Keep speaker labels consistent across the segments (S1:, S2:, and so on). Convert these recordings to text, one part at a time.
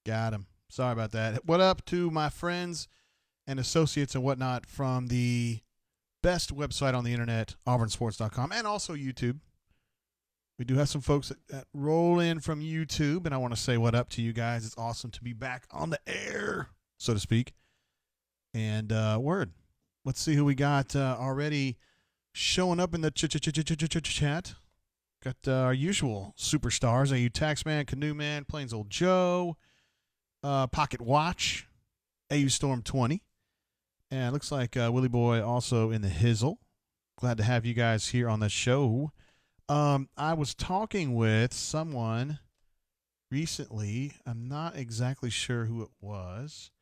S1: Got him. Sorry about that. What up to my friends and associates and whatnot from the best website on the internet, auburnsports.com, and also YouTube. We do have some folks that roll in from YouTube, and I want to say what up to you guys. It's awesome to be back on the air, so to speak. And word. Let's see who we got already showing up in the chat. Got our usual superstars: AU Taxman, Canoe Man, Plains Old Joe, Pocket Watch, AU Storm 20. And it looks like Willie Boy also in the hizzle. Glad to have you guys here on the show. I was talking with someone recently. I'm not exactly sure who it was,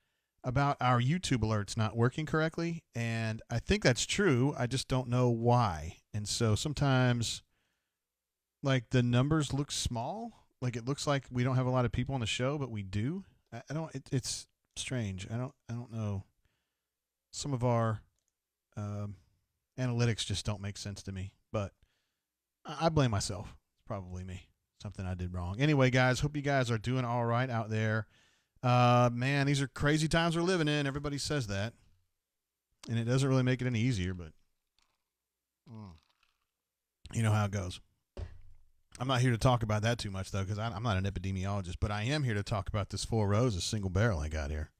S1: about our YouTube alerts not working correctly. And I think that's true. I just don't know why. And so sometimes, like, the numbers look small. Like, it looks like we don't have a lot of people on the show, but we do. I don't. It's strange. I don't know. Some of our analytics just don't make sense to me. But I blame myself. It's probably me. Something I did wrong. Anyway, guys, hope you guys are doing all right out there. Man, these are crazy times we're living in. Everybody says that. And it doesn't really make it any easier, but you know how it goes. I'm not here to talk about that too much, though, because I'm not an epidemiologist, but I am here to talk about this Four Roses single barrel I got here.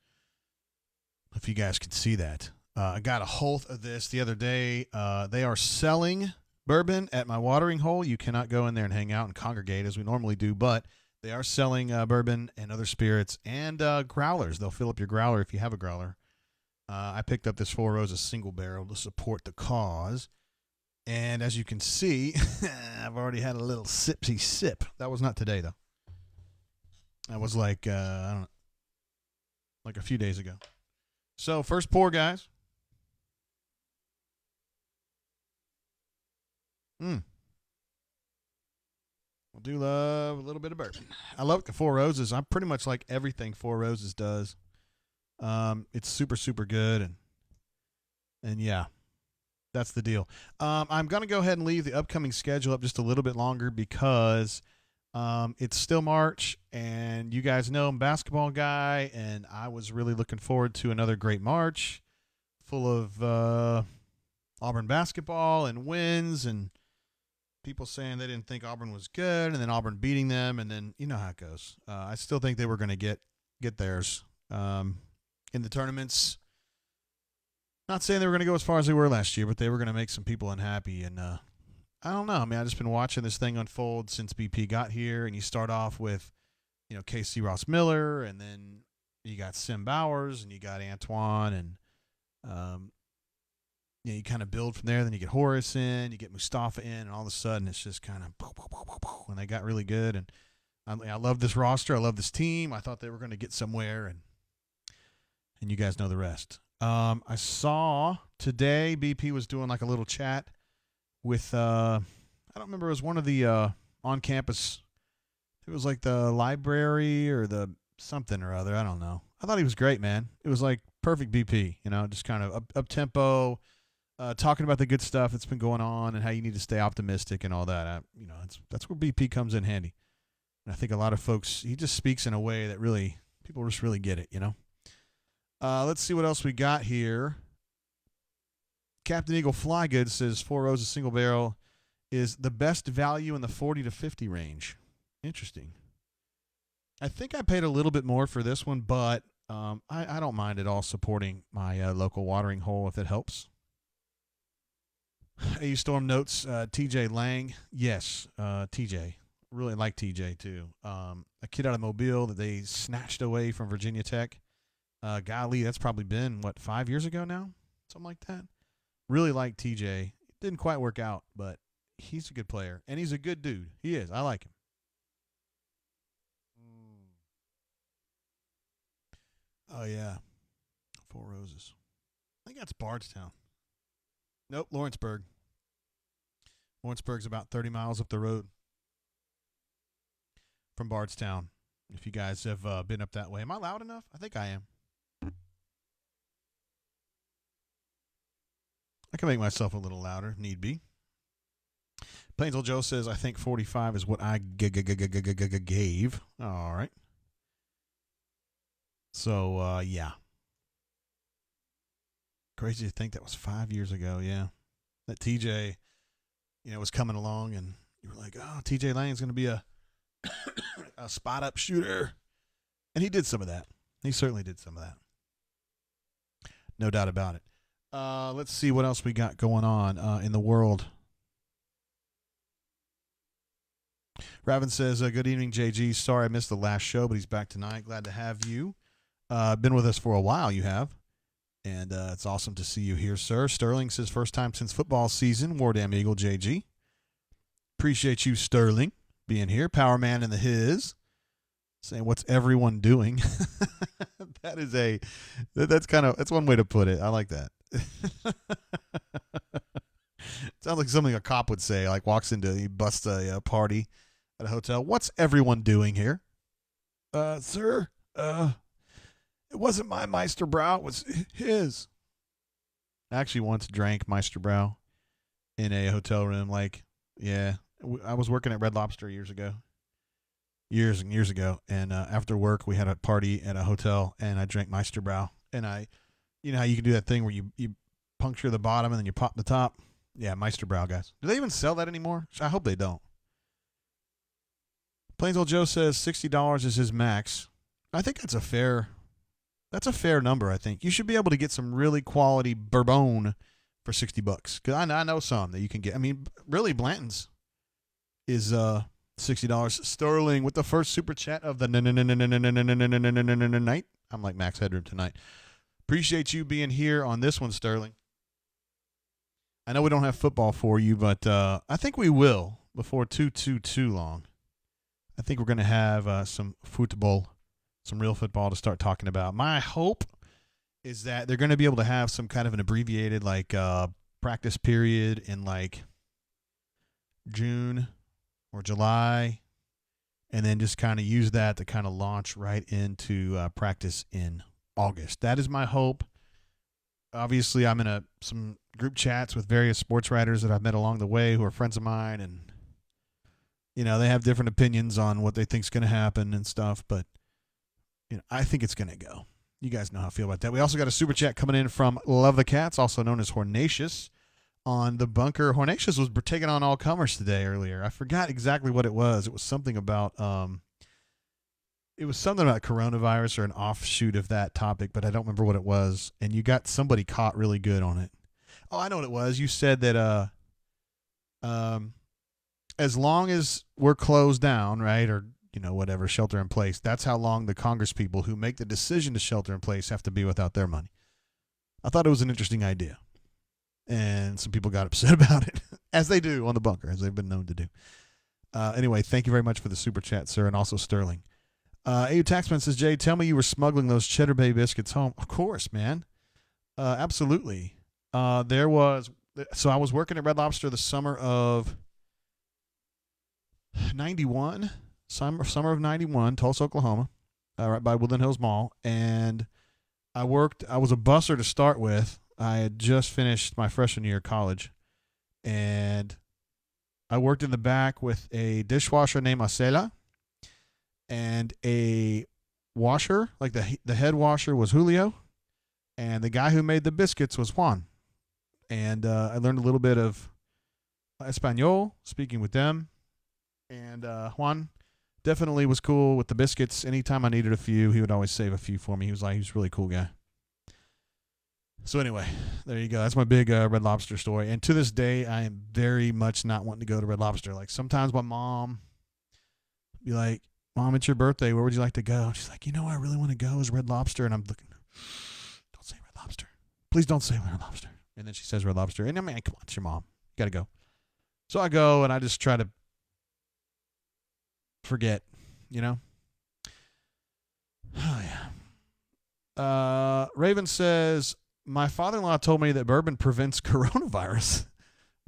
S1: If you guys could see that. I got a hold of this the other day. They are selling bourbon at my watering hole. You cannot go in there and hang out and congregate as we normally do, but they are selling bourbon and other spirits and growlers. They'll fill up your growler if you have a growler. I picked up this Four Roses single barrel to support the cause. And as you can see, I've already had a little sipsy sip. That was not today, though. That was like, I don't know, like a few days ago. So, first pour, guys. I do love a little bit of bourbon. I love the Four Roses. I pretty much like everything Four Roses does. It's super, super good. And yeah, that's the deal. I'm going to go ahead and leave the upcoming schedule up just a little bit longer because it's still March, and you guys know I'm a basketball guy, and I was really looking forward to another great March full of Auburn basketball and wins and people saying they didn't think Auburn was good, and then Auburn beating them, and then you know how it goes. I still think they were going to get theirs in the tournaments. Not saying they were going to go as far as they were last year, but they were going to make some people unhappy. And I don't know. I mean, I've just been watching this thing unfold since BP got here, and you start off with, you know, KC Ross Miller, and then you got Sim Bowers, and you got Antoine, and you know, you kind of build from there. Then you get Horace in, you get Mustafa in, and all of a sudden it's just kind of and they got really good. And I love this roster. I love this team. I thought they were going to get somewhere, and you guys know the rest. I saw today BP was doing like a little chat with I don't remember, it was one of the on campus. It was like the library or the something or other. I don't know. I thought he was great, man. It was like perfect BP, you know, just kind of up tempo, talking about the good stuff that's been going on and how you need to stay optimistic and all that. You know, that's where BP comes in handy. And I think a lot of folks, he just speaks in a way that really people just really get it, you know. Let's see what else we got here. Captain Eagle Flygood says Four Roses single barrel is the best value in the 40 to 50 range. Interesting. I think I paid a little bit more for this one, but I don't mind at all supporting my local watering hole if it helps. AU Storm notes TJ Lang. Yes, TJ. Really like TJ too. A kid out of Mobile that they snatched away from Virginia Tech. Golly, that's probably been, 5 years ago now? Something like that. Really like TJ. It didn't quite work out, but he's a good player. And he's a good dude. He is. I like him. Oh, yeah. Four Roses. I think that's Bardstown. Nope, Lawrenceburg. Lawrenceburg's about 30 miles up the road from Bardstown. If you guys have been up that way. Am I loud enough? I think I am. I can make myself a little louder, need be. Plains Old Joe says, I think 45 is what I gave. All right. So, yeah. Crazy to think that was 5 years ago, yeah. That TJ, was coming along and you were like, oh, TJ Lane's going to be a spot up shooter. And he did some of that. He certainly did some of that. No doubt about it. Let's see what else we got going on in the world. Raven says, good evening, JG. Sorry I missed the last show, but he's back tonight. Glad to have you. Been with us for a while, you have. And it's awesome to see you here, sir. Sterling says, first time since football season. War Damn Eagle, JG. Appreciate you, Sterling, being here. Power Man in the his. Saying, what's everyone doing? That's one way to put it. I like that. Sounds like something a cop would say, like he busts a party at a hotel. What's everyone doing here? Sir, it wasn't my Meisterbrow, it was his. I actually once drank Meisterbrow in a hotel room. I was working at Red Lobster years and years ago, and after work we had a party at a hotel, and I drank Meisterbrow, and you know how you can do that thing where you puncture the bottom and then you pop the top? Yeah, Meisterbrow, guys. Do they even sell that anymore? I hope they don't. Plains Old Joe says $60 is his max. I think that's a fair number, I think. You should be able to get some really quality bourbon for $60. Because I know some that you can get. I mean, really, Blanton's is $60. Sterling with the first super chat of the night. I'm like Max Headroom tonight. Appreciate you being here on this one, Sterling. I know we don't have football for you, but I think we will before too long. I think we're going to have some football, some real football to start talking about. My hope is that they're going to be able to have some kind of an abbreviated practice period in June or July, and then just kind of use that to kind of launch right into practice in August. That is my hope. Obviously, I'm in some group chats with various sports writers that I've met along the way who are friends of mine, and they have different opinions on what they think is going to happen and stuff, but I think it's going to go. You guys know how I feel about that. We also got a super chat coming in from Love the Cats, also known as Hornatius, on the bunker. Hornatius was taking on all comers today earlier. I forgot exactly what it was. It was something about coronavirus or an offshoot of that topic, but I don't remember what it was. And you got somebody caught really good on it. Oh, I know what it was. You said that as long as we're closed down, right, or whatever, shelter in place, that's how long the Congress people who make the decision to shelter in place have to be without their money. I thought it was an interesting idea. And some people got upset about it, as they do on the bunker, as they've been known to do. Anyway, thank you very much for the super chat, sir, and also Sterling. AU Taxman says, Jay, tell me you were smuggling those Cheddar Bay biscuits home. Of course, man. Absolutely. So I was working at Red Lobster the summer of 91, summer of 91, Tulsa, Oklahoma, right by Woodland Hills Mall. And I was a busser to start with. I had just finished my freshman year of college, and I worked in the back with a dishwasher named Acela and a washer, like the head washer was Julio, and the guy who made the biscuits was Juan. And I learned a little bit of Espanol, speaking with them, and Juan definitely was cool with the biscuits. Anytime I needed a few, he would always save a few for me. He was a really cool guy. So anyway, there you go. That's my big Red Lobster story. And to this day, I am very much not wanting to go to Red Lobster. Like sometimes my mom be like, Mom, it's your birthday. Where would you like to go? And she's like, I really want to go is Red Lobster. And I'm looking, don't say Red Lobster. Please don't say Red Lobster. And then she says Red Lobster. And I mean, come on, it's your mom. You got to go. So I go and I just try to forget, Oh, yeah. Raven says, my father-in-law told me that bourbon prevents coronavirus.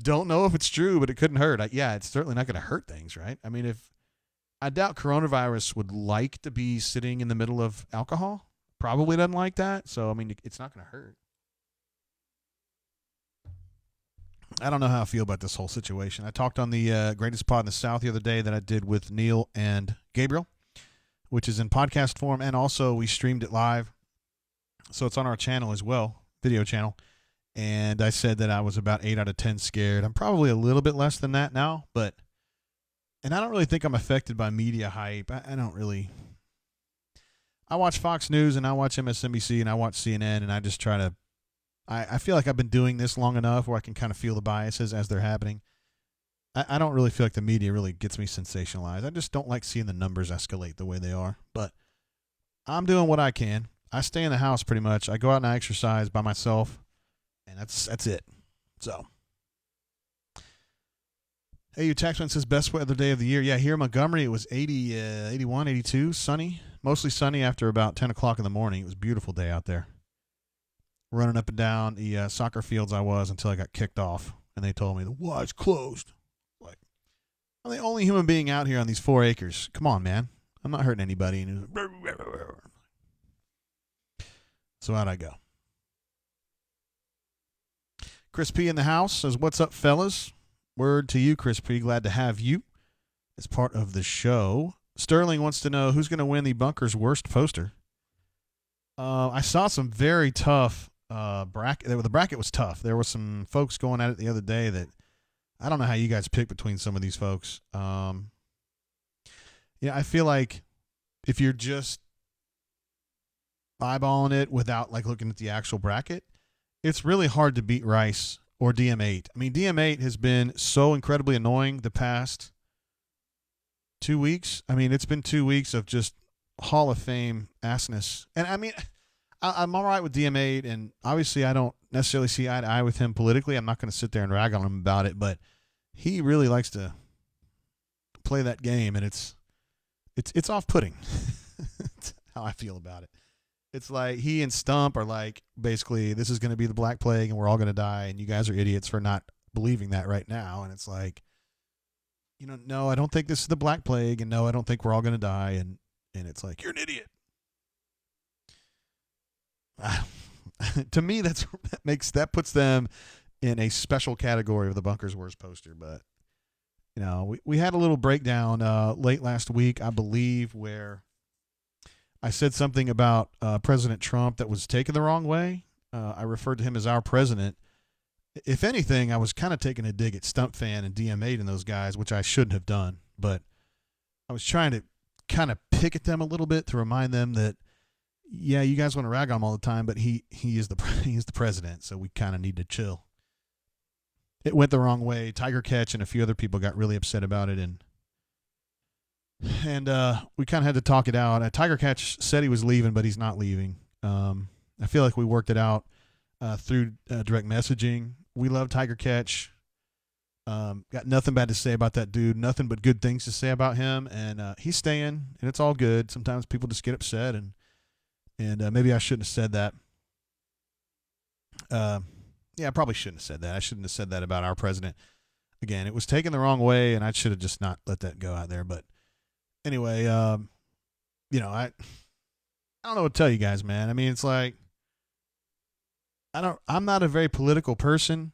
S1: Don't know if it's true, but it couldn't hurt. It's certainly not going to hurt things, right? I mean, I doubt coronavirus would like to be sitting in the middle of alcohol. Probably doesn't like that. So, I mean, it's not going to hurt. I don't know how I feel about this whole situation. I talked on the Greatest Pod in the South the other day that I did with Neil and Gabriel. which is in podcast form, and also we streamed it live. So it's on our channel as well, video channel. And I said that I was about 8 out of 10 scared. I'm probably a little bit less than that now, and I don't really think I'm affected by media hype. I don't really. I watch Fox News and I watch MSNBC and I watch CNN, and I just try to. I feel like I've been doing this long enough where I can kind of feel the biases as they're happening. I don't really feel like the media really gets me sensationalized. I just don't like seeing the numbers escalate the way they are. But I'm doing what I can. I stay in the house pretty much. I go out and I exercise by myself. And that's it. So, hey, you Taxman says best weather day of the year. Yeah, here in Montgomery it was 80, 81, 82, sunny. Mostly sunny after about 10 o'clock in the morning. It was a beautiful day out there. Running up and down the soccer fields I was until I got kicked off. And they told me, the Y's closed. Like, I'm the only human being out here on these 4 acres. Come on, man. I'm not hurting anybody. And so how'd I go? Chris P. in the house says, what's up, fellas? Word to you, Chris P. Glad to have you as part of the show. Sterling wants to know who's going to win the Bunker's worst poster. I saw some very tough bracket. The bracket was tough. There were some folks going at it the other day that I don't know how you guys pick between some of these folks. I feel like if you're just eyeballing it without like looking at the actual bracket, it's really hard to beat Rice or DM8. I mean, DM8 has been so incredibly annoying the past 2 weeks. I mean, it's been 2 weeks of just Hall of Fame assness. And I mean, I'm all right with DM8, and obviously I don't necessarily see eye to eye with him politically. I'm not going to sit there and rag on him about it, but he really likes to play that game, and it's off-putting. That's how I feel about it. It's like he and Stump are like, basically, this is going to be the Black Plague and we're all going to die, and you guys are idiots for not believing that right now. And it's like, no, I don't think this is the Black Plague, and no, I don't think we're all going to die. And it's like, you're an idiot. To me, that puts them in a special category of the Bunker's worst poster. But, we had a little breakdown late last week, I believe, where I said something about President Trump that was taken the wrong way. I referred to him as our president. If anything, I was kind of taking a dig at Stump Fan and DM8 and those guys, which I shouldn't have done. But I was trying to kind of pick at them a little bit to remind them that, yeah, you guys want to rag on him all the time, but he is the president, so we kind of need to chill. It went the wrong way. Tiger Catch and a few other people got really upset about it, and we kind of had to talk it out. Tiger Catch said he was leaving, but he's not leaving. I feel like we worked it out through direct messaging. We love Tiger Catch. Got nothing bad to say about that dude. Nothing but good things to say about him. And he's staying, and it's all good. Sometimes people just get upset, and maybe I shouldn't have said that. Yeah, I probably shouldn't have said that. I shouldn't have said that about our president. Again, it was taken the wrong way, and I should have just not let that go out there. But anyway, I don't know what to tell you guys, man. I mean, it's like, I'm not a very political person,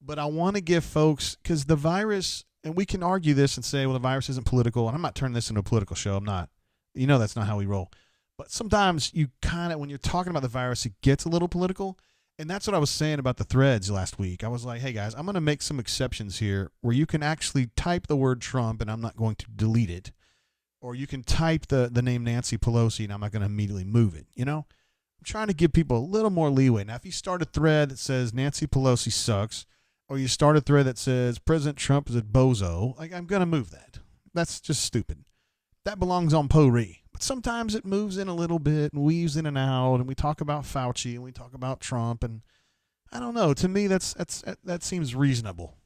S1: but I want to give folks, because the virus, and we can argue this and say, well, the virus isn't political, and I'm not turning this into a political show. I'm not. That's not how we roll. But sometimes you kind of, when you're talking about the virus, it gets a little political. And that's what I was saying about the threads last week. I was like, hey, guys, I'm going to make some exceptions here where you can actually type the word Trump, and I'm not going to delete it. Or you can type the name Nancy Pelosi, and I'm not going to immediately move it. I'm trying to give people a little more leeway. Now, if you start a thread that says Nancy Pelosi sucks, or you start a thread that says President Trump is a bozo, like, I'm going to move that. That's just stupid. That belongs on Potpourri. But sometimes it moves in a little bit and weaves in and out, and we talk about Fauci and we talk about Trump, and I don't know. To me, that seems reasonable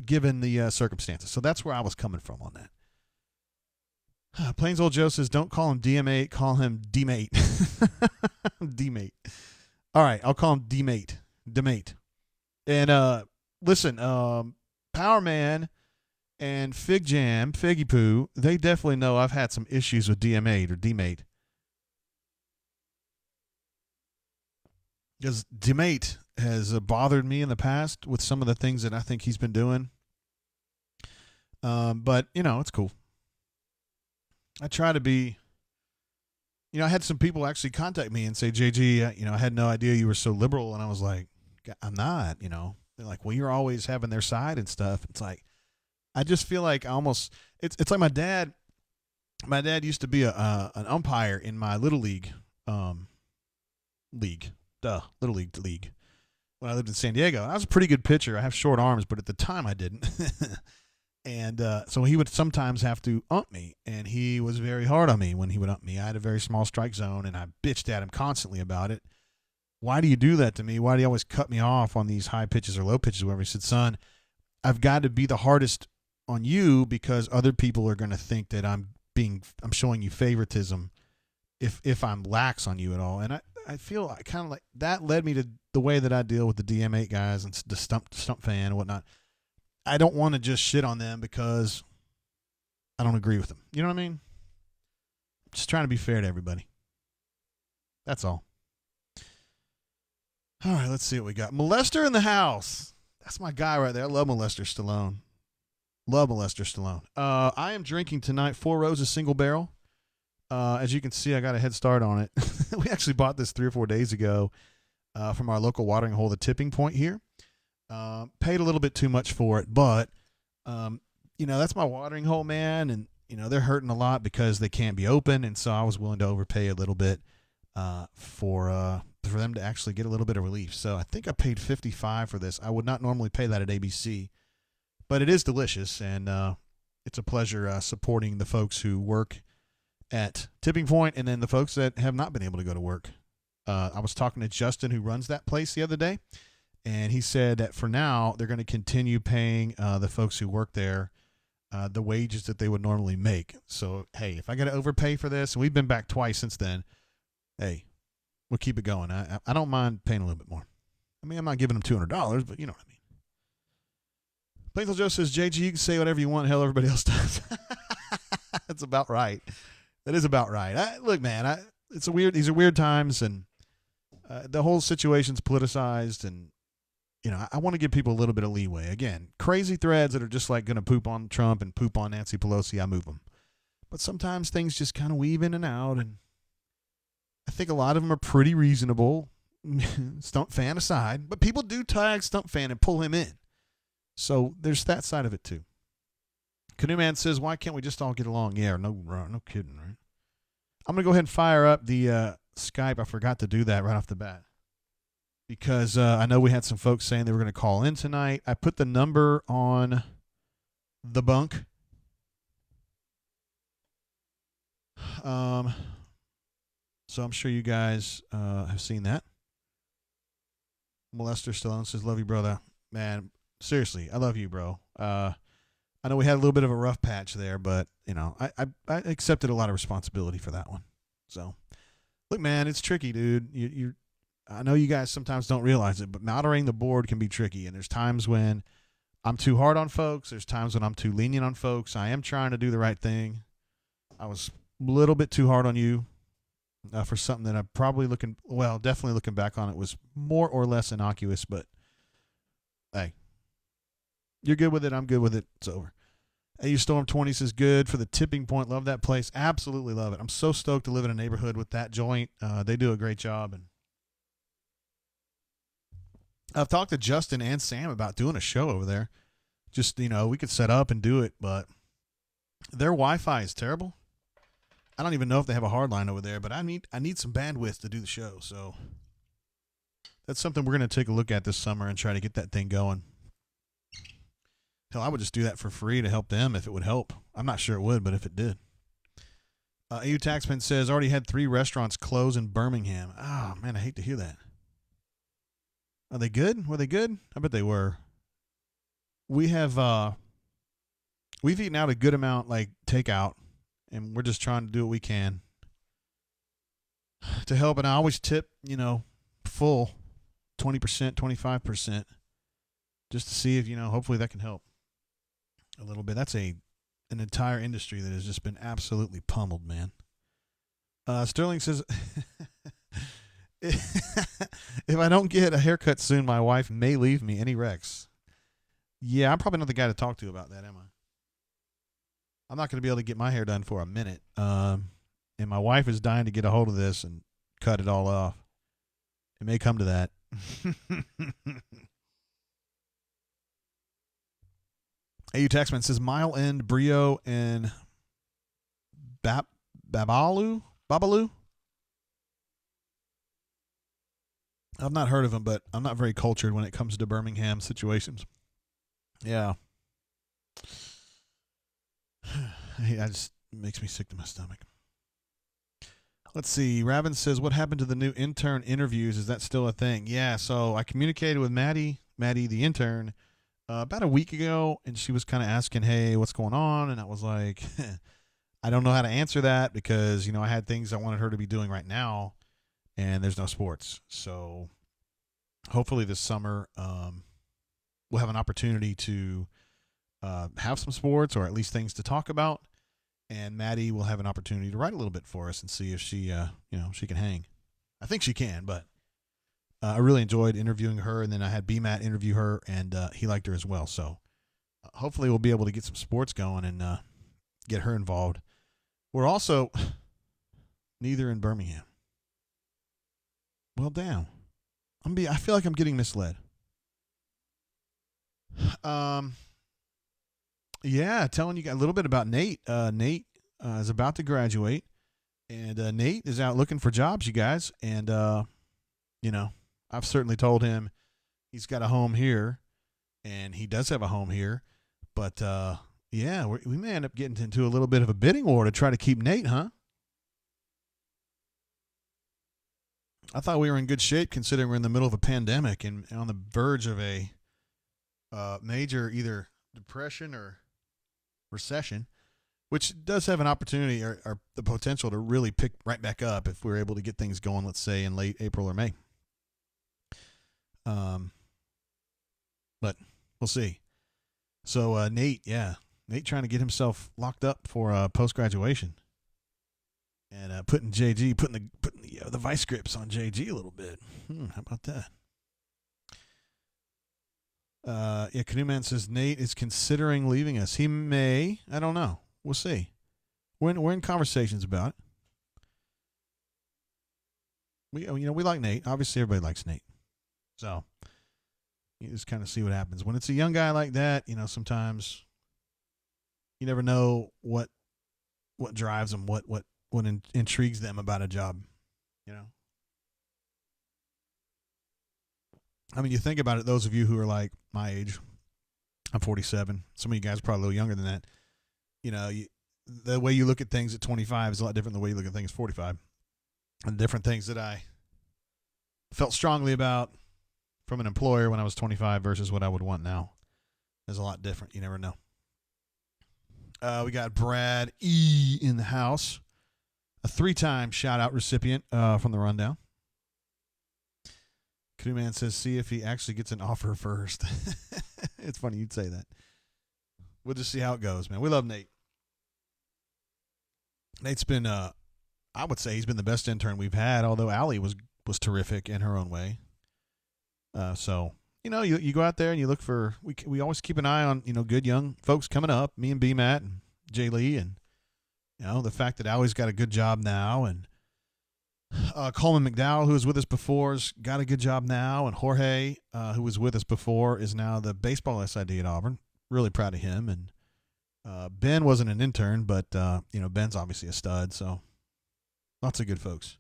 S1: given the circumstances. So that's where I was coming from on that. Plains Old Joe says, don't call him DM8, call him D-Mate. D-Mate. All right, I'll call him D-Mate. D-Mate. And listen, Power Man and Fig Jam, Figgy Poo, they definitely know I've had some issues with DM8 or D-Mate. Because D-Mate has bothered me in the past with some of the things that I think he's been doing. But, it's cool. I try to be I had some people actually contact me and say, JG, I had no idea you were so liberal. And I was like, I'm not. They're like, well, you're always having their side and stuff. It's like, I just feel like it's like my dad. My dad used to be an umpire in my little league, little league when I lived in San Diego. I was a pretty good pitcher. I have short arms, but at the time I didn't. And so he would sometimes have to ump me, and he was very hard on me when he would ump me. I had a very small strike zone, and I bitched at him constantly about it. Why do you do that to me? Why do you always cut me off on these high pitches or low pitches? Whatever. He said, son, I've got to be the hardest on you because other people are going to think that I'm showing you favoritism if I'm lax on you at all. And I feel kind of like that led me to the way that I deal with the DM8 guys and the stump fan and whatnot. I don't want to just shit on them because I don't agree with them. You know what I mean? Just trying to be fair to everybody. That's all. All right, let's see what we got. Molester in the house. That's my guy right there. I love Molester Stallone. I am drinking tonight 4 Roses Single Barrel. As you can see, I got a head start on it. We actually bought this 3 or 4 days ago from our local watering hole, the Tipping Point here. Paid a little bit too much for it, but, that's my watering hole, man. And, they're hurting a lot because they can't be open. And so I was willing to overpay a little bit for them to actually get a little bit of relief. So I think I paid $55 for this. I would not normally pay that at ABC, but it is delicious. And it's a pleasure supporting the folks who work at Tipping Point and then the folks that have not been able to go to work. I was talking to Justin, who runs that place, the other day, and he said that for now they're going to continue paying the folks who work there the wages that they would normally make. So, hey, if I got to overpay for this, and we've been back twice since then, hey, we'll keep it going. I don't mind paying a little bit more. I mean, I'm not giving them $200, but you know what I mean. Plainville Joe says, JG, you can say whatever you want. Hell, everybody else does. That's about right. That is about right. Look, man, these are weird times, and the whole situation's politicized, and I want to give people a little bit of leeway. Again, crazy threads that are just like going to poop on Trump and poop on Nancy Pelosi, I move them. But sometimes things just kind of weave in and out, and I think a lot of them are pretty reasonable, Stump Fan aside. But people do tag Stump Fan and pull him in. So there's that side of it too. Canoe Man says, why can't we just all get along? Yeah, no kidding, right? I'm going to go ahead and fire up the Skype. I forgot to do that right off the bat because I know we had some folks saying they were going to call in tonight. I put the number on the bunk. So I'm sure you guys have seen that. Molester Stallone says, love you, brother. Man, seriously, I love you, bro. I know we had a little bit of a rough patch there, but, I accepted a lot of responsibility for that one. So, look, man, it's tricky, dude. I know you guys sometimes don't realize it, but moderating the board can be tricky. And there's times when I'm too hard on folks. There's times when I'm too lenient on folks. I am trying to do the right thing. I was a little bit too hard on you for something that I'm definitely looking back on it was more or less innocuous, but hey, you're good with it. I'm good with it. It's over. AU Storm 20 says good for the Tipping Point. Love that place. Absolutely love it. I'm so stoked to live in a neighborhood with that joint. They do a great job. And I've talked to Justin and Sam about doing a show over there. Just, we could set up and do it, but their Wi-Fi is terrible. I don't even know if they have a hard line over there, but I need some bandwidth to do the show. So that's something we're going to take a look at this summer and try to get that thing going. Hell, I would just do that for free to help them if it would help. I'm not sure it would, but if it did. AU Taxman says, already had 3 restaurants close in Birmingham. Oh, man, I hate to hear that. Are they good? Were they good? I bet they were. We've eaten out a good amount, like takeout, and we're just trying to do what we can to help. And I always tip, full 20%, 25%, just to see if, hopefully that can help a little bit. That's an entire industry that has just been absolutely pummeled, man. Sterling says, if I don't get a haircut soon, my wife may leave me. Any Rex? Yeah, I'm probably not the guy to talk to about that, am I? I'm not going to be able to get my hair done for a minute. and my wife is dying to get a hold of this and cut it all off. It may come to that. AU Taxman says Mile End, Brio, and Babalu? I've not heard of them, but I'm not very cultured when it comes to Birmingham situations. Yeah. It makes me sick to my stomach. Let's see. Ravin says, what happened to the new intern interviews? Is that still a thing? Yeah, so I communicated with Maddie, the intern, about a week ago, and she was kind of asking, hey, what's going on? And I was like, I don't know how to answer that because, I had things I wanted her to be doing right now, and there's no sports. So hopefully this summer we'll have an opportunity to have some sports or at least things to talk about. And Maddie will have an opportunity to write a little bit for us and see if she, she can hang. I think she can, but I really enjoyed interviewing her. And then I had B-Matt interview her, and he liked her as well. So hopefully we'll be able to get some sports going and get her involved. We're also neither in Birmingham. Well, damn. I feel like I'm getting misled. Yeah, telling you a little bit about Nate. Nate is about to graduate, and Nate is out looking for jobs, you guys. And, I've certainly told him he's got a home here, and he does have a home here. But, yeah, we may end up getting into a little bit of a bidding war to try to keep Nate, huh? I thought we were in good shape considering we're in the middle of a pandemic and on the verge of a major either depression or recession, which does have an opportunity or the potential to really pick right back up if we're able to get things going, let's say in late April or May. But we'll see. So Nate trying to get himself locked up for post-graduation and putting the vice grips on JG a little bit. How about that? Canoe Man says Nate is considering leaving us. He may. I don't know. We'll see. We're in conversations about it. We like Nate. Obviously, everybody likes Nate. So you just kind of see what happens when it's a young guy like that. Sometimes you never know what drives them, what intrigues them about a job. I mean, you think about it, those of you who are like my age, I'm 47. Some of you guys are probably a little younger than that. The way you look at things at 25 is a lot different than the way you look at things at 45. And different things that I felt strongly about from an employer when I was 25 versus what I would want now is a lot different. You never know. We got Brad E. in the house, a 3-time shout-out recipient from the rundown. Canoe Man says, see if he actually gets an offer first. It's funny you'd say that. We'll just see how it goes, man. We love Nate. Nate's been, I would say he's been the best intern we've had, although Allie was terrific in her own way. So, you go out there and you look for, we always keep an eye on, good young folks coming up, me and B-Matt and Jay Lee, and, the fact that Allie's got a good job now, and Coleman McDowell, who was with us before, has got a good job now, and Jorge, who was with us before, is now the baseball SID at Auburn. Really proud of him. And Ben wasn't an intern, but Ben's obviously a stud. So lots of good folks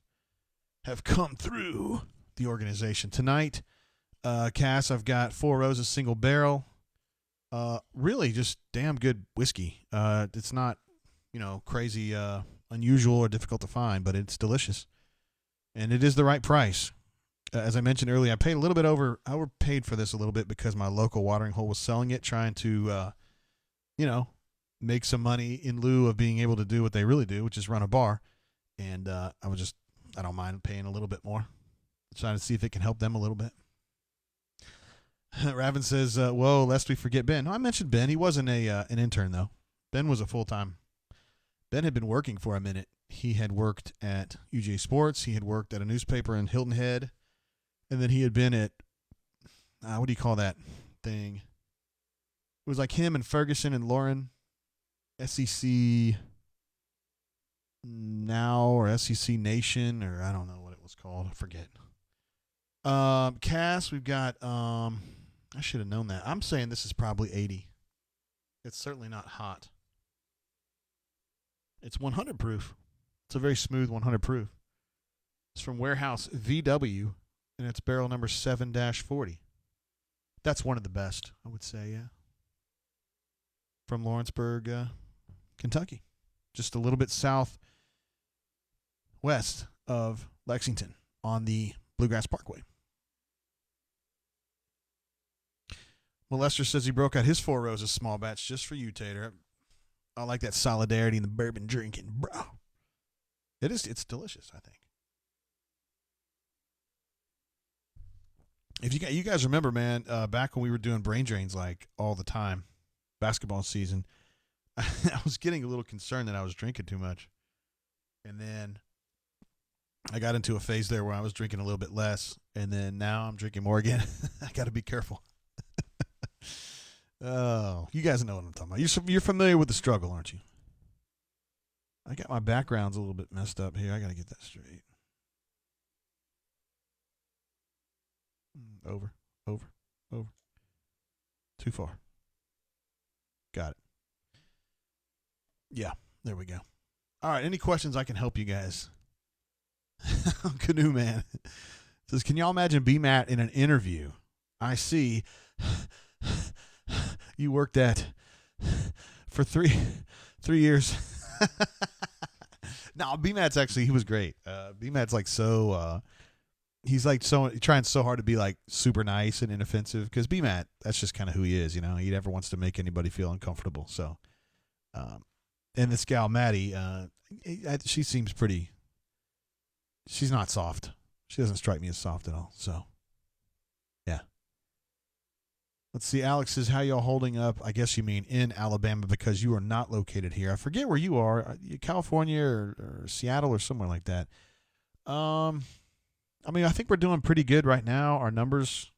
S1: have come through the organization tonight. Cass, I've got 4 Roses single barrel. Really just damn good whiskey. It's not crazy unusual or difficult to find, but it's delicious. And it is the right price. As I mentioned earlier, I paid a little bit overpaid for this a little bit because my local watering hole was selling it, trying to, make some money in lieu of being able to do what they really do, which is run a bar. And I don't mind paying a little bit more. Trying to see if it can help them a little bit. Ravin says, whoa, lest we forget Ben. No, I mentioned Ben. He wasn't an intern, though. Ben was a full-time. Ben had been working for a minute. He had worked at UJ Sports. He had worked at a newspaper in Hilton Head. And then he had been at, what do you call that thing? It was like him and Ferguson and Lauren, SEC. Now or SEC Nation, or I don't know what it was called. I forget. Cass, we've got. I should have known that. I'm saying this is probably 80. It's certainly not hot. It's 100 proof. It's a very smooth 100 proof. It's from Warehouse VW, and it's barrel number 7-40. That's one of the best, I would say, yeah. From Lawrenceburg, Kentucky. Just a little bit southwest of Lexington on the Bluegrass Parkway. Molester says he broke out his 4 rows of small batch just for you, Tater. I like that solidarity in the bourbon drinking, bro. It's delicious, I think. If you guys remember, man, back when we were doing brain drains like all the time, basketball season, I was getting a little concerned that I was drinking too much. And then I got into a phase there where I was drinking a little bit less, and then now I'm drinking more again. I got to be careful. Oh, you guys know what I'm talking about. You're familiar with the struggle, aren't you? I got my background's a little bit messed up here. I got to get that straight. Over. Too far. Got it. Yeah, there we go. All right, any questions I can help you guys? Canoe Man says, can y'all imagine BMAT in an interview? I see you worked at for three years. No, BMAT's actually, he was great. BMAT's like he's like trying so hard to be like super nice and inoffensive, because BMAT, that's just kind of who he is, you know. He never wants to make anybody feel uncomfortable. So, and this gal Maddie, she seems pretty. She's not soft. She doesn't strike me as soft at all. So, yeah. Let's see. Alex says, how y'all holding up? I guess you mean in Alabama, because you are not located here. I forget where you are. California or Seattle or somewhere like that. I mean, I think we're doing pretty good right now. Our numbers,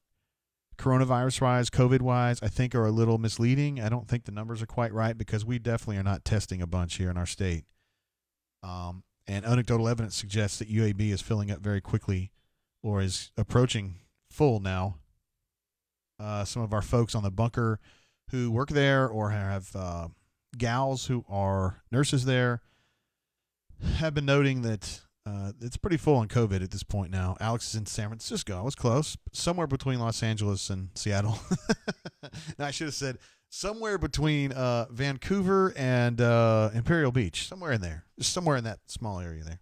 S1: coronavirus-wise, COVID-wise, I think are a little misleading. I don't think the numbers are quite right, because we definitely are not testing a bunch here in our state. And anecdotal evidence suggests that UAB is filling up very quickly, or is approaching full now. Some of our folks on the bunker who work there or have gals who are nurses there have been noting that it's pretty full on COVID at this point now. Alex is in San Francisco. I was close. Somewhere between Los Angeles and Seattle. Now, I should have said somewhere between Vancouver and Imperial Beach. Somewhere in there. Just somewhere in that small area there.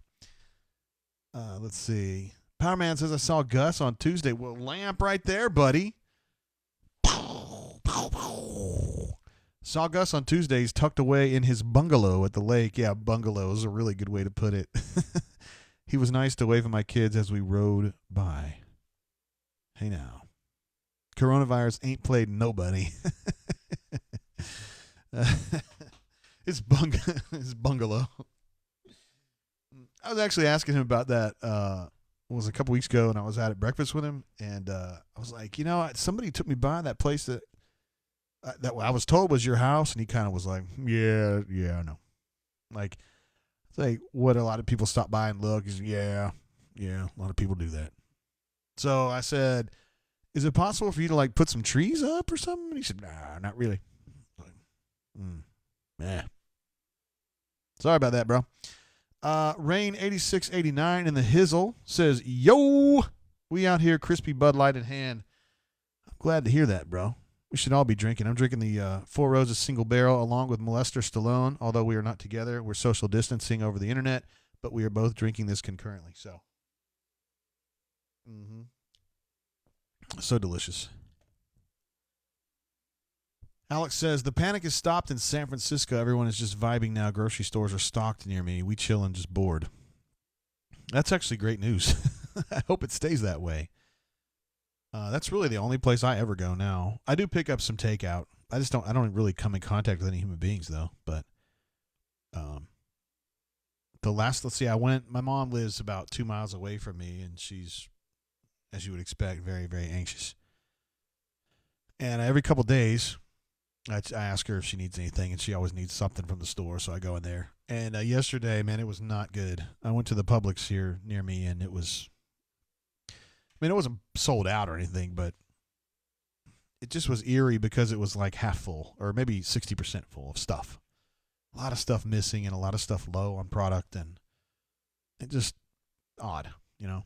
S1: Let's see. Powerman says, I saw Gus on Tuesday. Well, lamp right there, buddy. Saw Gus on Tuesdays tucked away in his bungalow at the lake. Yeah, bungalow is a really good way to put it. He was nice to wave at my kids as we rode by. Hey now. Coronavirus ain't played nobody. His bungalow. I was actually asking him about that it was a couple weeks ago, and I was out at breakfast with him, and I was like, you know, somebody took me by that place that I was told was your house, and he kind of was like, yeah, I know. Like, it's like what a lot of people stop by and look is, yeah, a lot of people do that. So I said, is it possible for you to like put some trees up or something? And he said, nah, not really. Like, nah. Sorry about that, bro. Rain 8689 in the Hizzle says, yo, we out here, crispy Bud Light in hand. I'm glad to hear that, bro. We should all be drinking. I'm drinking the 4 Roses single barrel along with Molester Stallone. Although we are not together, we're social distancing over the internet, but we are both drinking this concurrently. So, so delicious. Alex says, the panic has stopped in San Francisco. Everyone is just vibing now. Grocery stores are stocked near me. We chillin', just bored. That's actually great news. I hope it stays that way. That's really the only place I ever go now. I do pick up some takeout. I don't really come in contact with any human beings though. But my mom lives about 2 miles away from me, and she's, as you would expect, very, very anxious. And every couple days, I ask her if she needs anything, and she always needs something from the store, so I go in there. And yesterday, man, it was not good. I went to the Publix here near me, and it was. I mean, it wasn't sold out or anything, but it just was eerie because it was like half full, or maybe 60% full of stuff. A lot of stuff missing, and a lot of stuff low on product, and it just odd, you know,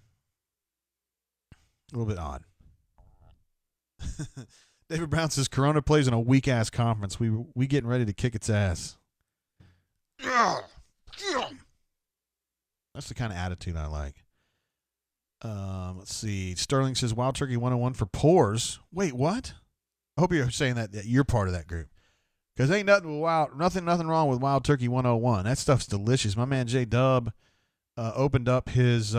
S1: a little bit odd. David Brown says Corona plays in a weak ass conference. We getting ready to kick its ass. That's the kind of attitude I like. Let's see. Sterling says Wild Turkey 101 for pores. Wait, what? I hope you're saying that you're part of that group. Because ain't nothing wrong with Wild Turkey 101. That stuff's delicious. My man J Dub opened up his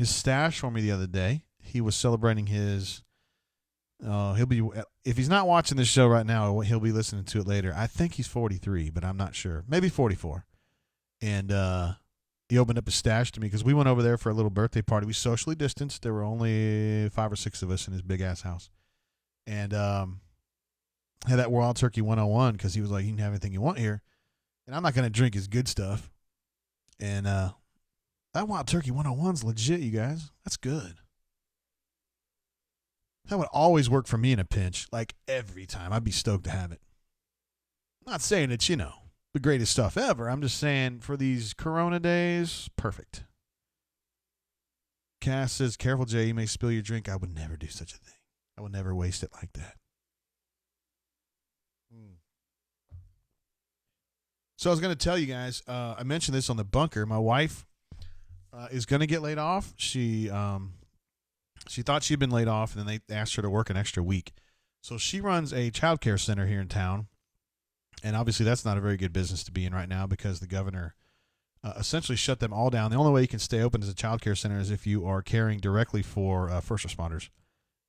S1: stash for me the other day. He was celebrating his. He'll be, if he's not watching this show right now, he'll be listening to it later. I think he's 43, but I'm not sure. Maybe 44. And he opened up his stash to me because we went over there for a little birthday party. We socially distanced. There were only 5 or 6 of us in his big ass house, and had that Wild Turkey 101 because he was like, "You can have anything you want here," and I'm not gonna drink his good stuff. And that Wild Turkey 101's legit, you guys. That's good. That would always work for me in a pinch, like every time. I'd be stoked to have it. I'm not saying it's, the greatest stuff ever. I'm just saying for these Corona days, perfect. Cass says, careful, Jay, you may spill your drink. I would never do such a thing. I would never waste it like that. So I was going to tell you guys, I mentioned this on the bunker. My wife is going to get laid off. She thought she'd been laid off, and then they asked her to work an extra week. So she runs a child care center here in town, and obviously that's not a very good business to be in right now because the governor essentially shut them all down. The only way you can stay open as a child care center is if you are caring directly for first responders,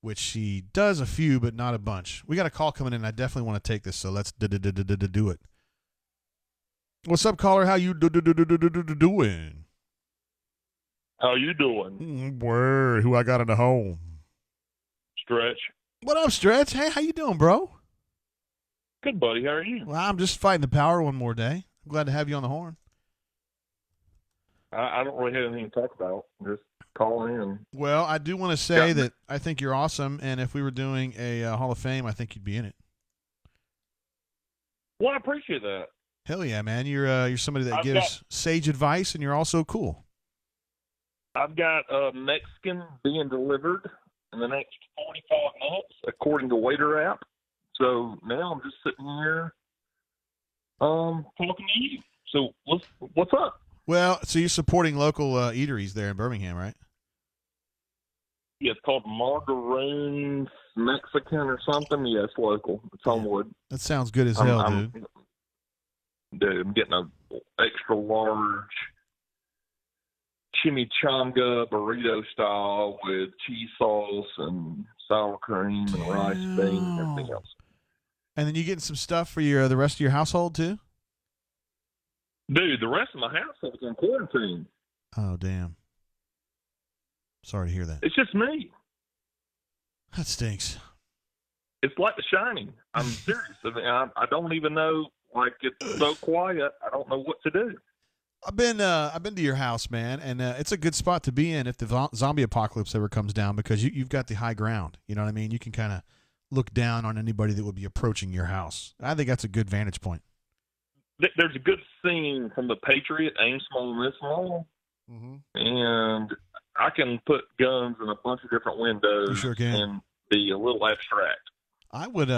S1: which she does a few, but not a bunch. We got a call coming in. I definitely want to take this, so let's do it. What's up, caller? How you doing?
S2: How you doing?
S1: Word. Who I got in the home?
S2: Stretch.
S1: What up, Stretch? Hey, how you doing, bro?
S2: Good, buddy. How are you?
S1: Well, I'm just fighting the power one more day. I'm glad to have you on the horn.
S2: I don't really have anything to talk about. Just calling in.
S1: Well, I do want to say that I think you're awesome, and if we were doing a Hall of Fame, I think you'd be in it.
S2: Well, I appreciate that.
S1: Hell yeah, man. You're somebody that gives sage advice, and you're also cool.
S2: I've got a Mexican being delivered in the next 45 minutes, according to Waiter app. So now I'm just sitting here talking to you. So what's up?
S1: Well, so you're supporting local eateries there in Birmingham, right?
S2: Yeah, it's called Margarines Mexican or something. Yeah, it's local. It's Homewood.
S1: That sounds good as hell, dude.
S2: Dude, I'm getting an extra large chimichanga burrito style with cheese sauce and sour cream and rice beans and everything else.
S1: And then you getting some stuff for the rest of your household too?
S2: Dude, the rest of my household's in quarantine.
S1: Oh, damn. Sorry to hear that.
S2: It's just me.
S1: That stinks.
S2: It's like The Shining. I'm serious. I mean, I don't even know. Like, it's so quiet. I don't know what to do.
S1: I've been to your house, man, and it's a good spot to be in if the zombie apocalypse ever comes down because you've got the high ground. You know what I mean? You can kind of look down on anybody that would be approaching your house. I think that's a good vantage point.
S2: There's a good scene from The Patriot, Aim Small, Miss Small, and I can put guns in a bunch of different windows.
S1: You sure can.
S2: And be a little abstract.
S1: I would,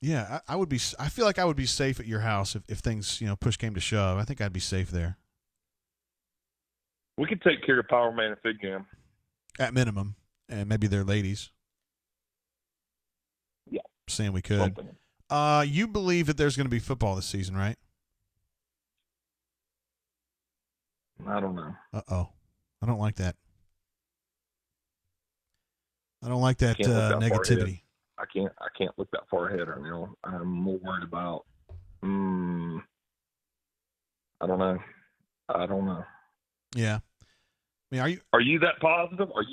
S1: yeah, I would be. I feel like I would be safe at your house if things, push came to shove. I think I'd be safe there.
S2: We could take care of Power Man and Fig Jam.
S1: At minimum, and maybe they're ladies.
S2: Yeah,
S1: saying we could. You believe that there's going to be football this season, right?
S2: I don't know.
S1: Uh-oh. I don't like that. I don't like that negativity.
S2: I can't look that far ahead right now. I'm more worried about I don't know.
S1: Yeah. I mean,
S2: are you that positive? Are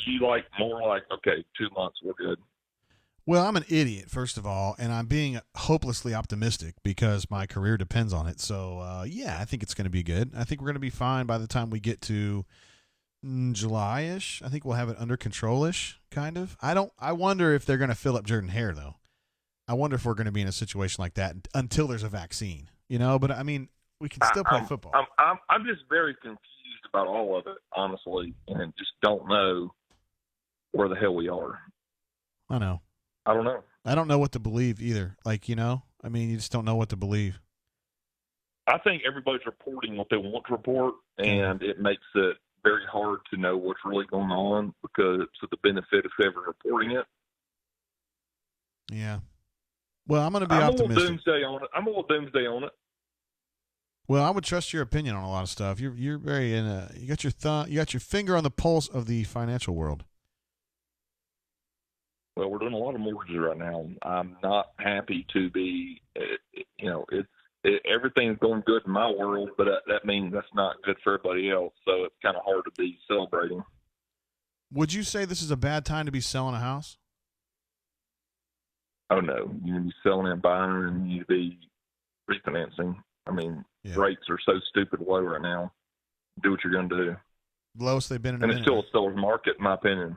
S2: you like more like, okay, 2 months, we're good?
S1: Well, I'm an idiot, first of all, and I'm being hopelessly optimistic because my career depends on it. So, yeah, I think it's going to be good. I think we're going to be fine by the time we get to July-ish. I think we'll have it under control-ish, kind of. I wonder if they're going to fill up Jordan Hare, though. I wonder if we're going to be in a situation like that until there's a vaccine, you know? But, I mean, we can still play football.
S2: I'm just very confused about all of it, honestly, and just don't know where the hell we are.
S1: I know.
S2: I don't know.
S1: I don't know what to believe either. Like, you know, I mean, you just don't know what to believe.
S2: I think everybody's reporting what they want to report, and it makes it very hard to know what's really going on because it's to the benefit of whoever reporting it.
S1: Yeah. Well, I'm going to be optimistic.
S2: I'm a little doomsday on it.
S1: Well, I would trust your opinion on a lot of stuff. You're very you got your finger on the pulse of the financial world.
S2: Well, we're doing a lot of mortgages right now. I'm not happy to be, everything's going good in my world, but that means that's not good for everybody else. So it's kind of hard to be celebrating.
S1: Would you say this is a bad time to be selling a house?
S2: Oh, no. You need to be selling and buying, and you need to be refinancing. I mean, rates are so stupid low right now. Do what you're going to do.
S1: Lowest they've been in a minute.
S2: And it's still a seller's market, in my opinion.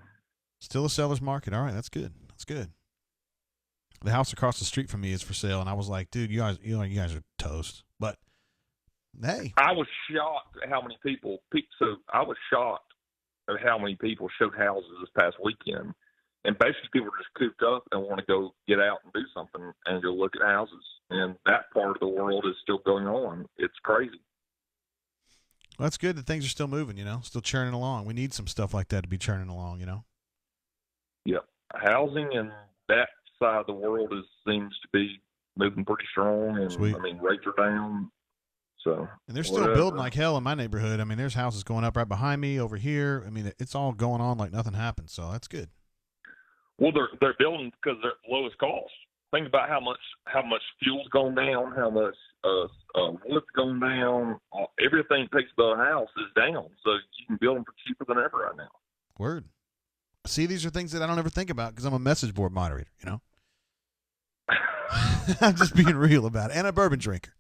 S1: Still a seller's market. All right, that's good. That's good. The house across the street from me is for sale, and I was like, dude, you guys are toast. But hey,
S2: I was shocked at how many people. So I was shocked at how many people showed houses this past weekend, and basically people were just cooped up and want to go get out and do something and go look at houses. And that part of the world is still going on. It's crazy.
S1: Well, that's good that things are still moving. You know, still churning along. We need some stuff like that to be churning along. You know.
S2: Yep. Housing and that side of the world seems to be moving pretty strong, and
S1: Sweet.
S2: I mean rates are down. So
S1: and they're still building like hell in my neighborhood. I mean, there's houses going up right behind me over here. I mean, it's all going on like nothing happened. So that's good.
S2: Well, they're building because they're lowest cost. Think about how much fuel's gone down, how much wood's gone down. Everything takes the house is down, so you can build them for cheaper than ever right now.
S1: Word. See, these are things that I don't ever think about because I'm a message board moderator, you know? I'm just being real about it. And a bourbon drinker.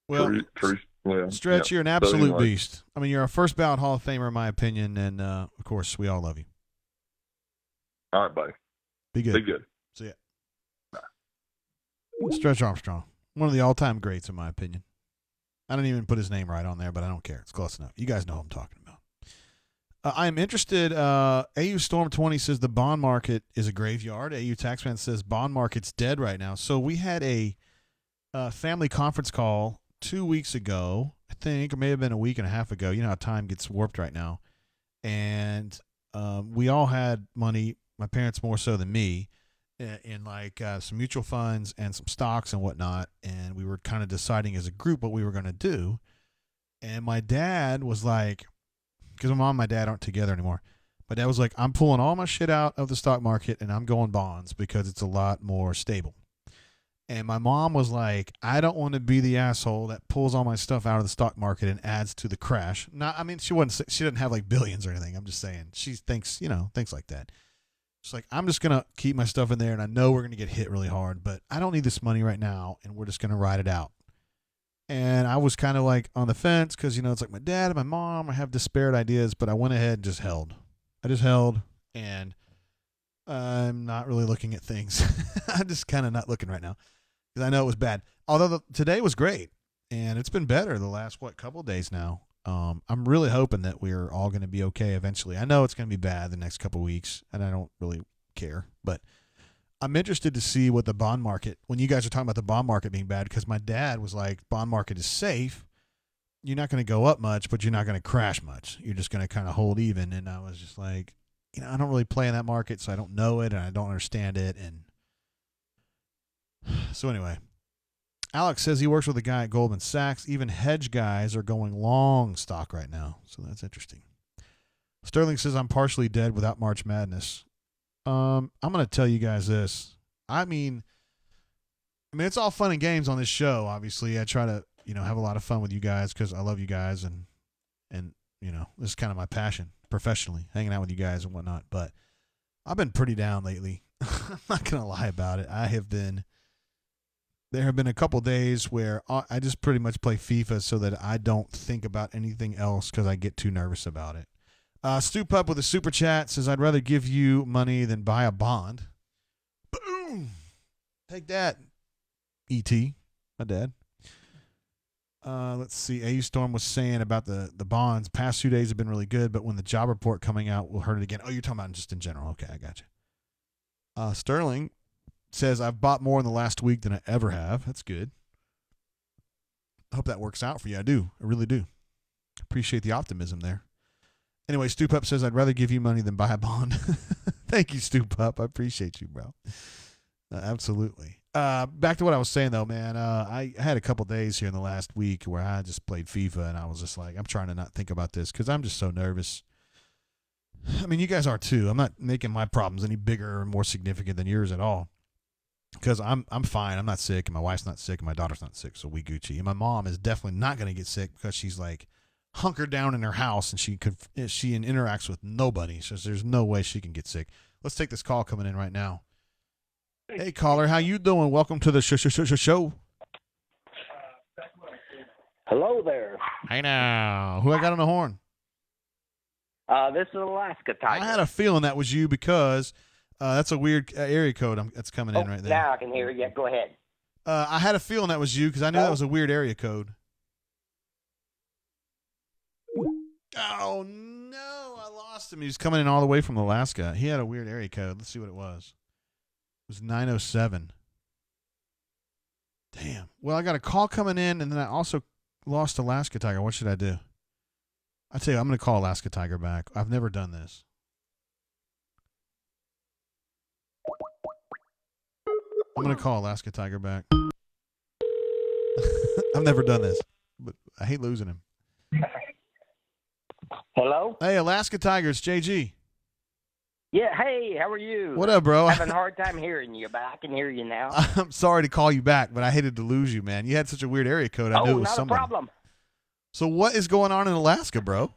S1: Well,
S2: true. Well,
S1: Stretch, you're an absolute beast. I mean, you're a first ballot Hall of Famer, in my opinion, and, of course, we all love you.
S2: All right, buddy.
S1: Be good.
S2: Be good.
S1: See ya.
S2: Bye.
S1: Stretch Armstrong, one of the all-time greats, in my opinion. I don't even put his name right on there, but I don't care. It's close enough. You guys know who I'm talking about. I'm interested. AU Storm 20 says the bond market is a graveyard. AU Taxman says bond market's dead right now. So we had a family conference call 2 weeks ago, I think, or may have been a week and a half ago. You know how time gets warped right now. And we all had money, my parents more so than me, in like some mutual funds and some stocks and whatnot. And we were kind of deciding as a group what we were going to do. And my dad was like, because my mom and my dad aren't together anymore. My dad was like, I'm pulling all my shit out of the stock market and I'm going bonds because it's a lot more stable. And my mom was like, I don't want to be the asshole that pulls all my stuff out of the stock market and adds to the crash. Not, I mean, she didn't have like billions or anything. I'm just saying she thinks, things like that. She's like, I'm just going to keep my stuff in there and I know we're going to get hit really hard, but I don't need this money right now and we're just going to ride it out. And I was kind of like on the fence because, it's like my dad and my mom, I have disparate ideas, but I went ahead and just held. I just held, and I'm not really looking at things. I'm just kind of not looking right now because I know it was bad. Although today was great, and it's been better the last, couple of days now. I'm really hoping that we're all going to be okay eventually. I know it's going to be bad the next couple of weeks, and I don't really care, but I'm interested to see what the bond market, when you guys are talking about the bond market being bad, because my dad was like, bond market is safe. You're not going to go up much, but you're not going to crash much. You're just going to kind of hold even. And I was just like, I don't really play in that market, so I don't know it and I don't understand it. And so anyway, Alex says he works with a guy at Goldman Sachs. Even hedge guys are going long stock right now. So that's interesting. Sterling says I'm partially dead without March Madness. I'm going to tell you guys this. I mean, it's all fun and games on this show. Obviously, I try to, have a lot of fun with you guys because I love you guys and this is kind of my passion professionally, hanging out with you guys and whatnot. But I've been pretty down lately. I'm not going to lie about it. There have been a couple days where I just pretty much play FIFA so that I don't think about anything else because I get too nervous about it. Stoop Up with a super chat says, I'd rather give you money than buy a bond. Boom. Take that, E.T., my dad. Let's see. AU Storm was saying about the bonds. Past 2 days have been really good, but when the job report coming out will hurt it again. Oh, you're talking about just in general. Okay, I got you. Sterling says, I've bought more in the last week than I ever have. That's good. I hope that works out for you. I do. I really do. Appreciate the optimism there. Anyway, Stoop Up says, I'd rather give you money than buy a bond. Thank you, Stoop Up. I appreciate you, bro. Absolutely. Back to what I was saying, though, man. I had a couple days here in the last week where I just played FIFA, and I was just like, I'm trying to not think about this because I'm just so nervous. I mean, you guys are too. I'm not making my problems any bigger or more significant than yours at all because I'm fine. I'm not sick, and my wife's not sick, and my daughter's not sick, so we Gucci. And my mom is definitely not going to get sick because she's like hunkered down in her house, and she interacts with nobody, so there's no way she can get sick. Let's take this call coming in right now. Hey, caller, how you doing? Welcome to the show.
S3: Hello there.
S1: Hey now. Who I got on the horn?
S3: This is Alaska Tiger.
S1: I had a feeling that was you because that's a weird area code that's coming in right there.
S3: Now I can hear you. Go ahead.
S1: I had a feeling that was you because I knew that was a weird area code. Oh, no. I lost him. He was coming in all the way from Alaska. He had a weird area code. Let's see what it was. It was 907. Damn. Well, I got a call coming in, and then I also lost Alaska Tiger. What should I do? I tell you, I'm going to call Alaska Tiger back. I've never done this. I'm going to call Alaska Tiger back. I've never done this, but I hate losing him.
S3: Hello?
S1: Hey, Alaska Tiger, it's JG.
S3: Yeah, hey, how are you?
S1: What up, bro?
S3: Having a hard time hearing you, but I can hear you now.
S1: I'm sorry to call you back, but I hated to lose you, man. You had such a weird area code. I knew it was
S3: not
S1: somebody.
S3: a problem.
S1: So what is going on in Alaska, bro?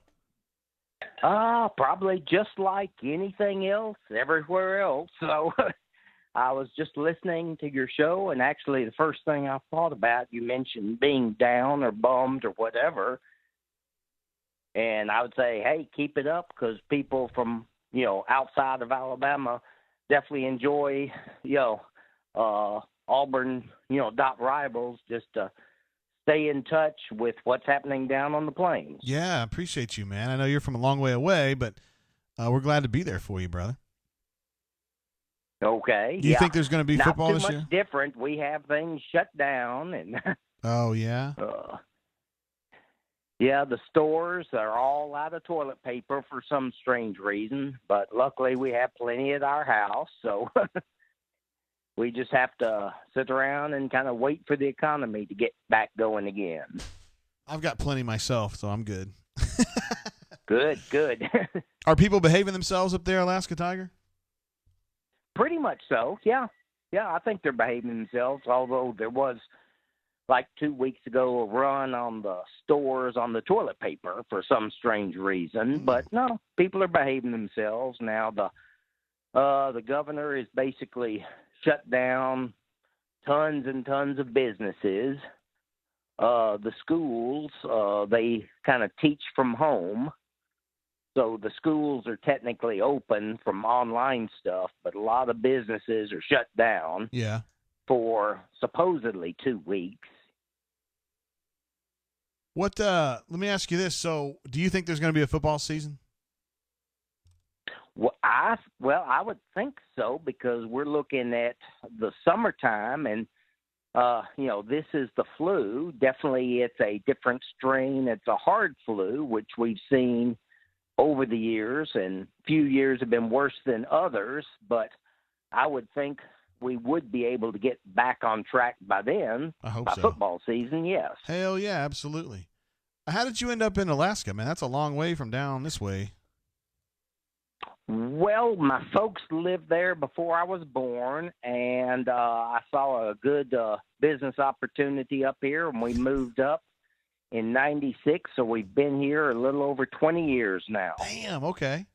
S3: Probably just like anything else, everywhere else. So I was just listening to your show, and actually the first thing I thought about, you mentioned being down or bummed or whatever. And I would say, hey, keep it up because people from, outside of Alabama definitely enjoy, Auburn, dot rivals just to stay in touch with what's happening down on the plains.
S1: Yeah, I appreciate you, man. I know you're from a long way away, but we're glad to be there for you, brother.
S3: Okay.
S1: Do you think there's going to be football this year?
S3: Not too much different. We have things shut down. And
S1: oh, yeah?
S3: Yeah, the stores are all out of toilet paper for some strange reason, but luckily we have plenty at our house, so we just have to sit around and kind of wait for the economy to get back going again.
S1: I've got plenty myself, so I'm good.
S3: Good.
S1: Are people behaving themselves up there, Alaska Tiger?
S3: Pretty much so, yeah. Yeah, I think they're behaving themselves, although there was, like 2 weeks ago, a run on the stores on the toilet paper for some strange reason. But no, people are behaving themselves. Now the governor is basically shut down tons and tons of businesses. The schools, they kind of teach from home. So the schools are technically open from online stuff, but a lot of businesses are shut down.
S1: Yeah. For
S3: supposedly 2 weeks.
S1: Let me ask you this. So do you think there's going to be a football season?
S3: Well, I would think so because we're looking at the summertime and, this is the flu. Definitely it's a different strain. It's a hard flu, which we've seen over the years, and few years have been worse than others, but I would think we would be able to get back on track by then.
S1: I hope
S3: by
S1: so.
S3: Football season, yes.
S1: Hell yeah, absolutely. How did you end up in Alaska, man? That's a long way from down this way.
S3: Well, my folks lived there before I was born, and I saw a good business opportunity up here, and we moved up in 96, so we've been here a little over 20 years now.
S1: Damn, okay.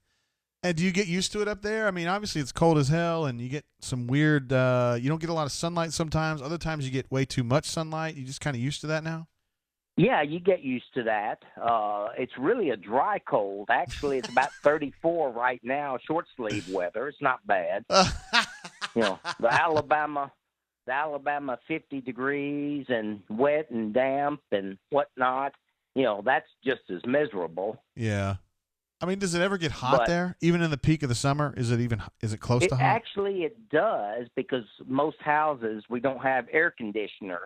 S1: And do you get used to it up there? I mean, obviously it's cold as hell, and you get some weird. You don't get a lot of sunlight sometimes. Other times you get way too much sunlight. You just kind of used to that now.
S3: Yeah, you get used to that. It's really a dry cold. Actually, it's about 34 right now, short sleeve weather. It's not bad. The Alabama 50 degrees and wet and damp and whatnot. That's just as miserable.
S1: Yeah. I mean, does it ever get hot there? Even in the peak of the summer, is it close to hot?
S3: Actually, it does, because most houses, we don't have air conditioning.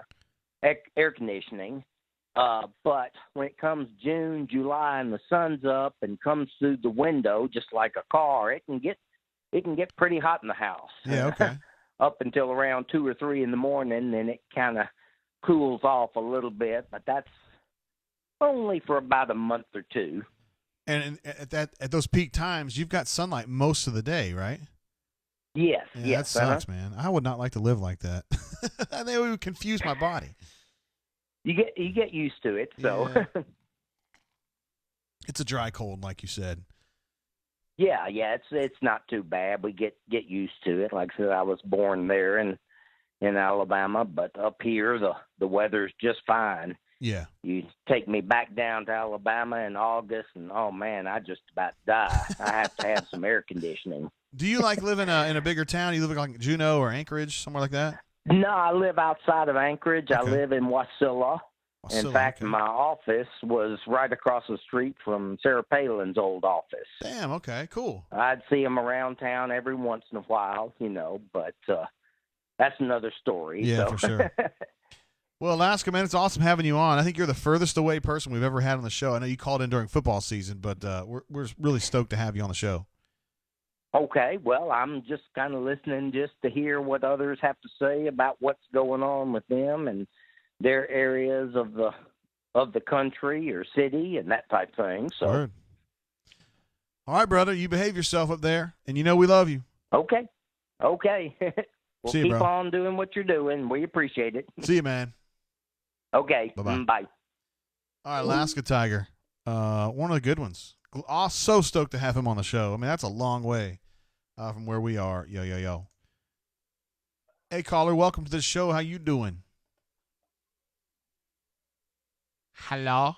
S3: But when it comes June, July, and the sun's up and comes through the window, just like a car, it can get pretty hot in the house.
S1: Yeah, okay.
S3: Up until around 2 or 3 in the morning, and it kind of cools off a little bit, but that's only for about a month or two. And
S1: at those peak times, you've got sunlight most of the day, right?
S3: Yes.
S1: Yeah,
S3: yes.
S1: That sucks, man. I would not like to live like that. They would confuse my body.
S3: You get used to it, so.
S1: Yeah. It's a dry cold, like you said.
S3: Yeah, it's not too bad. We get used to it. Like I said, I was born there in Alabama, but up here the weather's just fine.
S1: Yeah.
S3: You take me back down to Alabama in August, and oh man, I just about die. I have to have some air conditioning.
S1: Do you like living in a bigger town? You live like Juneau or Anchorage, somewhere like that?
S3: No, I live outside of Anchorage.
S1: Okay.
S3: I live in Wasilla. In fact,
S1: okay.
S3: My office was right across the street from Sarah Palin's old office.
S1: Damn, okay, cool.
S3: I'd see him around town every once in a while, but that's another story.
S1: Yeah,
S3: so.
S1: for sure. Well, Alaska, man, it's awesome having you on. I think you're the furthest away person we've ever had on the show. I know you called in during football season, but we're really stoked to have you on the show.
S3: Okay, well, I'm just kind of listening just to hear what others have to say about what's going on with them and their areas of the country or city and that type of thing. So,
S1: Word. All right, brother, you behave yourself up there, and we love you.
S3: Okay. We'll
S1: See you,
S3: keep
S1: bro.
S3: on doing what you're doing. We appreciate it.
S1: See you, man.
S3: Okay.
S1: Bye-bye.
S3: Bye.
S1: All right, Alaska Tiger, one of the good ones. So stoked to have him on the show. I mean, that's a long way from where we are. Yo. Hey, caller, welcome to the show. How you doing? Hello?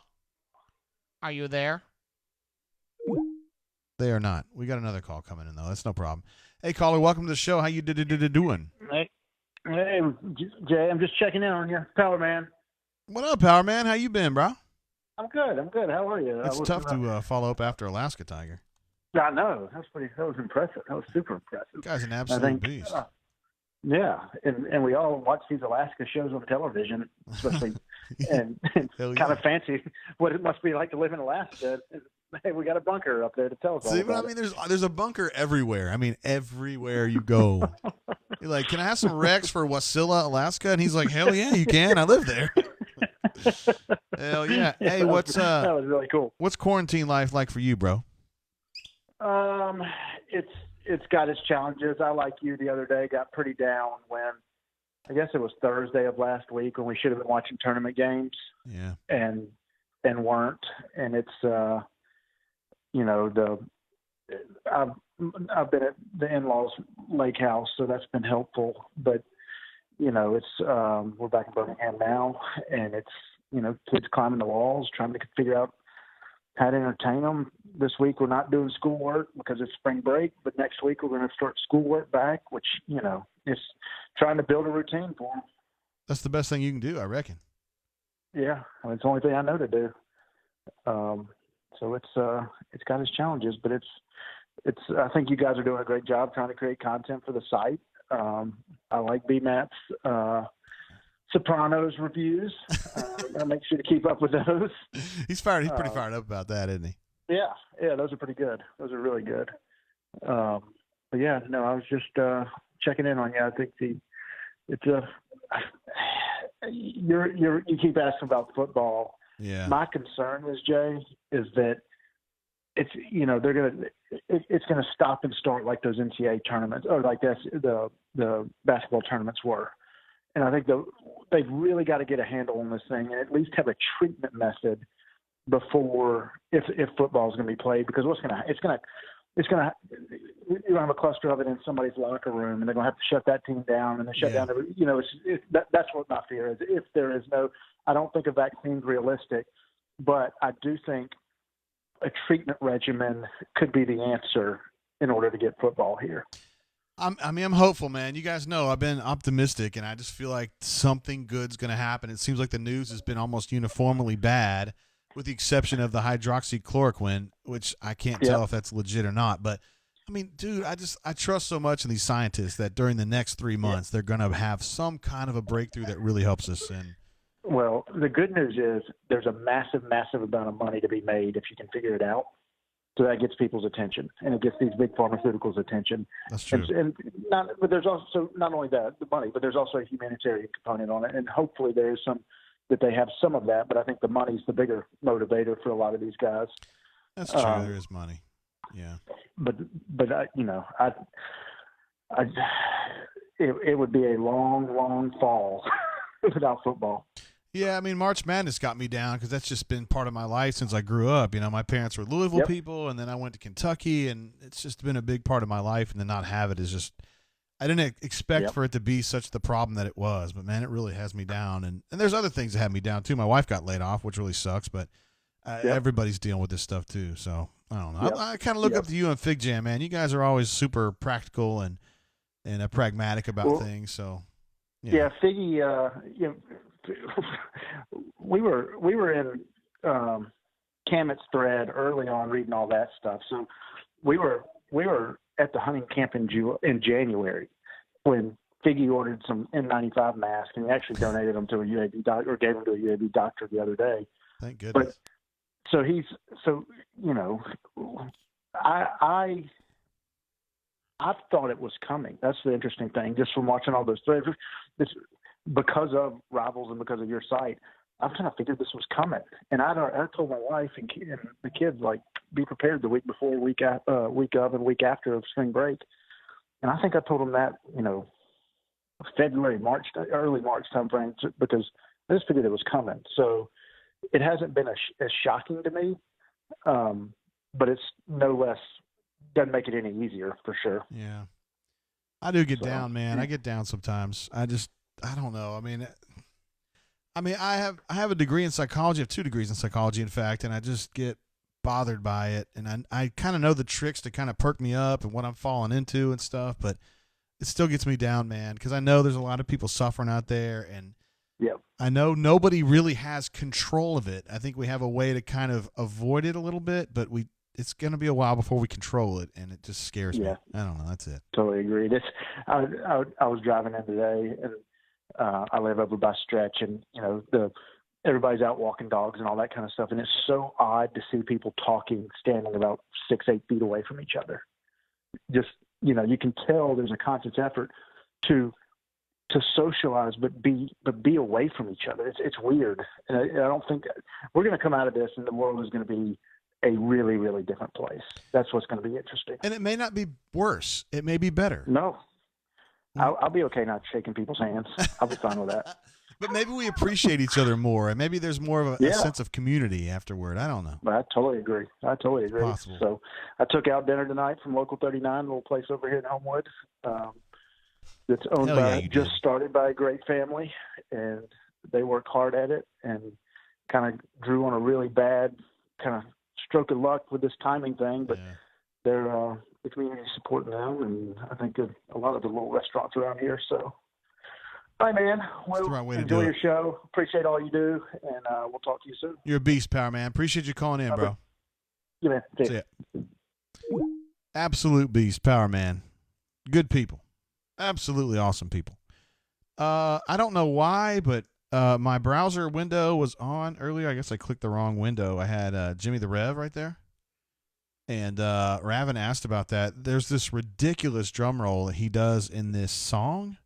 S1: Are you there? They are not. We got another call coming in, though. That's no problem. Hey, caller, welcome to the show. How you doing?
S4: Hey, Jay, I'm just checking in on you, Power Man.
S1: What up, Power Man? How you been, bro?
S4: I'm good. How are you?
S1: It's tough to follow up after Alaska Tiger.
S4: I know. That was impressive. That was super impressive.
S1: Guy's an absolute beast.
S4: Yeah, and we all watch these Alaska shows on television, especially, and kind of fancy what it must be like to live in Alaska. Hey, we got a bunker up there to tell us all about.
S1: I mean, there's a bunker everywhere. I mean, everywhere you go. You're like, can I have some Rex for Wasilla, Alaska? And he's like, hell yeah, you can. I live there. Hell yeah. Hey,
S4: that was really cool.
S1: What's quarantine life like for you, bro?
S4: It's got its challenges. I, like you, the other day got pretty down when, I guess it was Thursday of last week, when we should have been watching tournament games.
S1: Yeah.
S4: And weren't. And it's I've been at the in-laws lake house, so that's been helpful. But it's we're back in Birmingham now, and it's kids climbing the walls, trying to figure out how to entertain them. This week we're not doing schoolwork because it's spring break, but next week we're going to start schoolwork back, which is trying to build a routine for them.
S1: That's the best thing you can do, I reckon.
S4: Yeah, it's the only thing I know to do. So it's got its challenges, but it's I think you guys are doing a great job trying to create content for the site. I like BMAT's Sopranos reviews. I make sure to keep up with those.
S1: He's pretty fired up about that, isn't he?
S4: Yeah, those are pretty good. Those are really good. But yeah, no, I was just checking in on you. I think you keep asking about football.
S1: Yeah.
S4: My concern is, Jay, is that it's it's gonna stop and start like those NCAA tournaments, or like the basketball tournaments were. And I think they've really got to get a handle on this thing and at least have a treatment method before, if football is going to be played, because it's going to, you're going to have a cluster of it in somebody's locker room, and they're going to have to shut that team down and then shut down every, that's what my fear is. If there is no, I don't think a vaccine's realistic, but I do think a treatment regimen could be the answer in order to get football here.
S1: I'm hopeful, man. You guys know I've been optimistic, and I just feel like something good's going to happen. It seems like the news has been almost uniformly bad, with the exception of the hydroxychloroquine, which I can't tell if that's legit or not. But, I mean, dude, I trust so much in these scientists that during the next 3 months they're going to have some kind of a breakthrough that really helps us. And
S4: well, the good news is there's a massive, massive amount of money to be made if you can figure it out. So that gets people's attention, and it gets these big pharmaceuticals' attention.
S1: That's true.
S4: But there's also not only the money, but there's also a humanitarian component on it, and hopefully there is that they have some of that. But I think the money's the bigger motivator for a lot of these guys.
S1: That's true. There is money. Yeah.
S4: But it would be a long, long fall without football.
S1: Yeah, I mean, March Madness got me down because that's just been part of my life since I grew up. You know, my parents were Louisville people, and then I went to Kentucky, and it's just been a big part of my life. And to not have it is just – I didn't expect for it to be such the problem that it was. But, man, it really has me down. And there's other things that have me down, too. My wife got laid off, which really sucks, but everybody's dealing with this stuff, too. So, I don't know. I kind of look up to you and Fig Jam, man. You guys are always super practical and pragmatic about things. So,
S4: Figgy, we were in Camet's thread early on reading all that stuff. So we were at the hunting camp in January when Figgy ordered some N95 masks, and he actually donated them to a UAB doctor, or gave them to a UAB doctor the other day.
S1: Thank goodness.
S4: But I thought it was coming. That's the interesting thing, just from watching all those threads. It's because of Rivals and because of your site, I've kind of figured this was coming. And I told my wife and the kids, like, be prepared the week before, week of, and week after of spring break. And I think I told them that, February, March, early March timeframe, because I just figured it was coming. So it hasn't been as shocking to me, but it's no less, doesn't make it any easier for sure.
S1: Yeah. I do get down, man. I get down sometimes. I don't know. I have a degree in psychology. I have 2 degrees in psychology, in fact, and I just get bothered by it. And I kind of know the tricks to kind of perk me up and what I'm falling into and stuff, but it still gets me down, man, because I know there's a lot of people suffering out there, and I know nobody really has control of it. I think we have a way to kind of avoid it a little bit, but it's going to be a while before we control it, and it just scares me. I don't know. That's it.
S4: Totally agree. I was driving in today, and I live over by Stretch, and everybody's out walking dogs and all that kind of stuff, and it's so odd to see people talking, standing about 6-8 feet away from each other. Just you can tell there's a conscious effort to socialize, but be away from each other. It's weird, and I don't think we're going to come out of this, and the world is going to be a really, really different place. That's what's going to be interesting.
S1: And it may not be worse. It may be better.
S4: No. I'll be okay not shaking people's hands. I'll be fine with that.
S1: But maybe we appreciate each other more, and maybe there's more of a sense of community afterward. I don't know.
S4: But I totally agree.
S1: Possible.
S4: So I took out dinner tonight from Local 39, a little place over here in Homewood. That's owned just started by a great family, and they work hard at it and kind of drew on a really bad kind of stroke of luck with this timing thing, but they're the community supporting them, and I think a lot of the little restaurants around here. So, hi, man. Well, enjoy your show. Appreciate all you do, and we'll talk to you soon.
S1: You're a beast, Power Man. Appreciate you calling in, bro.
S4: Yeah, man.
S1: See ya. Absolute beast, Power Man. Good people. Absolutely awesome people. I don't know why, but my browser window was on earlier. I guess I clicked the wrong window. I had Jimmy the Rev right there. And Raven asked about that. There's this ridiculous drum roll that he does in this song.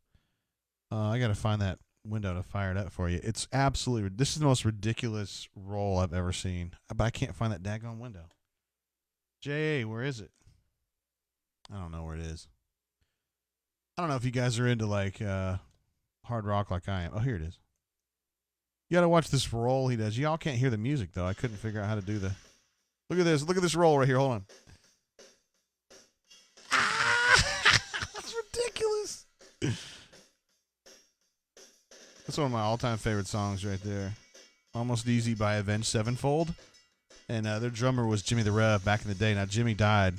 S1: I got to find that window to fire it up for you. It's absolutely – this is the most ridiculous roll I've ever seen. But I can't find that daggone window. J.A., where is it? I don't know where it is. I don't know if you guys are into, like, hard rock like I am. Oh, here it is. You got to watch this roll he does. Y'all can't hear the music, though. I couldn't figure out how to do the – Look at this. Look at this roll right here. Hold on. That's one of my all-time favorite songs right there. Almost Easy by Avenged Sevenfold. And their drummer was Jimmy the Rev back in the day. Now, Jimmy died,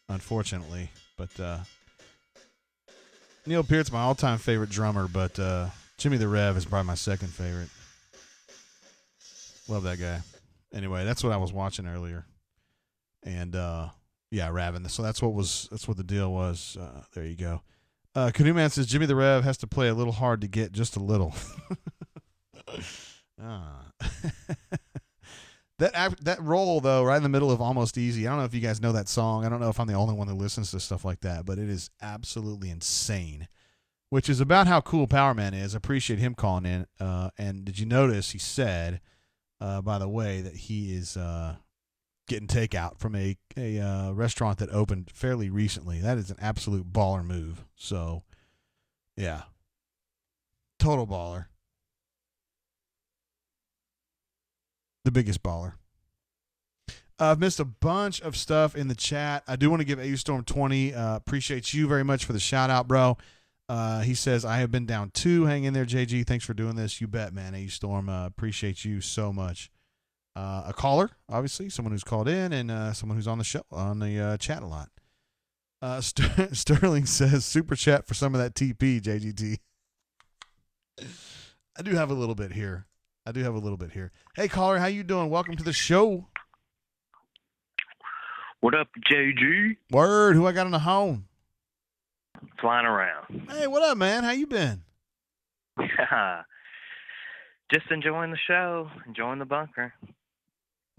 S1: unfortunately. But Neil Peart's my all-time favorite drummer, but Jimmy the Rev is probably my second favorite. Love that guy. Anyway, that's what I was watching earlier. And, yeah, Raven. So that's what the deal was. There you go. Canoe Man says Jimmy the Rev has to play a little hard to get just a little. That roll, though, right in the middle of Almost Easy. I don't know if you guys know that song. I don't know if I'm the only one that listens to stuff like that, but it is absolutely insane, which is about how cool Power Man is. I appreciate him calling in. And did you notice he said, by the way, that he is getting takeout from a restaurant that opened fairly recently. That is an absolute baller move. So, yeah. Total baller. The biggest baller. I've missed a bunch of stuff in the chat. I do want to give AU Storm 20. Appreciate you very much for the shout out, bro. He says, I have been down 2. Hang in there, JG. Thanks for doing this. You bet, man. AU Storm, appreciate you so much. A caller, obviously, someone who's called in, and someone who's on the show, on the chat a lot. Sterling says, super chat for some of that TP, JGT. I do have a little bit here. Hey, caller, how you doing? Welcome to the show.
S5: What up, JG?
S1: Word, who I got on the home?
S5: Flying around.
S1: Hey, what up, man? How you been?
S5: Just enjoying the show, enjoying the bunker.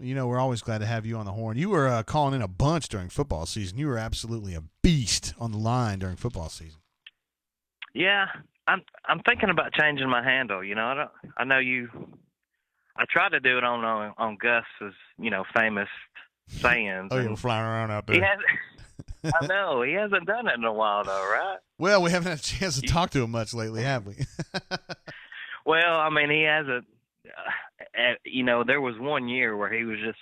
S1: You know, we're always glad to have you on the horn. You were calling in a bunch during football season. You were absolutely a beast on the line during football season.
S5: Yeah, I'm thinking about changing my handle. You know, I know you. I tried to do it on Gus's, famous sayings.
S1: Oh, you're flying around out there.
S5: I know he hasn't done it in a while, though, right?
S1: Well, we haven't had a chance to talk to him much lately, have we?
S5: Well, I mean, he hasn't. There was one year where he was just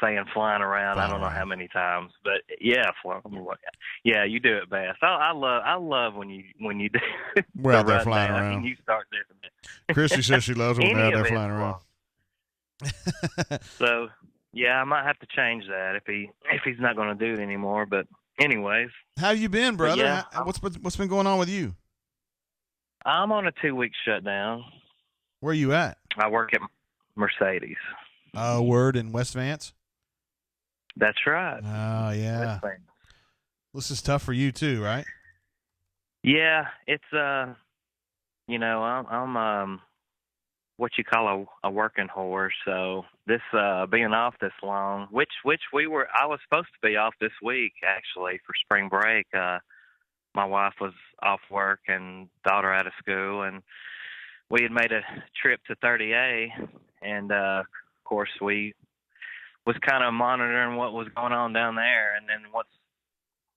S5: saying flying around. I don't know how many times, but yeah, yeah, you do it best. I love when you do.
S1: We're out there flying around.
S5: And you start doing it.
S1: Christy says she loves when we're out there flying around.
S5: So yeah, I might have to change that if he's not going to do it anymore. But anyways,
S1: how you been, brother?
S5: Yeah,
S1: what's been going on with you?
S5: I'm on a 2-week shutdown.
S1: Where you at?
S5: I work at Mercedes.
S1: Word in West Vance?
S5: That's right.
S1: Oh, yeah. This is tough for you, too, right?
S5: Yeah, it's, I'm what you call a working horse. So this, being off this long, which I was supposed to be off this week, actually, for spring break. My wife was off work and daughter out of school, and we had made a trip to 30A, and of course we was kind of monitoring what was going on down there. And then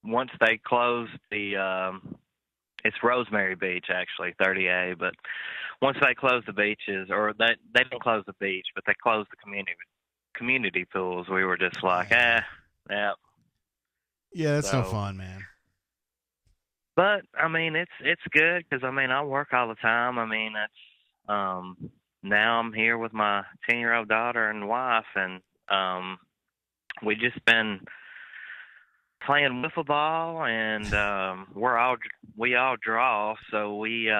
S5: once they closed the it's Rosemary Beach, actually, 30A, but once they closed the beaches, or they didn't close the beach, but they closed the community pools, we were just like, yeah.
S1: Yeah, that's no fun, man.
S5: But I mean, it's good because I mean I work all the time. I mean that's now I'm here with my 10-year-old daughter and wife, and we just been playing wiffle ball, and we all draw, so we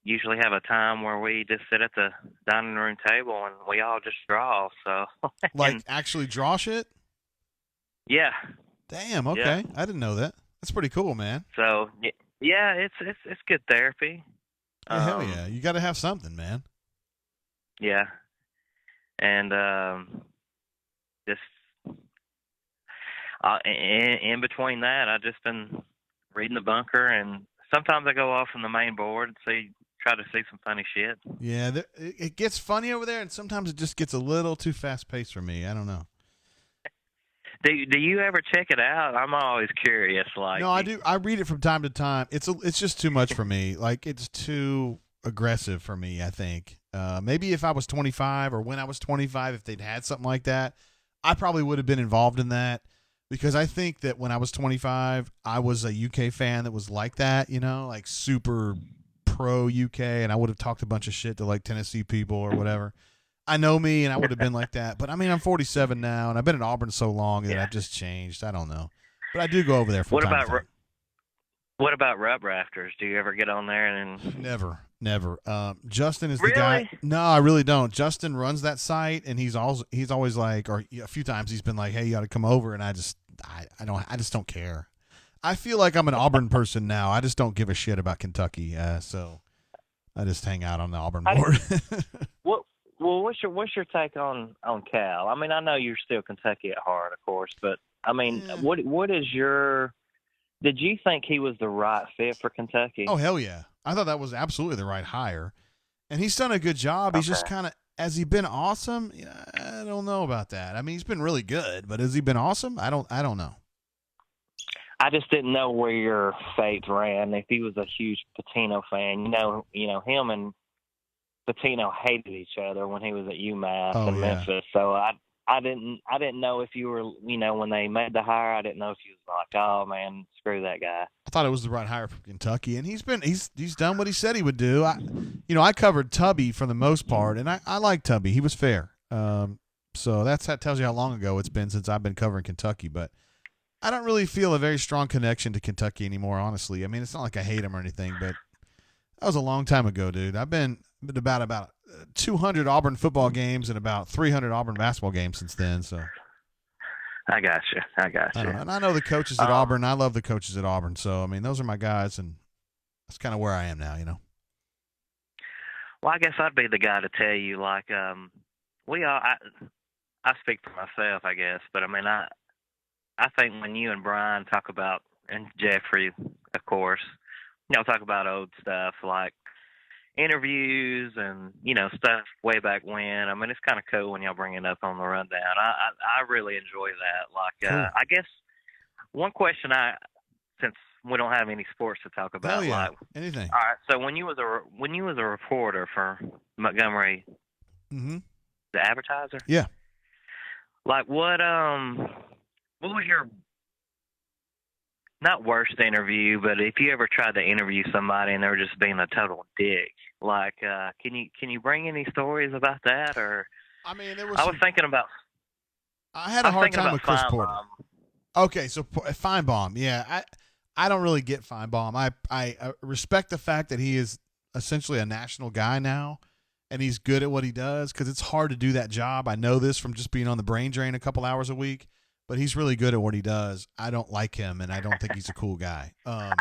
S5: usually have a time where we just sit at the dining room table and we all just draw. So
S1: like actually draw shit?
S5: Yeah.
S1: Damn. Okay, yeah. I didn't know that. That's pretty cool, man.
S5: So, yeah, it's good therapy.
S1: Yeah, hell yeah. You got to have something, man.
S5: Yeah. And just in between that, I've just been reading the bunker, and sometimes I go off on the main board and try to see some funny shit.
S1: Yeah, it gets funny over there, and sometimes it just gets a little too fast-paced for me. I don't know.
S5: Do you ever check it out? I'm always curious. Like,
S1: no, I do. I read it from time to time. It's just too much for me. Like, it's too aggressive for me, I think. Maybe if I was 25 or when I was 25, if they'd had something like that, I probably would have been involved in that, because I think that when I was 25, I was a UK fan that was like that, like super pro UK, and I would have talked a bunch of shit to like Tennessee people or whatever. I know me, and I would have been like that. But I mean, I'm 47 now, and I've been at Auburn so long that I've just changed. I don't know, but I do go over there from time to time.
S5: What about Rub Rafters? Do you ever get on there and?
S1: Never. Justin is the
S5: really?
S1: guy. No, I really don't. Justin runs that site, and he's always like, or a few times he's been like, "Hey, you got to come over," and I just don't care. I feel like I'm an Auburn person now. I just don't give a shit about Kentucky, so I just hang out on the Auburn board.
S5: What's your take on Cal? I mean, I know you're still Kentucky at heart, of course, but I mean, what is your? Did you think he was the right fit for Kentucky?
S1: Oh hell yeah! I thought that was absolutely the right hire, and he's done a good job. He's just kind of has he been awesome? Yeah, I don't know about that. I mean, he's been really good, but has he been awesome? I don't know.
S5: I just didn't know where your fate ran. If he was a huge Pitino fan, you know him and Pitino hated each other when he was at UMass and Memphis. So I didn't know if you were, when they made the hire, I didn't know if you was like, oh man, screw that guy.
S1: I thought it was the right hire for Kentucky, and he's done what he said he would do. I covered Tubby for the most part, and I like Tubby. He was fair. So that tells you how long ago it's been since I've been covering Kentucky, but I don't really feel a very strong connection to Kentucky anymore, honestly. I mean, it's not like I hate him or anything, but that was a long time ago, dude. I've been about 200 Auburn football games and about 300 Auburn basketball games since then. So
S5: I got you.
S1: And I know the coaches at Auburn. I love the coaches at Auburn. So I mean, those are my guys, and that's kind of where I am now.
S5: Well, I guess I'd be the guy to tell you, like, I speak for myself, I guess, but I mean, I think when you and Brian talk about, and Jeffrey, of course, y'all talk about old stuff like interviews and, stuff way back when. I mean, it's kind of cool when y'all bring it up on the rundown. I really enjoy that. Like, cool. I guess one question since we don't have any sports to talk about.
S1: Hell yeah.
S5: Like,
S1: anything.
S5: All right. So when you was a reporter for Montgomery, the Advertiser?
S1: Yeah.
S5: Like what was your, not worst interview, but if you ever tried to interview somebody and they were just being a total dick, like, can you bring any stories about that? Or,
S1: I mean,
S5: I was thinking about.
S1: I had a hard time with Chris Porter. Okay, so Feinbaum, yeah, I don't really get Feinbaum. I respect the fact that he is essentially a national guy now, and he's good at what he does because it's hard to do that job. I know this from just being on the brain drain a couple hours a week. But he's really good at what he does. I don't like him, and I don't think he's a cool guy.
S5: I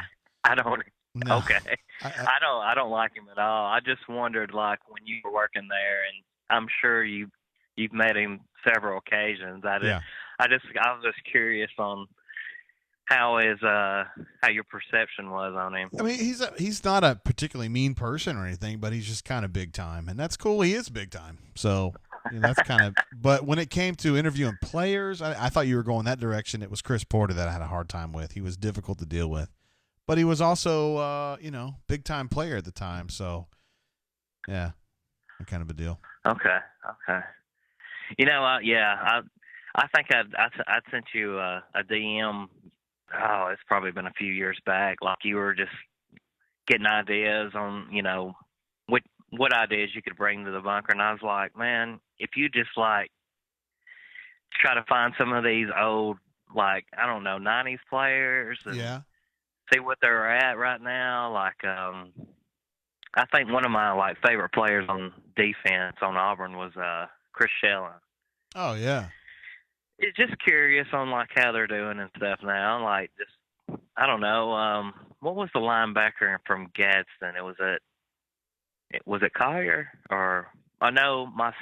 S5: don't. No. Okay. I don't like him at all. I just wondered, like, when you were working there, and I'm sure you've met him several occasions. I was just curious on how your perception was on him.
S1: I mean, he's not a particularly mean person or anything, but he's just kind of big time, and that's cool. He is big time, so. That's kind of. But when it came to interviewing players, I thought you were going that direction. It was Chris Porter that I had a hard time with. He was difficult to deal with, but he was also, big time player at the time. So, yeah, kind of a deal.
S5: Okay. I think I'd sent you a DM. Oh, it's probably been a few years back. Like you were just getting ideas on, what ideas you could bring to the bunker. And I was like, man, if you just like try to find some of these old, like, I don't know, 90s players and see what they're at right now. Like, I think one of my like favorite players on defense on Auburn was Chris Jalen.
S1: Oh yeah.
S5: It's just curious on like how they're doing and stuff now. Like just, I don't know. What was the linebacker from Gadsden? Was it Collier or I know my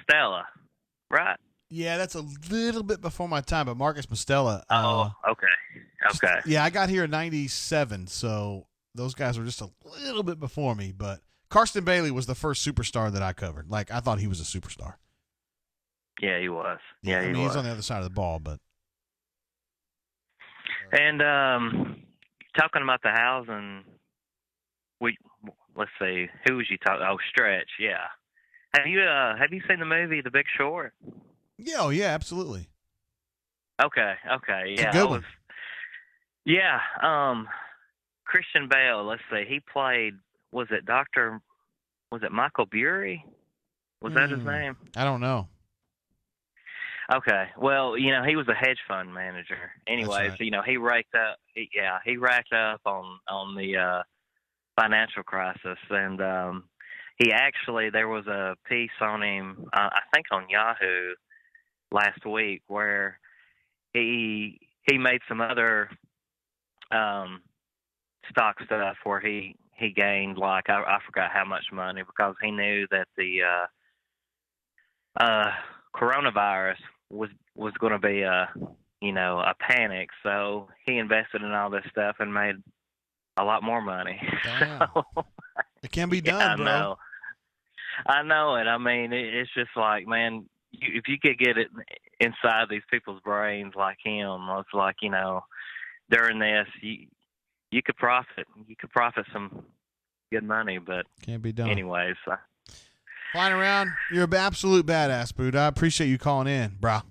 S5: Stella, right?
S1: Yeah, that's a little bit before my time, but Marcus Mostella.
S5: Oh, okay.
S1: Yeah, I got here in '97, so those guys were just a little bit before me. But Karsten Bailey was the first superstar that I covered. Like I thought he was a superstar.
S5: Yeah, he was.
S1: He's on the other side of the ball, but.
S5: And talking about the housing, let's see, who was you talking? Oh, Stretch, yeah. Have you seen the movie The Big Short?
S1: Yeah, oh yeah, absolutely.
S5: Okay,
S1: it's a good one.
S5: Yeah, Christian Bale. Let's see. He played. Was it Michael Bury? Was that his name?
S1: I don't know.
S5: Okay. Well, he was a hedge fund manager. Anyways,
S1: right.
S5: he racked up. He racked up on the financial crisis, and there was a piece on him, I think on Yahoo last week, where he made some other stock stuff where he gained, like, I forgot how much money, because he knew that the coronavirus was going to be a panic, so he invested in all this stuff and made a lot more money.
S1: Damn. So, it can be done, bro.
S5: I know it. I mean, it's just like, man, if you could get it inside these people's brains like him, it's like, during this, you could profit. You could profit some good money, but
S1: can't be done.
S5: Anyways.
S1: Flying around, you're an absolute badass, Boot. I appreciate you calling in, brah.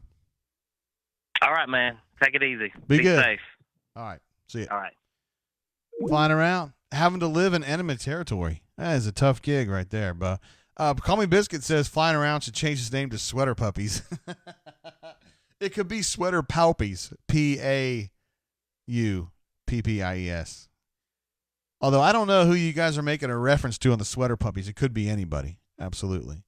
S5: All right, man. Take it easy.
S1: Be good.
S5: Safe.
S1: All right. See ya.
S5: All right.
S1: Flying around, having to live in enemy territory. That is a tough gig right there, bro. Call Me Biscuit says flying around should change his name to Sweater Puppies. It could be Sweater Paupies. Paupppies. Although I don't know who you guys are making a reference to on the Sweater Puppies. It could be anybody. Absolutely.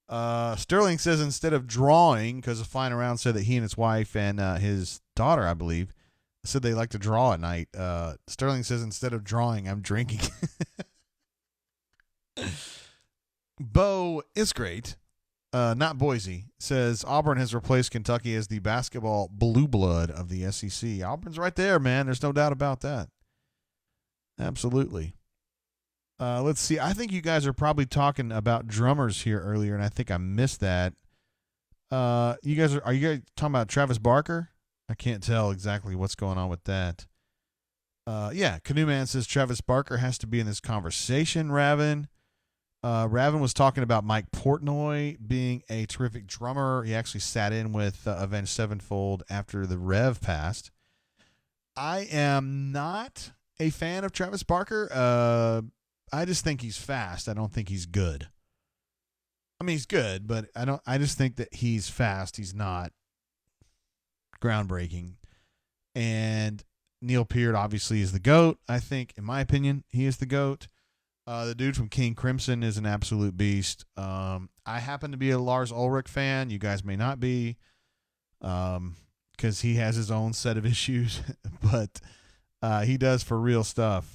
S1: Sterling says instead of drawing, because Flying Around said that he and his wife and his daughter, I believe, said they like to draw at night. Sterling says instead of drawing, I'm drinking. Bo is great. Not Boise, says Auburn has replaced Kentucky as the basketball blue blood of the SEC. Auburn's right there, man. There's no doubt about that. Absolutely. Let's see. I think you guys are probably talking about drummers here earlier, and I think I missed that. Are you guys talking about Travis Barker? I can't tell exactly what's going on with that. Yeah, Canoe Man says Travis Barker has to be in this conversation, Raven. Raven was talking about Mike Portnoy being a terrific drummer. He actually sat in with Avenged Sevenfold after the Rev passed. I am not a fan of Travis Barker. I just think he's fast. I don't think he's good. I mean, he's good, but I just think that he's fast. He's not groundbreaking. And Neil Peart obviously is the GOAT. I think, in my opinion, he is the GOAT. The dude from King Crimson is an absolute beast. I happen to be a Lars Ulrich fan. You guys may not be, because he has his own set of issues. But he does for real stuff.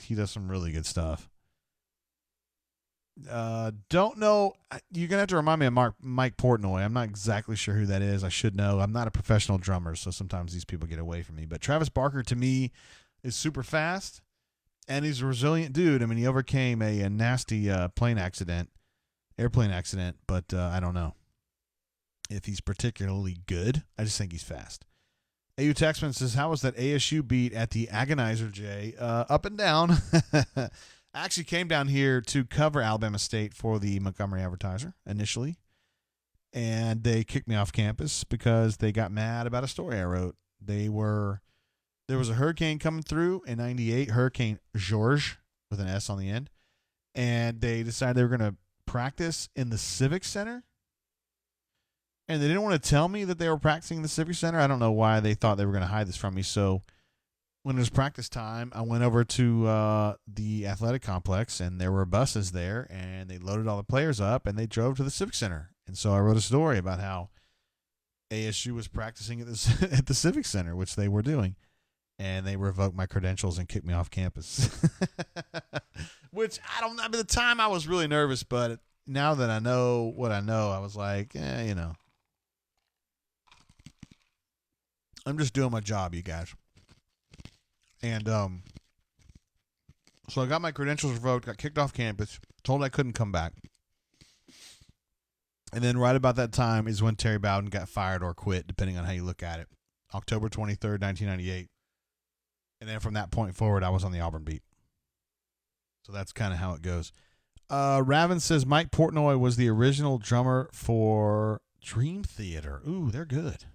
S1: He does some really good stuff. Don't know. You're going to have to remind me of Mike Portnoy. I'm not exactly sure who that is. I should know. I'm not a professional drummer, so sometimes these people get away from me. But Travis Barker, to me, is super fast. And he's a resilient dude. I mean, he overcame a nasty airplane accident, but I don't know if he's particularly good. I just think he's fast. AU Texman says, how was that ASU beat at the Agonizer, Jay? Up and down. I actually came down here to cover Alabama State for the Montgomery Advertiser initially, and they kicked me off campus because they got mad about a story I wrote. There was a hurricane coming through in 98, Hurricane George, with an S on the end, and they decided they were going to practice in the Civic Center, and they didn't want to tell me that they were practicing in the Civic Center. I don't know why they thought they were going to hide this from me, so when it was practice time, I went over to the athletic complex, and there were buses there, and they loaded all the players up, and they drove to the Civic Center, and so I wrote a story about how ASU was practicing at the Civic Center, which they were doing. And they revoked my credentials and kicked me off campus. Which, I don't know. At the time, I was really nervous, but now that I know what I know, I was like, I'm just doing my job, you guys. And so I got my credentials revoked, got kicked off campus, told I couldn't come back. And then right about that time is when Terry Bowden got fired or quit, depending on how you look at it. October 23rd, 1998. And then from that point forward, I was on the Auburn beat. So that's kind of how it goes. Raven says Mike Portnoy was the original drummer for Dream Theater. Ooh, they're good.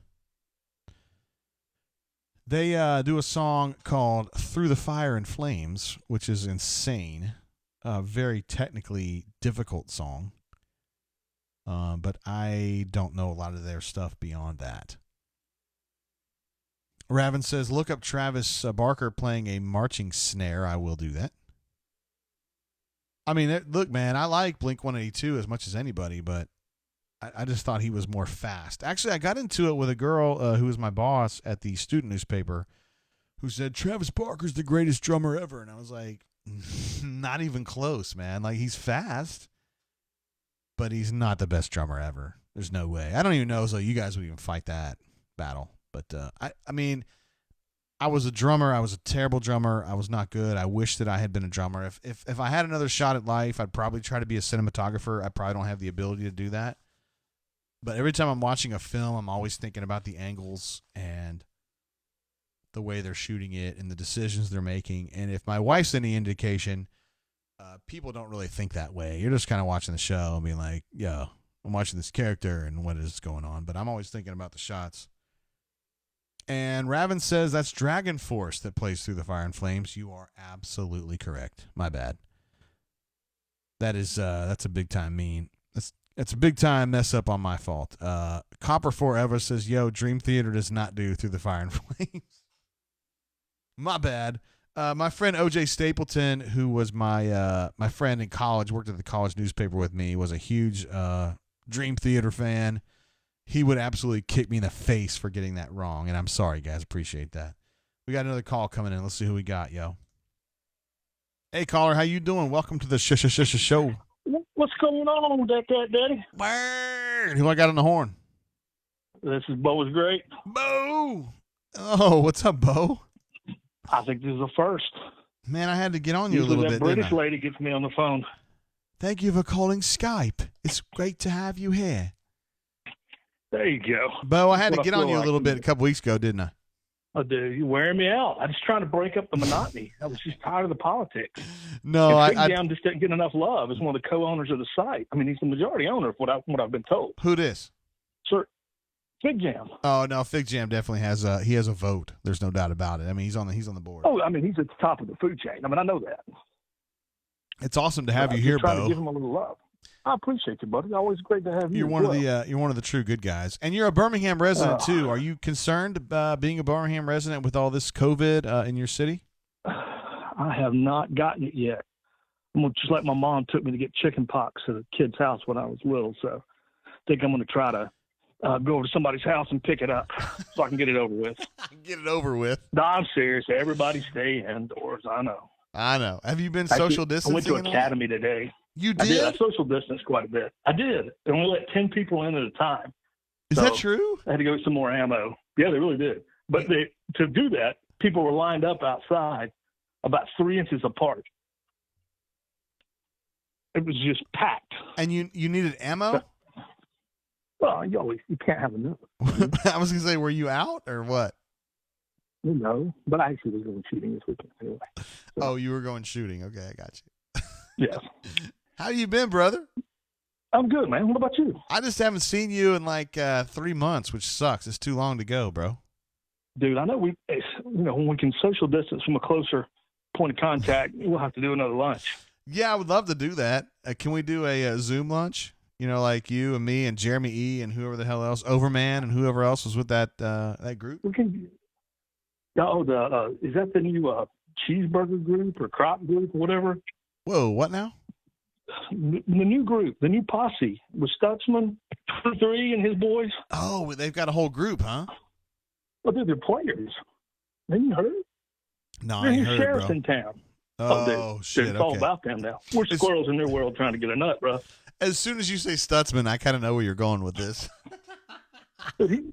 S1: They do a song called Through the Fire and Flames, which is insane. A very technically difficult song. But I don't know a lot of their stuff beyond that. Raven says, look up Travis Barker playing a marching snare. I will do that. I mean, look, man, I like Blink-182 as much as anybody, but I just thought he was more fast. Actually, I got into it with a girl who was my boss at the student newspaper who said, Travis Barker's the greatest drummer ever. And I was like, not even close, man. Like, he's fast, but he's not the best drummer ever. There's no way. I don't even know so you guys would even fight that battle. But, I mean, I was a drummer. I was a terrible drummer. I was not good. I wish that I had been a drummer. If I had another shot at life, I'd probably try to be a cinematographer. I probably don't have the ability to do that. But every time I'm watching a film, I'm always thinking about the angles and the way they're shooting it and the decisions they're making. And if my wife's any indication, people don't really think that way. You're just kind of watching the show and being like, yo, I'm watching this character and what is going on. But I'm always thinking about the shots. And Raven says that's Dragon Force that plays Through the Fire and Flames. You are absolutely correct. My bad. That's a big time mean. It's a big time mess up on my fault. Copper Forever says, yo, Dream Theater does not do Through the Fire and Flames. My bad. My friend OJ Stapleton, who was my friend in college, worked at the college newspaper with me, was a huge Dream Theater fan. He would absolutely kick me in the face for getting that wrong, and I'm sorry, guys. Appreciate that. We got another call coming in. Let's see who we got, yo. Hey, caller, how you doing? Welcome to the show.
S6: What's going on with that cat, Daddy?
S1: Word. Who I got on the horn?
S6: This is Bo is great.
S1: Bo. Oh, what's up, Bo?
S6: I think this is a first.
S1: Man, I had to get on you
S6: Usually
S1: a little
S6: that
S1: bit.
S6: British lady gets me on the phone.
S1: Thank you for calling Skype. It's great to have you here.
S6: There you go.
S1: Bo, I had to get on you a
S6: like
S1: little bit a couple weeks ago, didn't I?
S6: Oh, dude, you're wearing me out. I'm just trying to break up the monotony. I was just tired of the politics.
S1: No,
S6: Fig Jam just didn't get enough love. As one of the co-owners of the site. I mean, he's the majority owner of what I've been told.
S1: Who this?
S6: Sir, Fig Jam.
S1: Oh no, Fig Jam definitely has a vote. There's no doubt about it. I mean, he's on the board.
S6: Oh, I mean, he's at the top of the food chain. I mean, I know that.
S1: It's awesome to have you
S6: I'm
S1: here,
S6: just trying
S1: Bo.
S6: to give him a little love. I appreciate you, buddy. Always great to have you.
S1: You're one of the true good guys, and you're a Birmingham resident too. Are you concerned being a Birmingham resident with all this COVID in your city?
S6: I have not gotten it yet. I'm gonna just like my mom took me to get chicken pox at a kid's house when I was little. So I think I'm gonna try to go over to somebody's house and pick it up so I can get it over with.
S1: Get it over with.
S6: No, I'm serious. Everybody stay indoors. I know.
S1: Have you been social distancing?
S6: I went to Academy today.
S1: You did?
S6: I did. I social distanced quite a bit. I did. They only let 10 people in at a time.
S1: Is that true?
S6: I had to go get some more ammo. Yeah, they really did. But to do that, people were lined up outside about 3 inches apart. It was just packed.
S1: And you needed ammo?
S6: Well, you can't have enough.
S1: I was going to say, were you out or what?
S6: No, but I actually was going shooting this weekend anyway. So.
S1: Oh, you were going shooting. Okay, I got you.
S6: Yeah.
S1: How you been, brother?
S6: I'm good, man. What about you?
S1: I just haven't seen you in like 3 months, which sucks. It's too long to go, bro.
S6: Dude, I know when we can social distance from a closer point of contact, we'll have to do another lunch.
S1: Yeah, I would love to do that. Can we do a Zoom lunch? You know, like you and me and Jeremy E. and whoever the hell else, Overman and whoever else was with that group.
S6: We can. Is that the new cheeseburger group or crop group or whatever?
S1: Whoa, what now?
S6: The new group, the new posse with Stutzman, 23 and his boys.
S1: Oh, they've got a whole group, huh?
S6: Well, they're players. Haven't you heard?
S1: No,
S6: They're
S1: I ain't
S6: new
S1: heard,
S6: sheriffs
S1: bro.
S6: in town.
S1: Oh, shit,
S6: It's all about them now. We're squirrels in their world trying to get a nut, bro.
S1: As soon as you say Stutzman, I kind of know where you're going with this.
S6: He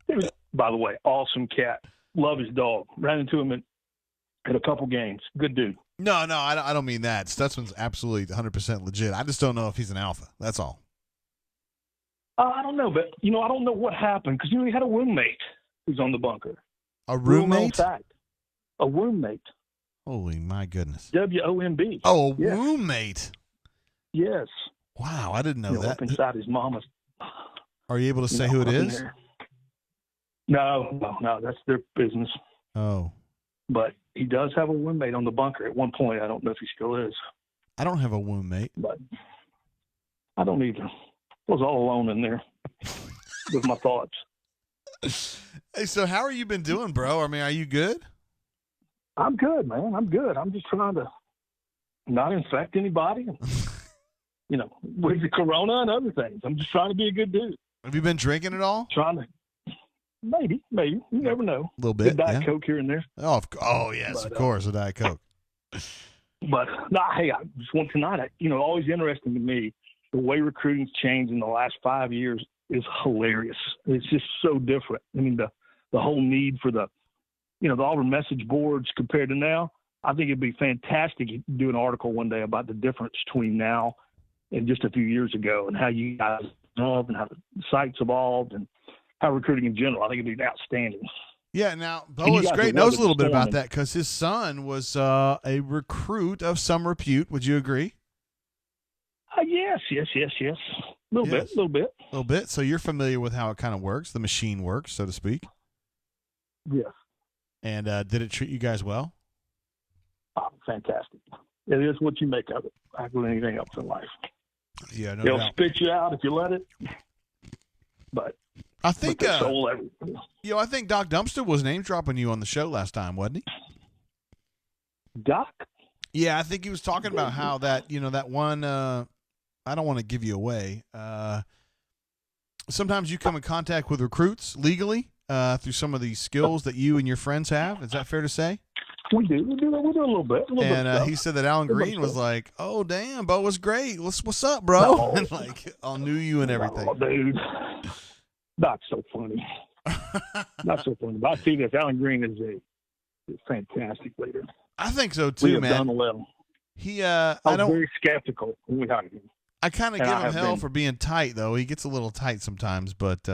S6: was, by the way, awesome cat. Love his dog. Ran into him at a couple games. Good dude.
S1: No, I don't mean that. Stutzman's absolutely 100% legit. I just don't know if he's an alpha. That's all.
S6: I don't know, but, I don't know what happened because, he had a roommate who's on the bunker.
S1: A roommate?
S6: A roommate.
S1: Holy my goodness.
S6: WOMB.
S1: Oh, a roommate.
S6: Yes.
S1: Wow, I didn't know that.
S6: Up inside his mama's.
S1: Are you able to say who it is?
S6: No, that's their business.
S1: Oh.
S6: But he does have a roommate on the bunker at one point. I don't know if he still is.
S1: I don't have a roommate.
S6: But I don't either. I was all alone in there with my thoughts.
S1: Hey, so how are you been doing, bro? I mean, are you good?
S6: I'm good, man. I'm good. I'm just trying to not infect anybody, you know, with the corona and other things. I'm just trying to be a good dude.
S1: Have you been drinking at all?
S6: Trying to, maybe. You never know.
S1: A little bit.
S6: Good Diet
S1: Yeah.
S6: Coke here and there.
S1: Oh yes, of course, a Diet Coke.
S6: But no, hey, I just want tonight. Always interesting to me the way recruiting's changed in the last 5 years is hilarious. It's just so different. I mean, the whole need for the Auburn message boards compared to now. I think it'd be fantastic to do an article one day about the difference between now and just a few years ago, and how you guys evolved and how the site's evolved and how recruiting in general. I think it'd be outstanding.
S1: Yeah, now Bo is great. Knows a little bit about that because his son was a recruit of some repute. Would you agree?
S6: Yes. A little bit.
S1: So you're familiar with how it kind of works, the machine works, so to speak.
S6: Yes.
S1: And did it treat you guys well?
S6: Oh, fantastic. It is what you make of it, like with anything else in life.
S1: Yeah, no
S6: They'll
S1: doubt.
S6: spit you out if you let it. But
S1: I think
S6: soul everything.
S1: I think Doc Dumpster was name dropping you on the show last time, wasn't he?
S6: Doc?
S1: Yeah, I think he was talking about how that one. I don't want to give you away. Sometimes you come in contact with recruits legally through some of these skills that you and your friends have. Is that fair to say?
S6: We do a little bit.
S1: And he said that Alan Green was like, "Oh damn, Bo was great. What's up, bro?"
S6: No.
S1: And like, all knew you and everything.
S6: Oh, dude, Doc's so funny. Not so funny. But I see this. Alan Green is a fantastic leader.
S1: I think so too,
S6: we have
S1: man.
S6: done well.
S1: I
S6: was very skeptical when we hired him.
S1: I kind of give him hell for being tight, though. He gets a little tight sometimes, but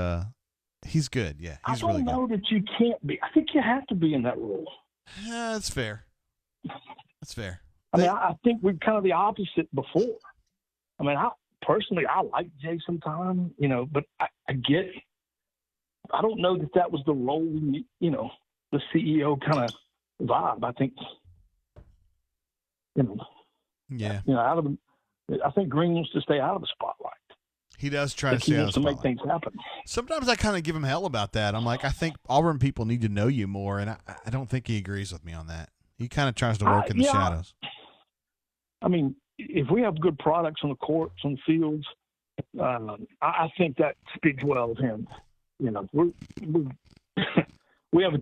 S1: he's good. Yeah, he's really good.
S6: I don't know that you can't be. I think you have to be in that role.
S1: Yeah, that's fair. That's fair.
S6: I think we're kind of the opposite before. I mean, I like Jay sometimes, but I get. I don't know that was the role we need, the CEO kind of vibe. I think,
S1: yeah.
S6: I think Green wants to stay out of the spotlight.
S1: He does try to stay out of the spotlight.
S6: He wants to make things happen.
S1: Sometimes I kind of give him hell about that. I'm like, I think Auburn people need to know you more, and I don't think he agrees with me on that. He kind of tries to work in the shadows.
S6: I mean, if we have good products on the courts, on the fields, I think that speaks well of him. We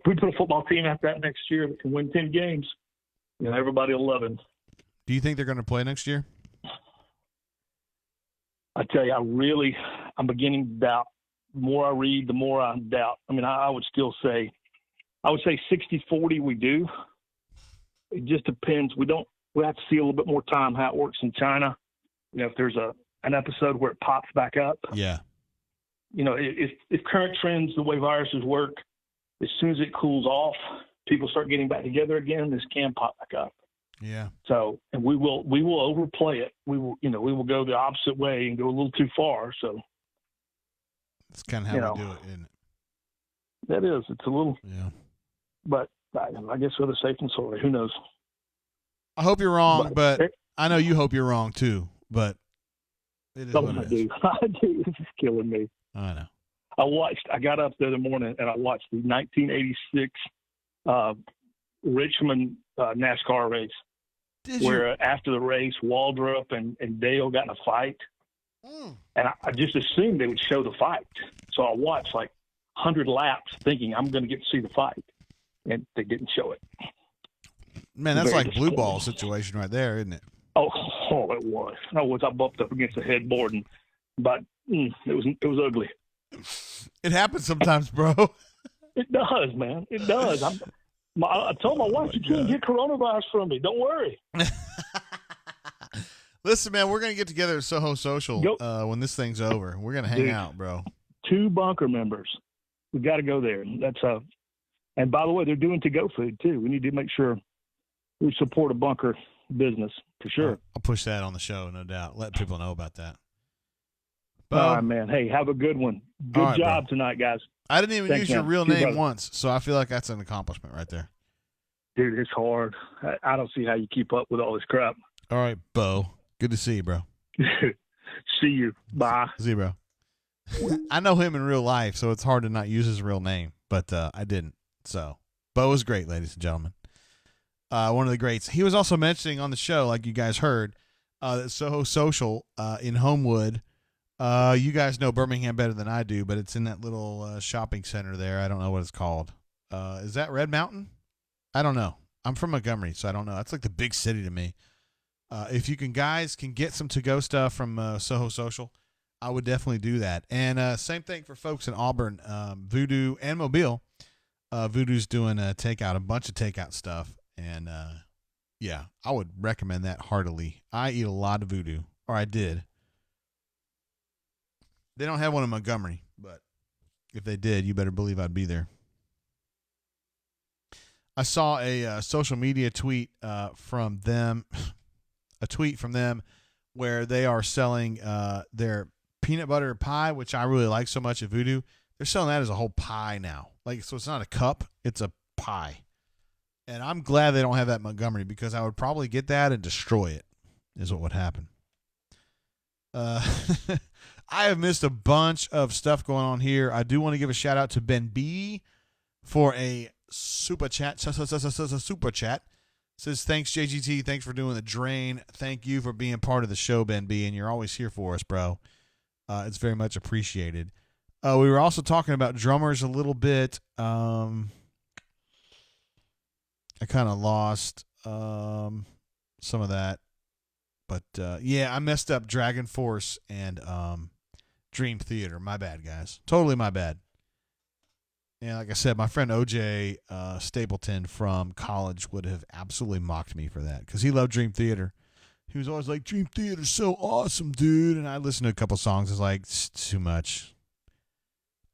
S6: put a football team at that next year that can win 10 games. Everybody will love him.
S1: Do you think they're going to play next year?
S6: I tell you, I'm beginning to doubt. The more I read, the more I doubt. I mean, I would still say, 60-40 we do. It just depends. We have to see a little bit more time how it works in China. If there's an episode where it pops back up.
S1: Yeah.
S6: If current trends, the way viruses work, as soon as it cools off, people start getting back together again, this can pop back up.
S1: Yeah.
S6: So, and we will overplay it. We will go the opposite way and go a little too far. So
S1: that's kind of how we do it, isn't it?
S6: That is. It's a little.
S1: Yeah.
S6: But I guess we're the safe and sorry. Who knows?
S1: I hope you're wrong, but I know you hope you're wrong too. But it is what it is.
S6: I do. This is killing me.
S1: I know.
S6: I got up the other morning and I watched the 1986 Richmond NASCAR race. Where after the race, Waldrop and Dale got in a fight. And I just assumed they would show the fight. So I watched like 100 laps thinking I'm going to get to see the fight. And they didn't show it.
S1: Man, that's like blue ball situation right there, isn't it?
S6: Oh, it was. I bumped up against the headboard, but it was ugly.
S1: It happens sometimes, bro.
S6: It does, man. It does. I told my wife, you can't get coronavirus from me. Don't worry.
S1: Listen, man, we're going to get together at Soho Social when this thing's over. We're going to hang out, bro.
S6: 2 bunker members. We got to go there. And by the way, they're doing to-go food, too. We need to make sure we support a bunker business, for sure.
S1: I'll push that on the show, no doubt. Let people know about that.
S6: All right, man. Hey, have a good one. Good job tonight, guys.
S1: I didn't even use your real
S6: Two
S1: name
S6: brothers.
S1: once, so I feel like that's an accomplishment right there.
S6: Dude, it's hard. I don't see how you keep up with all this crap.
S1: All right, Bo. Good to see you, bro.
S6: See you. Bye.
S1: See you, bro. I know him in real life, so it's hard to not use his real name, but I didn't. So, Bo is great, ladies and gentlemen. One of the greats. He was also mentioning on the show, like you guys heard, that Soho Social in Homewood. You guys know Birmingham better than I do, but it's in that little shopping center there. I don't know what it's called. Is that Red Mountain? I don't know. I'm from Montgomery, so I don't know. That's like the big city to me. If you guys can get some to-go stuff from Soho Social, I would definitely do that. And same thing for folks in Auburn, Voodoo and Mobile. Voodoo's doing a bunch of takeout stuff. And, yeah, I would recommend that heartily. I eat a lot of Voodoo, or I did. They don't have one in Montgomery, but if they did, you better believe I'd be there. I saw a social media tweet from them, where they are selling their peanut butter pie, which I really like so much at Voodoo. They're selling that as a whole pie now. Like, so it's not a cup, it's a pie. And I'm glad they don't have that in Montgomery, because I would probably get that and destroy it, is what would happen. I have missed a bunch of stuff going on here. I do want to give a shout out to Ben B for a super chat. Super chat. Says, thanks, JGT. Thanks for doing the drain. Thank you for being part of the show, Ben B. And you're always here for us, bro. It's very much appreciated. We were also talking about drummers a little bit. I kind of lost some of that. But, yeah, I messed up Dragon Force and Dream Theater. My bad, guys. Totally my bad. And like I said, my friend OJ Stapleton from college would have absolutely mocked me for that, because he loved Dream Theater. He was always like, Dream Theater's so awesome, dude. And I listened to a couple songs. It's like, it's too much.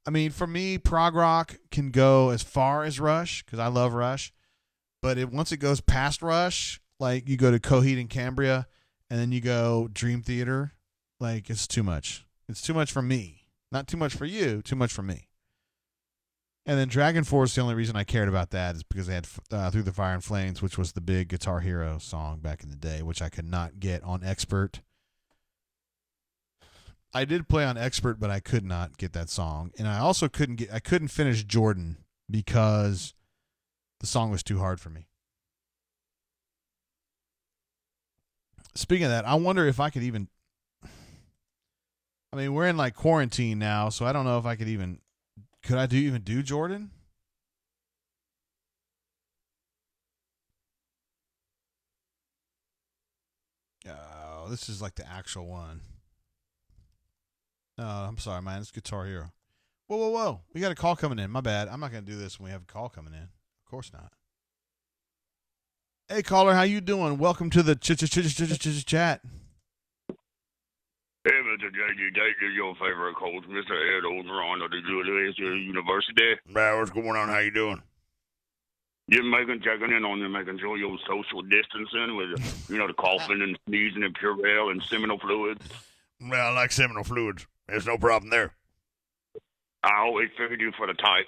S1: I mean, for me, prog rock can go as far as Rush, because I love Rush. But once it goes past Rush, like you go to Coheed and Cambria, and then you go Dream Theater, like it's too much. It's too much for me. Not too much for you, too much for me. And then Dragon Force, the only reason I cared about that is because they had Through the Fire and Flames, which was the big Guitar Hero song back in the day, which I could not get on Expert. I did play on Expert, but I could not get that song. And I also couldn't finish Jordan because the song was too hard for me. Speaking of that, I wonder if I could even, I mean, we're in like quarantine now, so I don't know if I could even, could I even do Jordan? Oh, this is like the actual one. No, I'm sorry, man. It's Guitar Hero. Whoa. We got a call coming in. My bad. I'm not going to do this when we have a call coming in. Of course not. Hey, caller, how you doing? Welcome to the chat.
S7: Hey, Mr. JG, your favorite coach, Mr. Ed O'Brien of the University.
S8: Man, what's going on? How you doing?
S7: Just checking in on you, making sure you're social distancing with, the coughing and sneezing and Purell and seminal fluids.
S8: Well, I like seminal fluids. There's no problem there.
S7: I always figured you for the type.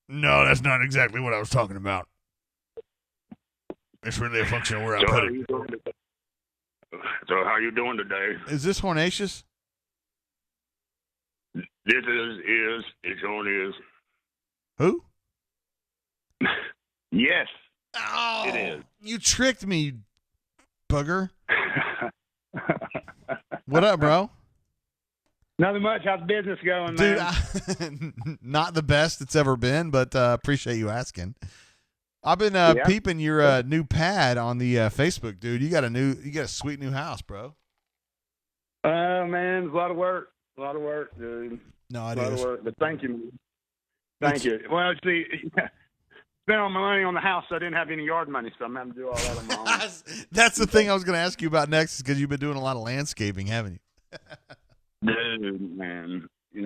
S8: No, that's not exactly what I was talking about. It's really a function of where I put it.
S7: So how you doing today?
S1: Is this Hornatius?
S7: This it sure is.
S1: Who?
S7: Yes.
S1: Oh,
S7: it is.
S1: You tricked me, bugger. What up, bro?
S6: Nothing much. How's business going,
S1: dude?
S6: Man?
S1: Not the best it's ever been, but appreciate you asking. I've been peeping your new pad on the Facebook, dude. You got a sweet new house, bro.
S6: Man, it's a lot of work. Dude.
S1: No, it is.
S6: A lot of work, but thank you. Thank you. Well, see, spent all my money on the house, so I didn't have any yard money, so I'm having to do all that on my own.
S1: That's the thing I was going to ask you about next, is because you've been doing a lot of landscaping, haven't you?
S6: Dude, man, who'd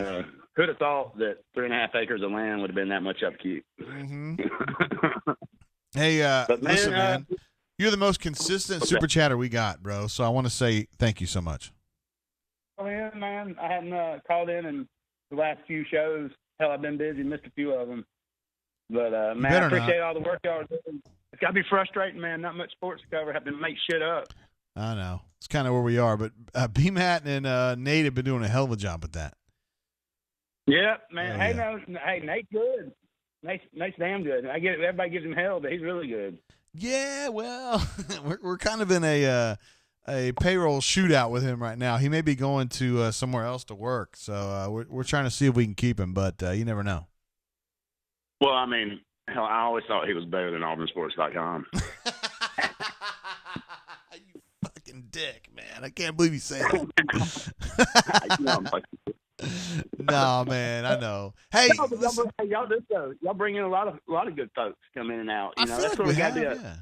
S6: have thought that 3.5 acres of land would have been that much upkeep?
S1: Mm-hmm. Hey, listen, man, you're the most consistent super chatter we got, bro. So I want to say thank you so much.
S6: Oh, yeah, man, I hadn't called in the last few shows,
S9: Hell, I've been busy, missed a few of them. But, man, I appreciate all the work y'all are doing. It's got to be frustrating, man. Not much sports to cover. Have to make shit up.
S1: I know. It's kind of where we are. But B-Matt and Nate have been doing a hell of a job with that.
S9: Yeah, man.
S1: Oh,
S9: hey,
S1: yeah.
S9: no, hey, Nate's good. Nate's damn good. Everybody gives him hell, but he's really good.
S1: Yeah, well, we're kind of in a payroll shootout with him right now. He may be going to somewhere else to work, so we're trying to see if we can keep him, but you never know.
S7: Well, I mean, hell, I always thought he was better than AuburnSports.com.
S1: You fucking dick, man. I can't believe you say that. No, man, I know. Hey,
S9: y'all bring in a lot of good folks come in and out. You know,
S1: feel
S9: that's
S1: like
S9: what
S1: we
S9: got to be.
S1: have, yeah.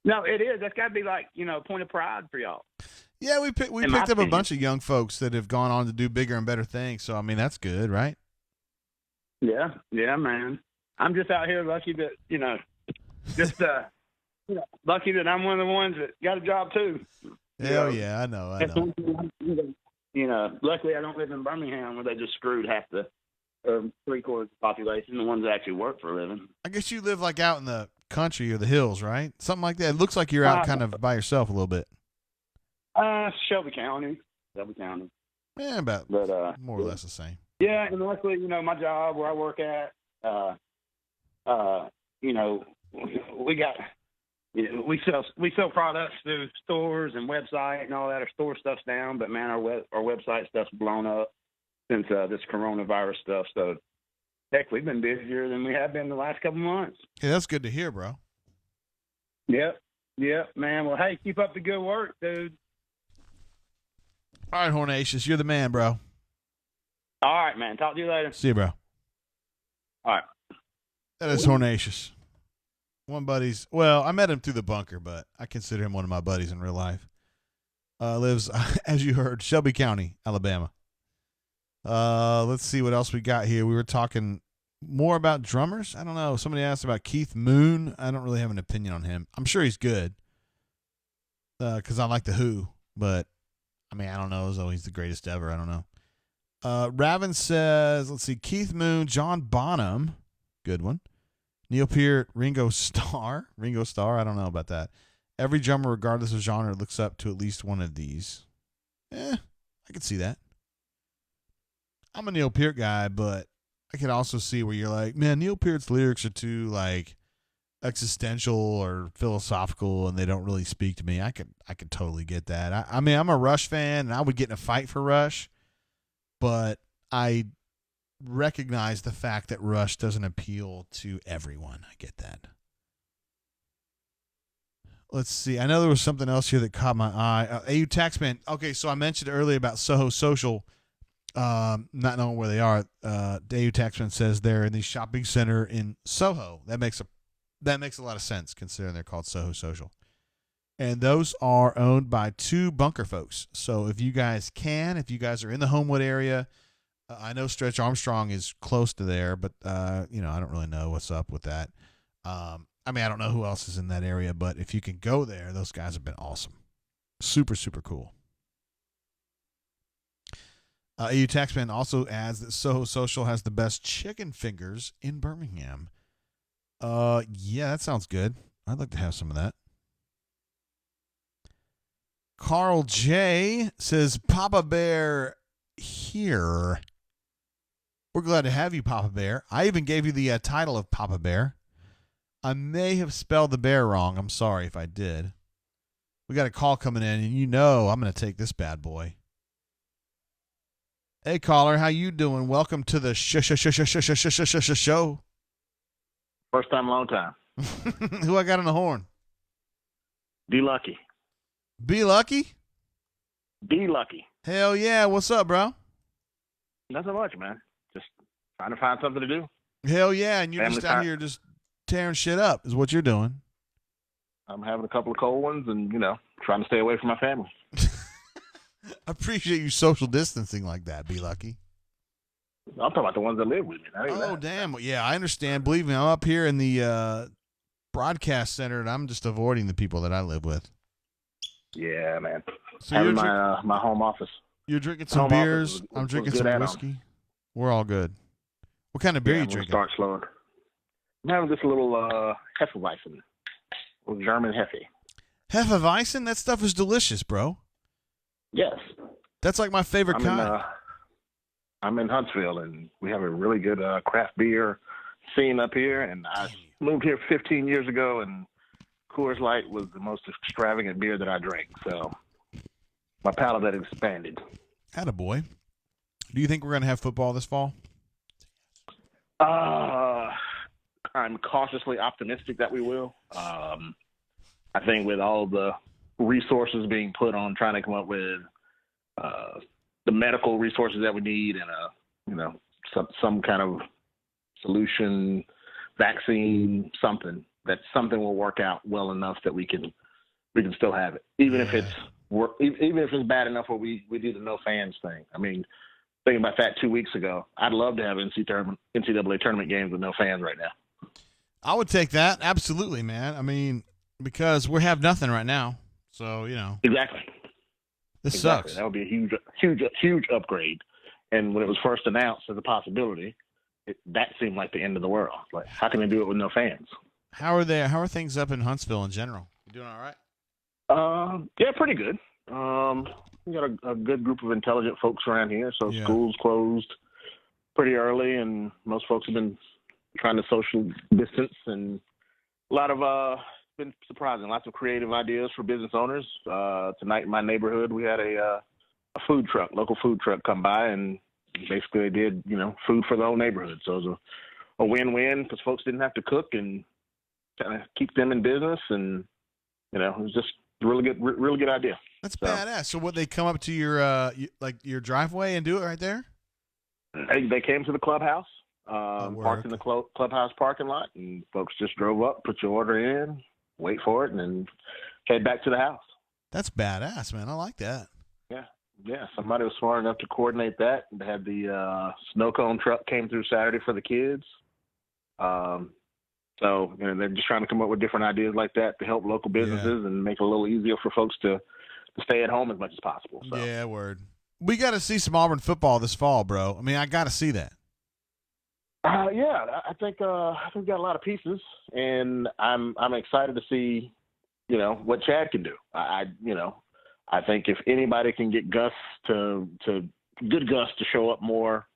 S9: No, it is. That's got to be like, a point of pride for y'all.
S1: Yeah, we picked up a bunch of young folks that have gone on to do bigger and better things. So I mean, that's good, right?
S9: Yeah, man. I'm just out here lucky that lucky that I'm one of the ones that got a job too.
S1: Hell yeah, I know.
S9: Luckily I don't live in Birmingham where they just screwed half the 3/4 of the population, the ones that actually work for a living.
S1: I guess you live like out in the country or the hills, right? Something like that. It looks like you're out kind of by yourself a little bit.
S9: Shelby County.
S1: Yeah, about
S9: but
S1: more or less the same.
S9: Yeah, and luckily, my job where I work at, we got, we sell products through stores and website and all that. Our store stuff's down, but man, our website stuff's blown up since this coronavirus stuff. So, heck, we've been busier than we have been the last couple months.
S1: Yeah, that's good to hear, bro.
S9: Yep, man. Well, hey, keep up the good work, dude.
S1: All right, Hornacious, you're the man, bro.
S9: All right, man. Talk to you later.
S1: See you, bro.
S9: All right.
S1: That is Hornacious. I met him through the bunker, but I consider him one of my buddies in real life. Lives, as you heard, Shelby County, Alabama. Let's see what else we got here. We were talking more about drummers. I don't know. Somebody asked about Keith Moon. I don't really have an opinion on him. I'm sure he's good because I like The Who, but I mean, I don't know as though he's the greatest ever. I don't know. Raven says, let's see, Keith Moon, John Bonham, good one. Neil Peart, Ringo Starr, I don't know about that. Every drummer, regardless of genre, looks up to at least one of these. I could see that. I'm a Neil Peart guy, but I could also see where you're like, man, Neil Peart's lyrics are too like existential or philosophical, and they don't really speak to me. I could totally get that. I mean, I'm a Rush fan, and I would get in a fight for Rush, but I recognize the fact that Rush doesn't appeal to everyone. I get that. Let's see. I know there was something else here that caught my eye. AU Taxman. Okay, so I mentioned earlier about Soho Social, not knowing where they are. AU Taxman says they're in the shopping center in Soho. That makes a lot of sense considering they're called Soho Social. And those are owned by two bunker folks. So if you guys are in the Homewood area, I know Stretch Armstrong is close to there, but I don't really know what's up with that. I mean, I don't know who else is in that area, but if you can go there, those guys have been awesome. Super, super cool. AU Taxman also adds that Soho Social has the best chicken fingers in Birmingham. Yeah, that sounds good. I'd like to have some of that. Carl J says, Papa Bear here. We're glad to have you, Papa Bear. I even gave you the title of Papa Bear. I may have spelled the bear wrong. I'm sorry if I did. We got a call coming in, and I'm going to take this bad boy. Hey, caller, how you doing? Welcome to the show.
S10: First time, long time.
S1: Who I got on the horn?
S10: Be lucky.
S1: Be lucky?
S10: Be lucky.
S1: Hell yeah. What's up, bro?
S10: Nothing much, man. Just trying to find something to do.
S1: Hell yeah. And you're
S10: Family
S1: just out
S10: time.
S1: here just tearing shit up is what you're doing.
S10: I'm having a couple of cold ones and, trying to stay away from my family.
S1: I appreciate you social distancing like that, Be lucky.
S10: I'm talking about the ones that live with me.
S1: Oh, damn. Yeah, I understand. Believe me, I'm up here in the broadcast center, and I'm just avoiding the people that I live with.
S10: Yeah, man.
S1: So
S10: having my home office.
S1: You're drinking some
S10: home
S1: beers.
S10: office
S1: I'm drinking
S10: was
S1: some
S10: good
S1: whiskey. We're all good. What kind of beer
S10: Yeah,
S1: you
S10: I'm gonna
S1: drinking?
S10: start slowing. I'm having this little Hefeweizen, little German Hefe.
S1: Hefeweizen? That stuff is delicious, bro.
S10: Yes.
S1: That's like my favorite kind.
S10: I'm in Huntsville, and we have a really good craft beer scene up here. And I moved here 15 years ago, and Coors Light was the most extravagant beer that I drank. So my palate had expanded.
S1: Attaboy. Do you think we're going to have football this fall?
S10: I'm cautiously optimistic that we will. I think with all the resources being put on trying to come up with the medical resources that we need and some kind of solution, vaccine, something will work out well enough that we can still have it, even if it's bad enough where we do the no fans thing. I mean, thinking about that 2 weeks ago, I'd love to have NCAA tournament games with no fans right now.
S1: I would take that. Absolutely, man. I mean, because we have nothing right now. So,
S10: Exactly.
S1: This sucks.
S10: That would be a huge upgrade. And when it was first announced as a possibility, that seemed like the end of the world. Like, how can they do it with no fans?
S1: How are things up in Huntsville in general? You doing all right?
S10: Yeah, pretty good. We got a good group of intelligent folks around here. So Schools closed pretty early, and most folks have been trying to social distance, and a lot of been surprising. Lots of creative ideas for business owners. Tonight in my neighborhood, we had a local food truck come by, and basically they did, food for the whole neighborhood. So it was a win-win because folks didn't have to cook and kind of keep them in business. And, it was just a really good idea.
S1: That's badass. So what, they come up to your driveway and do it right there?
S10: They came to the clubhouse, parked in the clubhouse parking lot, and folks just drove up, put your order in, wait for it, and then head back to the house.
S1: That's badass, man. I like that.
S10: Yeah. Somebody was smart enough to coordinate that. They had the snow cone truck came through Saturday for the kids. So they're just trying to come up with different ideas like that to help local businesses and make it a little easier for folks to stay at home as much as possible. So.
S1: Yeah, word. We got to see some Auburn football this fall, bro. I mean, I got to see that.
S10: Yeah, I think we got a lot of pieces, and I'm excited to see, what Chad can do. I think if anybody can get Gus to show up more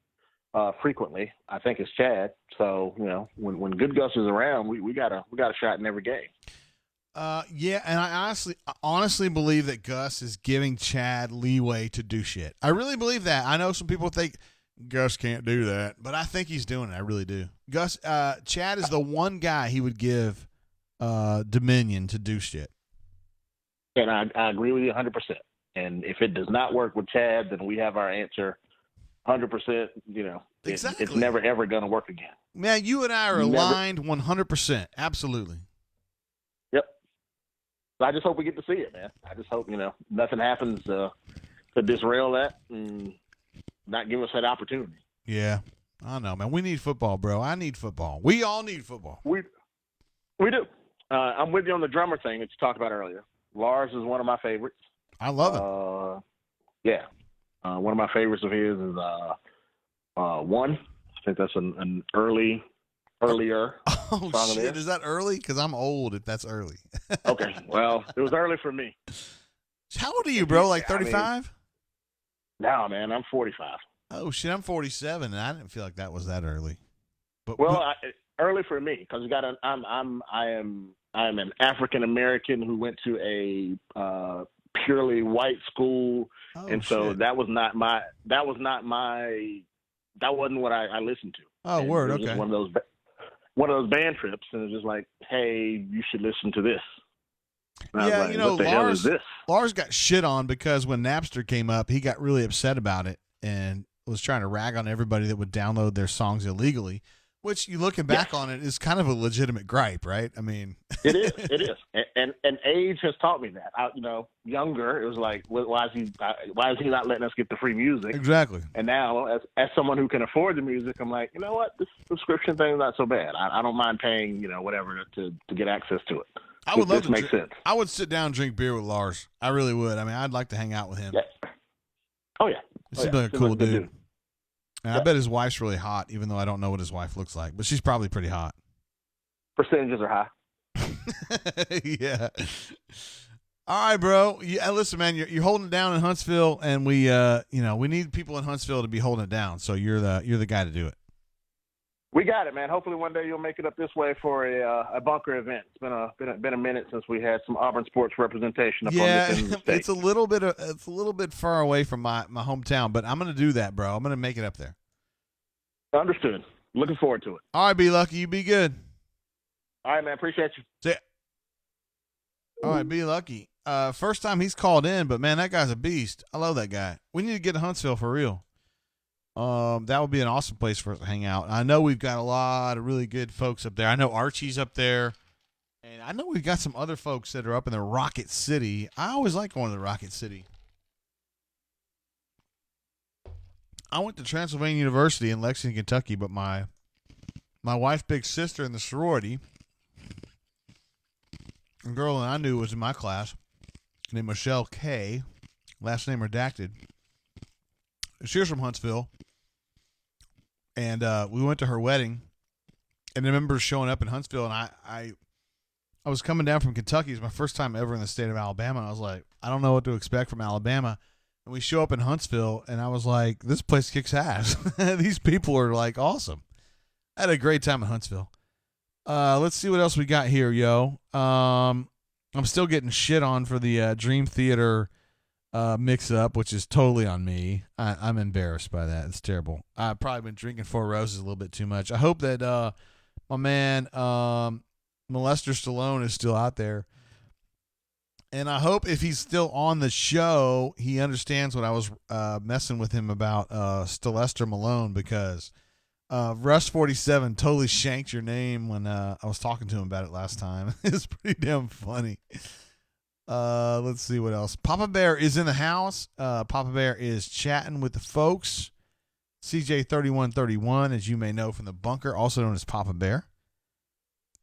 S10: frequently, I think it's Chad. So when good Gus is around, we got a shot in every game.
S1: Yeah, and I honestly believe that Gus is giving Chad leeway to do shit. I really believe that. I know some people think Gus can't do that, but I think he's doing it. I really do. Chad is the one guy he would give dominion to do shit.
S10: And I agree with you 100%. And if it does not work with Chad, then we have our answer 100%.
S1: Exactly.
S10: It's never, ever going to work again.
S1: Man, you and I are aligned 100%. Absolutely.
S10: Yep. I just hope we get to see it, man. I just hope, nothing happens to disrail that and not give us that opportunity.
S1: Yeah. I know, man. We need football, bro. I need football. We all need football.
S10: We do. I'm with you on the drummer thing that you talked about earlier. Lars is one of my favorites.
S1: I love it.
S10: Yeah. One of my favorites of his is One. I think that's an earlier
S1: Oh,
S10: song
S1: shit.
S10: of theirs.
S1: Is that early? Because I'm old if that's early.
S10: Okay. Well, it was early for me.
S1: How old are you, bro? Like 35?
S10: No, man. I'm 45.
S1: Oh, shit. I'm 47, and I didn't feel like that was that early. But
S10: early for me because I am an African American who went to a purely white school, and so
S1: shit.
S10: that wasn't what I listened to.
S1: Oh,
S10: and
S1: word.
S10: it was
S1: Okay.
S10: just one of those band trips, and it was just like, hey, you should listen to this. And I was like, what the hell is this?
S1: Lars got shit on because when Napster came up, he got really upset about it and was trying to rag on everybody that would download their songs illegally. Which, you looking back on it, is kind of a legitimate gripe, right? I mean,
S10: it is, and age has taught me that. Younger, it was like, why is he not letting us get the free music?
S1: Exactly.
S10: And now, as someone who can afford the music, I'm like, you know what, this subscription thing is not so bad. I don't mind paying, whatever to get access to it.
S1: I would love
S10: this
S1: to.
S10: Makes sense.
S1: I would sit down and drink beer with Lars. I really would. I mean, I'd like to hang out with him.
S10: Yeah. Oh yeah.
S1: He's been a cool dude. And I bet his wife's really hot, even though I don't know what his wife looks like. But she's probably pretty hot.
S10: Percentages are high.
S1: Yeah. All right, bro. Yeah, listen, man, you're holding it down in Huntsville, and we need people in Huntsville to be holding it down. So you're the guy to do it.
S10: We got it, man. Hopefully one day you'll make it up this way for a bunker event. It's been a minute since we had some Auburn sports representation up on this end of the state.
S1: It's a little bit far away from my hometown, but I'm gonna do that, bro. I'm gonna make it up there.
S10: Understood. Looking forward to it.
S1: All right, be lucky. You be good.
S10: All right, man. Appreciate you.
S1: See ya. All right, be lucky. First time he's called in, but man, that guy's a beast. I love that guy. We need to get to Huntsville for real. That would be an awesome place for us to hang out. I know we've got a lot of really good folks up there. I know Archie's up there, and I know we've got some other folks that are up in the Rocket City. I always like going to the Rocket City. I went to Transylvania University in Lexington, Kentucky, but my wife's big sister in the sorority, a girl that I knew was in my class, named Michelle K., last name redacted. She was from Huntsville, and we went to her wedding, and I remember showing up in Huntsville, and I was coming down from Kentucky. It was my first time ever in the state of Alabama, and I was like, I don't know what to expect from Alabama. And we show up in Huntsville, and I was like, this place kicks ass. These people are, like, awesome. I had a great time in Huntsville. Let's see what else we got here, yo. I'm still getting shit on for the Dream Theater mix-up, which is totally on me. I'm embarrassed by that. It's terrible. I've probably been drinking Four Roses a little bit too much. I hope that my man Molester Stallone is still out there. And I hope if he's still on the show, he understands what I was messing with him about Sylvester Malone, because Russ 47 totally shanked your name when I was talking to him about it last time. It's pretty damn funny. Let's see what else. Papa Bear is in the house. Papa Bear is chatting with the folks. CJ3131, as you may know from the bunker, also known as Papa Bear,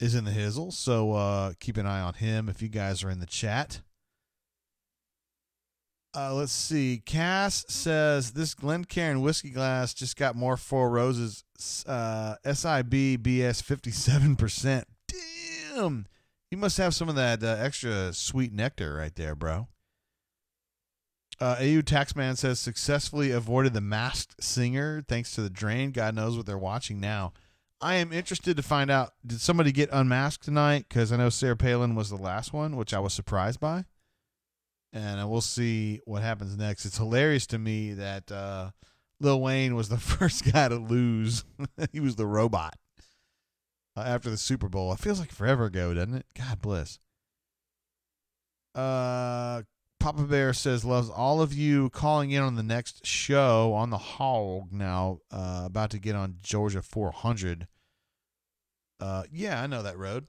S1: is in the hizzle. So keep an eye on him if you guys are in the chat. Let's see. Cass says this Glencairn whiskey glass just got more Four Roses SIB BS 57%. Damn. You must have some of that extra sweet nectar right there, bro. AU Taxman says successfully avoided the Masked Singer thanks to the drain. God knows what they're watching now. I am interested to find out, did somebody get unmasked tonight? Because I know Sarah Palin was the last one, which I was surprised by. And we'll see what happens next. It's hilarious to me that Lil Wayne was the first guy to lose. He was the robot. After the Super Bowl. It feels like forever ago, doesn't it? God bless. Papa Bear says, loves all of you, calling in on the next show on the Hog now, about to get on Georgia 400. Yeah, I know that road.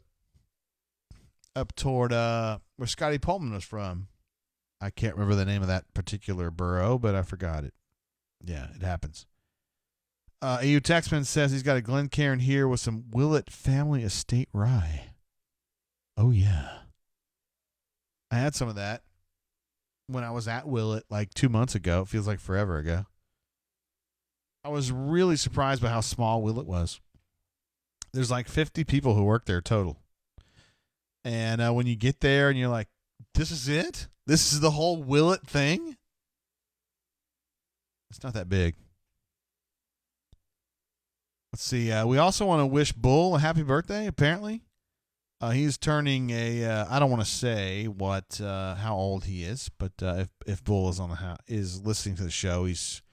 S1: Up toward where Scotty Pullman was from. I can't remember the name of that particular borough, but I forgot it. Yeah, it happens. AU Taxman says he's got a Glencairn here with some Willett Family Estate Rye. Oh, yeah. I had some of that when I was at Willett like 2 months ago. It feels like forever ago. I was really surprised by how small Willett was. There's like 50 people who work there total. And when you get there and you're like, this is it? This is the whole Willett thing? It's not that big. Let's see. We also want to wish Bull a happy birthday, apparently. He's turning I don't want to say how old he is, but if Bull is is listening to the show, it's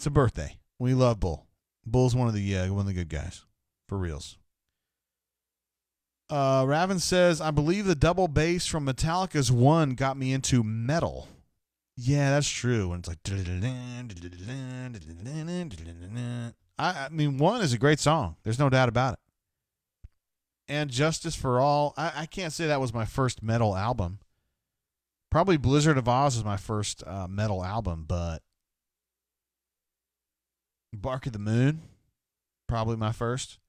S1: a birthday. We love Bull. Bull's one of the good guys, for reals. Raven says, I believe the double bass from Metallica's One got me into metal. Yeah, that's true. And it's like, I mean, One is a great song. There's no doubt about it. And Justice for All. I can't say that was my first metal album. Probably Blizzard of Oz was my first metal album, but Bark of the Moon, probably my first.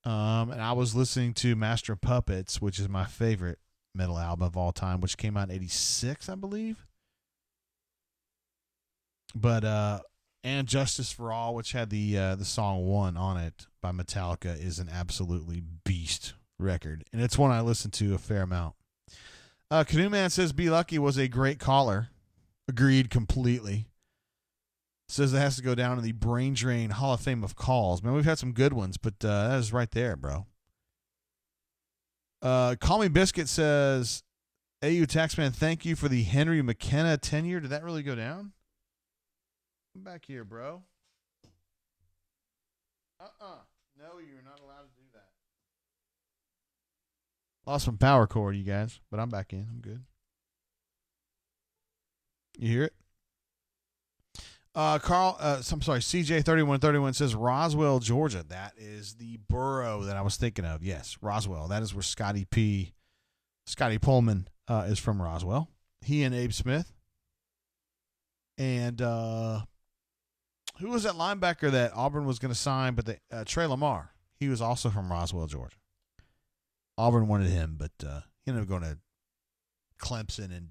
S1: And I was listening to Master of Puppets, which is my favorite metal album of all time, which came out in 86, I believe. But and Justice for All, which had the song One on it by Metallica, is an absolutely beast record. And it's one I listen to a fair amount. Canoe Man says Be Lucky was a great caller. Agreed completely. Says it has to go down in the Brain Drain Hall of Fame of calls. Man, we've had some good ones, but that is right there, bro. Call Me Biscuit says, AU Taxman, thank you for the Henry McKenna tenure. Did that really go down? Come back here, bro. No, you're not allowed to do that. Lost my power cord, you guys, but I'm back in. I'm good. You hear it? Carl, I'm sorry, CJ3131 says Roswell, Georgia. That is the borough that I was thinking of. Yes, Roswell. That is where Scotty Pullman is from Roswell. He and Abe Smith. And who was that linebacker that Auburn was going to sign? But Trey Lamar. He was also from Roswell, Georgia. Auburn wanted him, but he ended up going to Clemson and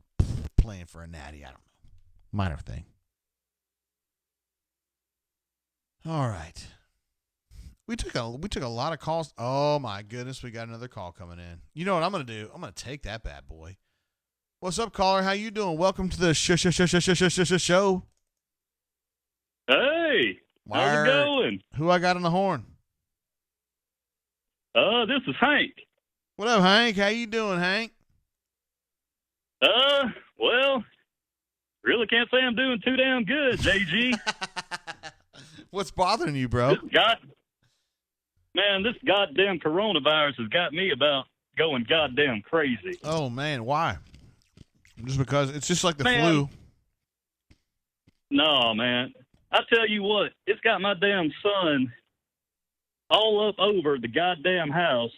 S1: playing for a natty. I don't know. Minor thing. All right. We took a lot of calls. Oh my goodness, we got another call coming in. You know what I'm gonna do? I'm gonna take that bad boy. What's up, caller? How you doing? Welcome to the show.
S11: Hey, how's it going?
S1: Who I got on the horn?
S11: This is Hank.
S1: What up, Hank? How you doing, Hank?
S11: Well, really can't say I'm doing too damn good, JG.
S1: What's bothering you, bro?
S11: This goddamn coronavirus has got me about going goddamn crazy.
S1: Oh, man, why? Just because it's just like the flu.
S11: No, man. I tell you what, it's got my damn son all up over the goddamn house.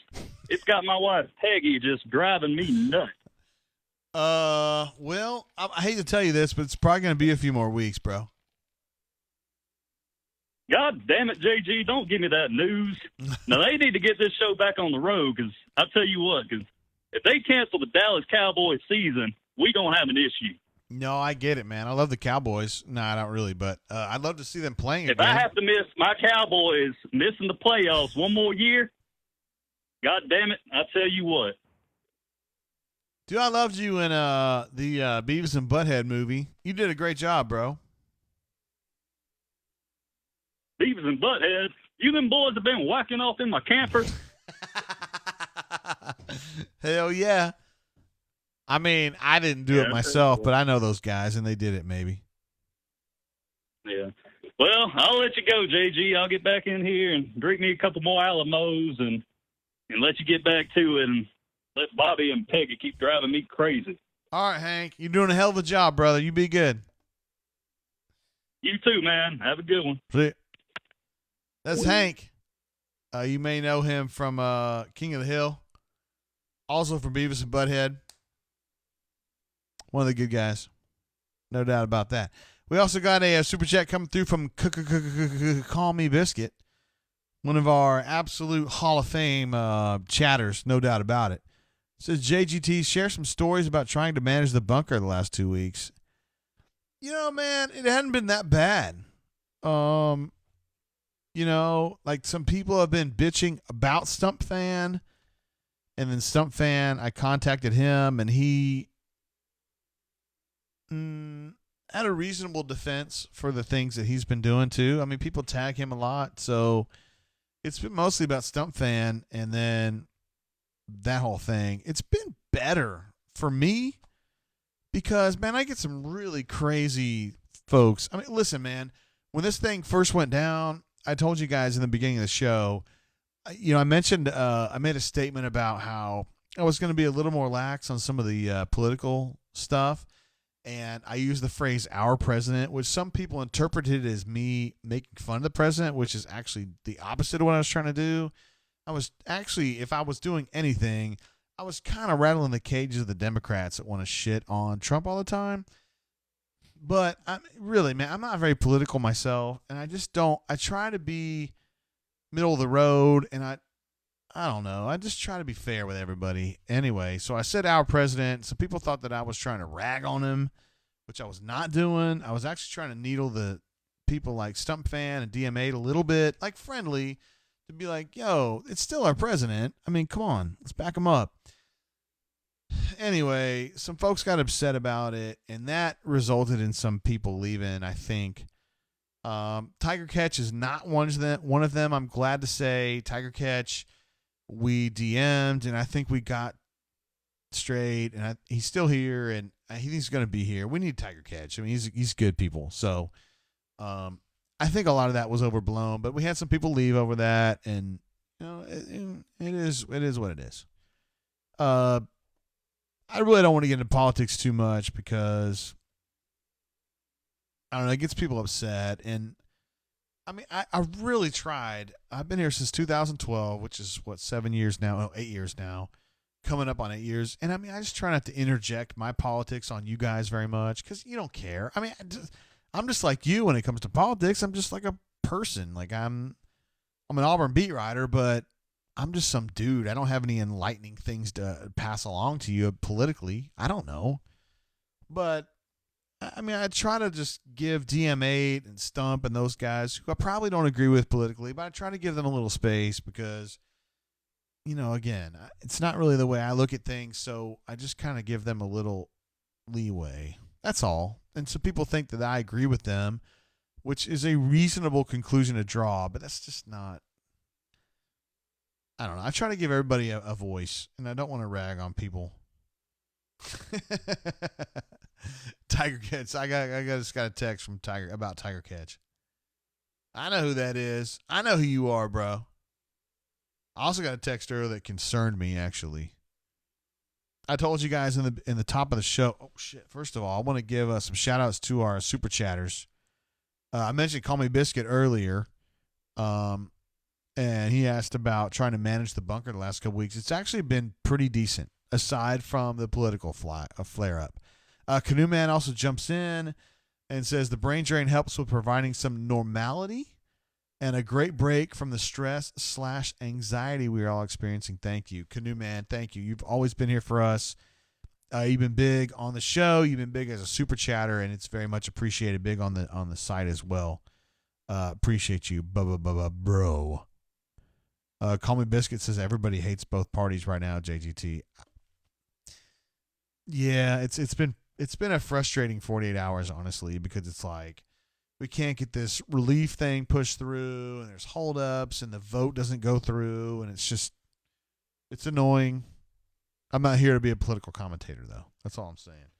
S11: It's got my wife, Peggy, just driving me nuts.
S1: Well, I hate to tell you this, but it's probably going to be a few more weeks, bro.
S11: God damn it, JG, don't give me that news. Now, they need to get this show back on the road, because I'll tell you what, because if they cancel the Dallas Cowboys season, we don't have an issue.
S1: No, I get it, man. I love the Cowboys. No, I don't really, but I'd love to see them playing
S11: if
S1: again.
S11: I have to miss my Cowboys missing the playoffs one more year, God damn it, I tell you what.
S1: Dude, I loved you in the Beavis and Butthead movie. You did a great job, bro.
S11: Beavis and Butthead, you them boys have been whacking off in my camper.
S1: Hell yeah. I mean, I didn't do it myself, but I know those guys, and they did it maybe.
S11: Yeah. Well, I'll let you go, JG. I'll get back in here and drink me a couple more Alamos and let you get back to it and let Bobby and Peggy keep driving me crazy.
S1: All right, Hank. You're doing a hell of a job, brother. You be good.
S11: You too, man. Have a good one.
S1: See? That's Hank. You may know him from King of the Hill. Also from Beavis and Butthead. One of the good guys. No doubt about that. We also got a super chat coming through from Call Me Biscuit. One of our absolute Hall of Fame chatters, no doubt about it. It says, JGT, share some stories about trying to manage the bunker the last 2 weeks. You know, man, it hadn't been that bad. You know, like some people have been bitching about Stump Fan, and then Stump Fan, I contacted him, and he had a reasonable defense for the things that he's been doing too. I mean, people tag him a lot, so it's been mostly about Stump Fan, and then that whole thing. It's been better for me because, man, I get some really crazy folks. I mean, listen, man, when this thing first went down, I told you guys in the beginning of the show, you know, I mentioned, I made a statement about how I was going to be a little more lax on some of the political stuff. And I used the phrase "our president," which some people interpreted as me making fun of the president, which is actually the opposite of what I was trying to do. I was actually, if I was doing anything, I was kind of rattling the cages of the Democrats that want to shit on Trump all the time. But really, man, I'm not very political myself, and I just don't. I try to be middle of the road, and I don't know. I just try to be fair with everybody. Anyway, so I said "our president." So people thought that I was trying to rag on him, which I was not doing. I was actually trying to needle the people like Stump Fan and DM8 a little bit, like friendly, to be like, yo, it's still our president. I mean, come on, let's back him up. Anyway, some folks got upset about it, and that resulted in some people leaving, I think. Tiger Catch is not one of them. I'm glad to say Tiger Catch, we DM'd, and I think we got straight, and he's still here, and he's going to be here. We need Tiger Catch. I mean, he's good people. So I think a lot of that was overblown, but we had some people leave over that, and it is what it is. I really don't want to get into politics too much because I don't know, it gets people upset. And I mean, I really tried. I've been here since 2012, which is 7 years now, 8 years now, coming up on 8 years. And I mean, I just try not to interject my politics on you guys very much because you don't care. I mean, I'm just like you when it comes to politics. I'm just like a person. Like I'm an Auburn beat writer, but I'm just some dude. I don't have any enlightening things to pass along to you politically. I don't know. But, I mean, I try to just give DM8 and Stump and those guys who I probably don't agree with politically, but I try to give them a little space because, again, it's not really the way I look at things, so I just kind of give them a little leeway. That's all. And so people think that I agree with them, which is a reasonable conclusion to draw, but that's just not. I don't know. I try to give everybody a voice, and I don't want to rag on people. Tiger Catch. I just got a text from about Tiger Catch. I know who that is. I know who you are, bro. I also got a text earlier that concerned me, actually. I told you guys in the top of the show. Oh, shit. First of all, I want to give some shout-outs to our super chatters. I mentioned Call Me Biscuit earlier. And he asked about trying to manage the bunker the last couple weeks. It's actually been pretty decent, aside from the political flare-up. Canoe Man also jumps in and says the brain drain helps with providing some normality and a great break from the stress/anxiety we are all experiencing. Thank you. Canoe Man, thank you. You've always been here for us. You've been big on the show. You've been big as a super chatter, and it's very much appreciated. Big on the site as well. Appreciate you, bro. Call Me Biscuit says everybody hates both parties right now, JGT. Yeah, it's been a frustrating 48 hours, honestly, because it's like we can't get this relief thing pushed through, and there's holdups, and the vote doesn't go through, and it's annoying. I'm not here to be a political commentator, though. That's all I'm saying.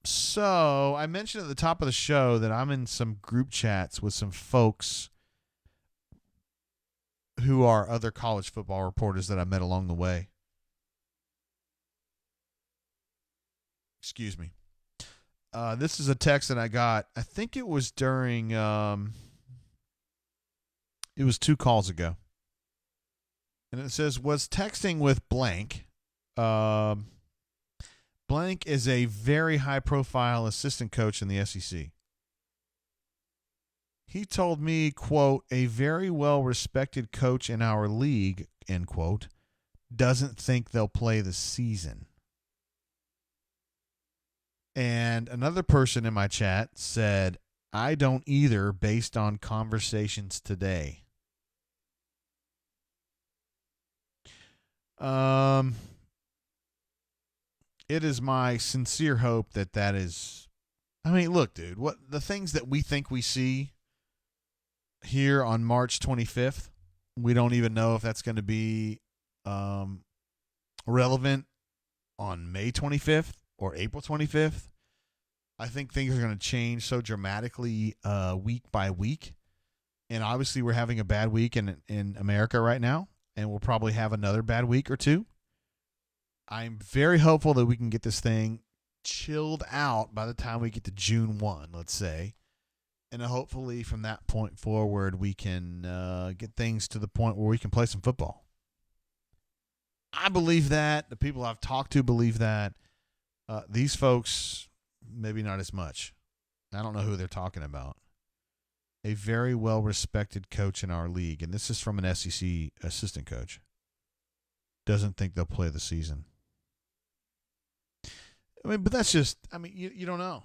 S1: So I mentioned at the top of the show that I'm in some group chats with some folks who are other college football reporters that I met along the way. Excuse me. This is a text that I got. I think it was during, it was 2 calls ago. And it says, was texting with blank. Blank is a very high-profile assistant coach in the SEC. He told me, quote, a very well-respected coach in our league, end quote, doesn't think they'll play the season. And another person in my chat said, I don't either based on conversations today. It is my sincere hope that is, I mean, look, dude, what the things that we think we see here on March 25th, we don't even know if that's going to be relevant on May 25th or April 25th. I think things are going to change so dramatically week by week. And obviously we're having a bad week in America right now, and we'll probably have another bad week or two. I'm very hopeful that we can get this thing chilled out by the time we get to June 1, let's say. And hopefully from that point forward, we can get things to the point where we can play some football. I believe that. The people I've talked to believe that. These folks, maybe not as much. I don't know who they're talking about. A very well-respected coach in our league, and this is from an SEC assistant coach, doesn't think they'll play the season. I mean, but that's just, I mean, you don't know.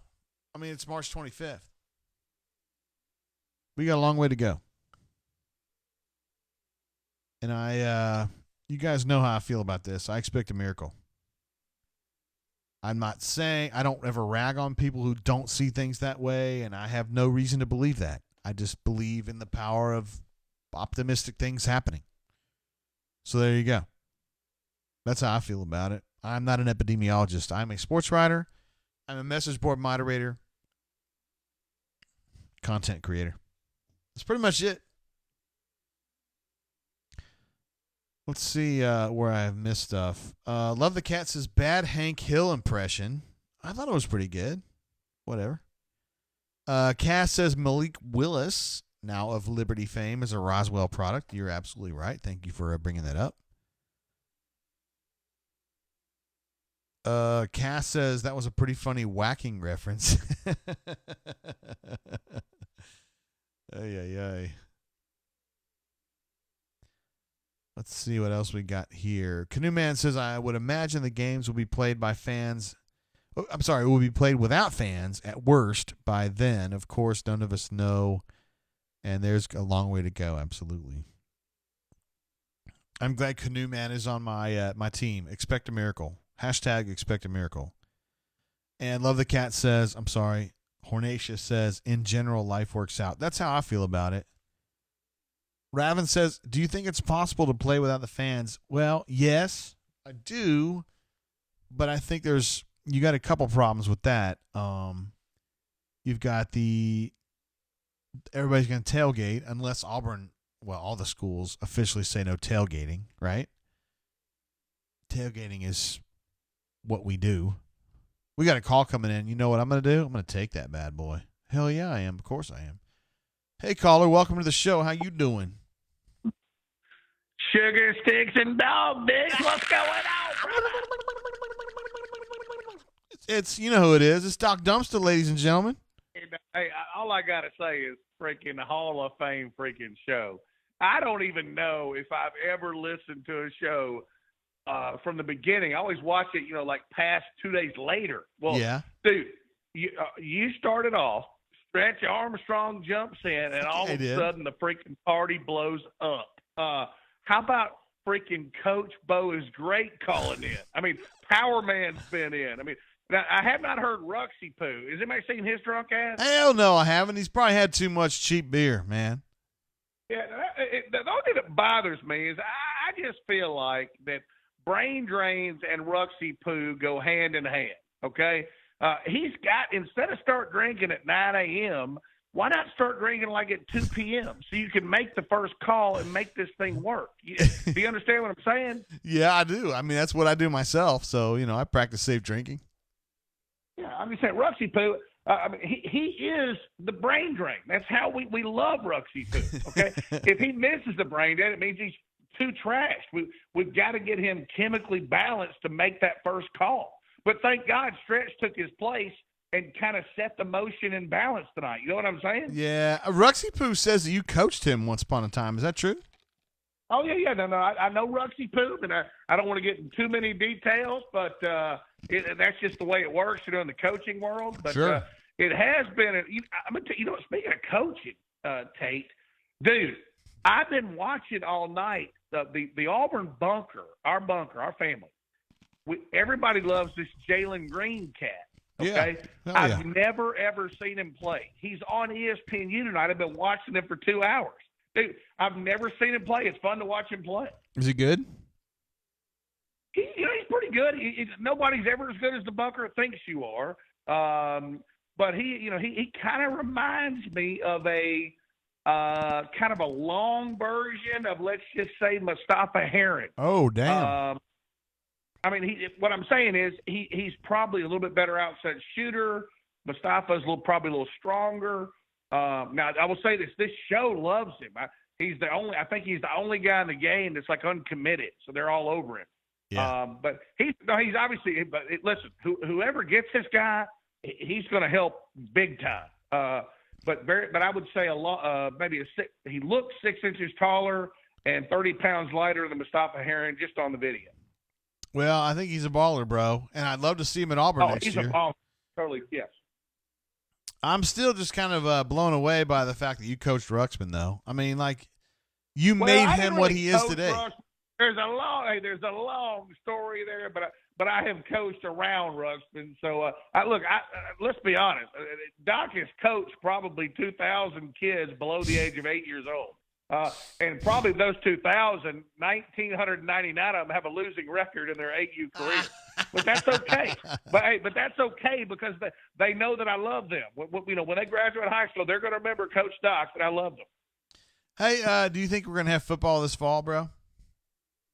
S1: I mean, it's March 25th. We got a long way to go. And you guys know how I feel about this. I expect a miracle. I'm not saying I don't ever rag on people who don't see things that way, and I have no reason to believe that. I just believe in the power of optimistic things happening. So there you go. That's how I feel about it. I'm not an epidemiologist. I'm a sports writer. I'm a message board moderator, content creator. That's pretty much it. Let's see where I've missed stuff. Love the Cat says, bad Hank Hill impression. I thought it was pretty good. Whatever. Cass says, Malik Willis, now of Liberty fame, is a Roswell product. You're absolutely right. Thank you for bringing that up. Cass says, that was a pretty funny whacking reference. Ay. Let's see what else we got here. Canoe Man says, I would imagine the games will be played by fans. It will be played without fans at worst by then. Of course, none of us know. And there's a long way to go. Absolutely. I'm glad Canoe Man is on my team. Expect a miracle. Hashtag expect a miracle. And Love the Cat says, I'm sorry. Hornacia says, in general, life works out. That's how I feel about it. Raven says, do you think it's possible to play without the fans? Well, yes, I do. But I think you got a couple problems with that. You've got everybody's going to tailgate unless Auburn, all the schools officially say no tailgating, right? Tailgating is what we do. We got a call coming in. You know what I'm going to do? I'm going to take that bad boy. Hell yeah, I am. Of course I am. Hey, caller, welcome to the show. How you doing?
S12: Sugar sticks and dog dicks. What's going on?
S1: It's you know who it is. It's Doc Dumpster, ladies and gentlemen.
S12: Hey, all I got to say is freaking Hall of Fame freaking show. I don't even know if I've ever listened to a show from the beginning. I always watch it, like past 2 days later. Well, yeah. Dude, you started off, Stretch Armstrong jumps in, and all of a sudden the freaking party blows up. How about freaking Coach Bo is great calling in? I mean, Power Man's been in. I mean, now, I have not heard Ruxy Poo. Has anybody seen his drunk ass?
S1: Hell no, I haven't. He's probably had too much cheap beer, man.
S12: Yeah, the only thing that bothers me is I just feel like that brain drains and Ruxy Poo go hand in hand, okay? He's got, instead of start drinking at 9 a.m., why not start drinking like at 2 p.m. so you can make the first call and make this thing work? Do you understand what I'm saying?
S1: Yeah, I do. I mean, that's what I do myself. So, I practice safe drinking.
S12: Yeah, I'm just saying, Ruxy Poo, he is the brain drain. That's how we love Ruxy Poo, okay? If he misses the brain drain, it means he's too trashed. We've got to get him chemically balanced to make that first call. But thank God Stretch took his place and kind of set the motion and balance tonight. You know what I'm saying?
S1: Yeah. Ruxy Poo says that you coached him once upon a time. Is that true?
S12: Oh, yeah. No. I know Ruxy Poo, and I don't want to get into too many details, but that's just the way it works, in the coaching world. But
S1: sure.
S12: It has been I'm going to tell you, speaking of coaching, Tate, dude, I've been watching all night the Auburn bunker, our family. Everybody loves this Jalen Green cat. Okay,
S1: yeah.
S12: I've never ever seen him play. He's on ESPNU tonight. I've been watching him for 2 hours. Dude, I've never seen him play. It's fun to watch him play.
S1: Is he good?
S12: He's pretty good. Nobody's ever as good as the bunker thinks you are. But he kind of reminds me of a kind of a long version of, let's just say, Mustafa Heron.
S1: Oh, damn.
S12: What I'm saying is he's probably a little bit better outside shooter. Mustafa's probably a little stronger. Now I will say this show loves him. I think he's the only guy in the game that's like uncommitted, so they're all over him.
S1: Yeah.
S12: But he's obviously. But listen, whoever gets this guy, he's going to help big time. But I would say a lot. He looks 6 inches taller and 30 pounds lighter than Mustafa Heron just on the video.
S1: Well, I think he's a baller, bro, and I'd love to see him at Auburn next year.
S12: He's a baller. Totally, yes.
S1: I'm still just kind of blown away by the fact that you coached Ruxpin, though. I mean, like, you made him what he is today.
S12: There's a long story there, but I have coached around Ruxpin. So let's be honest. Doc has coached probably 2,000 kids below the age of 8 years old. And probably those 2,000, 1,999 of them have a losing record in their 8U career. But that's okay. But that's okay because they know that I love them. When they graduate high school, they're going to remember Coach Doc and I love them.
S1: Hey, do you think we're going to have football this fall, bro?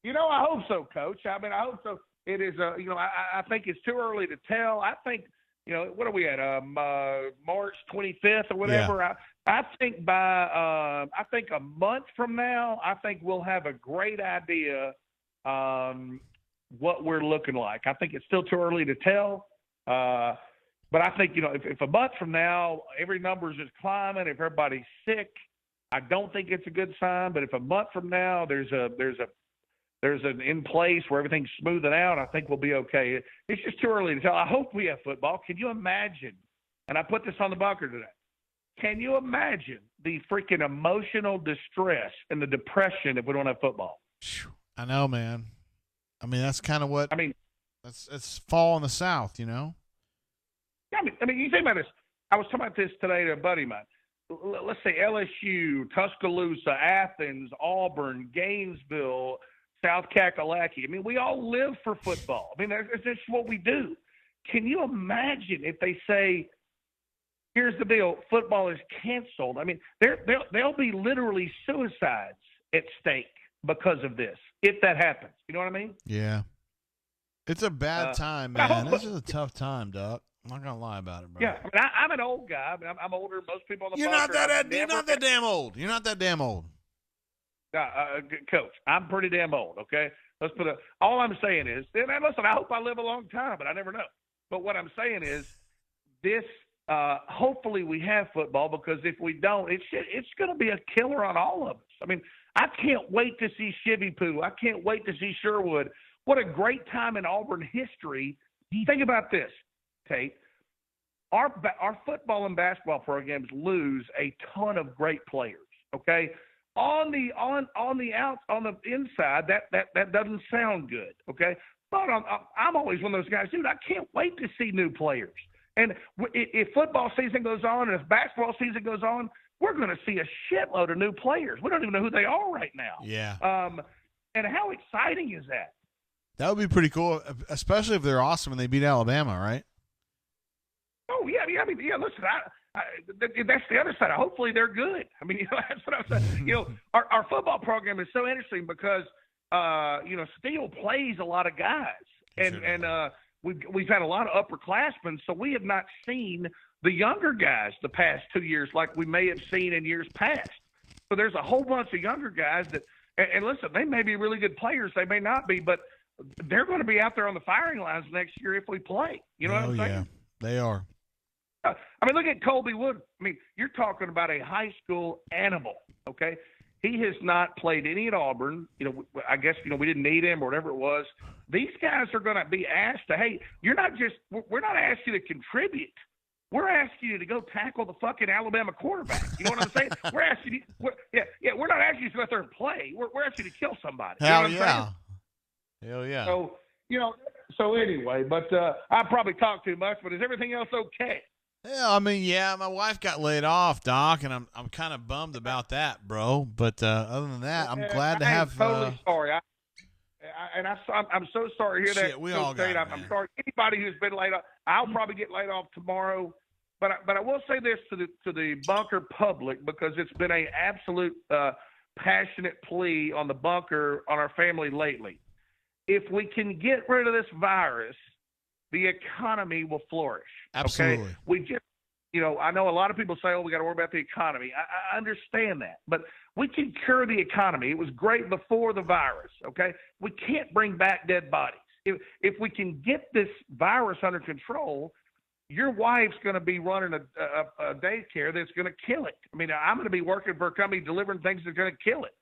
S12: I hope so, Coach. I mean, I hope so. It is, I think it's too early to tell. I think, what are we at? March 25th or whatever.
S1: Yeah.
S12: I think by a month from now, I think we'll have a great idea what we're looking like. I think it's still too early to tell. But I think, if a month from now, every number's just climbing, if everybody's sick, I don't think it's a good sign. But if a month from now there's an in place where everything's smoothing out, I think we'll be okay. It's just too early to tell. I hope we have football. Can you imagine? And I put this on the bunker today. Can you imagine the freaking emotional distress and the depression if we don't have football?
S1: I know, man. I mean, that's kind of what. I mean, it's fall in the South, I
S12: mean, you think about this. I was talking about this today to a buddy of mine. Let's say LSU, Tuscaloosa, Athens, Auburn, Gainesville, South Kakalaki. I mean, we all live for football. I mean, that's just what we do. Can you imagine if they say, here's the deal, football is canceled? I mean, there'll be literally suicides at stake because of this, if that happens. You know what I mean?
S1: Yeah. It's a bad time, man. This is a tough time, Doc. I'm not going to lie about it, bro.
S12: Yeah, I mean, I'm an old guy. I mean, I'm older than most people on the
S1: You're not that damn old. You're not that damn old.
S12: Coach, I'm pretty damn old, okay? All I'm saying is, and listen, I hope I live a long time, but I never know. But what I'm saying is this, hopefully we have football, because if we don't, it's going to be a killer on all of us. I mean, I can't wait to see Chivy Poo. I can't wait to see Sherwood. What a great time in Auburn history. Think about this, Tate. Our football and basketball programs lose a ton of great players, okay? On the inside, that doesn't sound good, okay? But I'm always one of those guys, dude. I can't wait to see new players. And if football season goes on and if basketball season goes on, we're going to see a shitload of new players. We don't even know who they are right now.
S1: Yeah.
S12: And how exciting is that?
S1: That would be pretty cool, especially if they're awesome and they beat Alabama, right?
S12: Oh yeah. I mean, yeah. Listen, that's the other side. Hopefully they're good. I mean, that's what I'm saying. Our football program is so interesting because Steele plays a lot of guys, and we've had a lot of upperclassmen, so we have not seen the younger guys the past 2 years like we may have seen in years past. So there's a whole bunch of younger guys that, and listen, they may be really good players, they may not be, but they're going to be out there on the firing lines next year if we play. You know what I'm saying?
S1: Yeah, they are.
S12: I mean, look at Colby Wood. I mean, you're talking about a high school animal, okay? He has not played any at Auburn. I guess, we didn't need him or whatever it was. These guys are going to be asked to, hey, we're not asking you to contribute. We're asking you to go tackle the fucking Alabama quarterback. You know what I'm saying? We're asking you, we're not asking you to go out there and play. We're asking you to kill somebody.
S1: Hell
S12: you know what I'm
S1: yeah. Hell yeah.
S12: So anyway, but I probably talked too much, but is everything else okay?
S1: Yeah, I mean, my wife got laid off, Doc, and I'm kind of bummed about that, bro. But other than that, I'm glad to have.
S12: I'm totally sorry. I'm so sorry to hear that.
S1: We all got it,
S12: I'm sorry. Anybody who's been laid off, I'll probably get laid off tomorrow. But I will say this to the bunker public, because it's been an absolute passionate plea on the bunker, on our family lately. If we can get rid of this virus, the economy will flourish.
S1: Absolutely.
S12: Okay? We just, I know a lot of people say, oh, we got to worry about the economy. I understand that. But we can cure the economy. It was great before the virus, okay? We can't bring back dead bodies. If we can get this virus under control, your wife's going to be running a daycare that's going to kill it. I mean, I'm going to be working for a company delivering things that are going to kill it.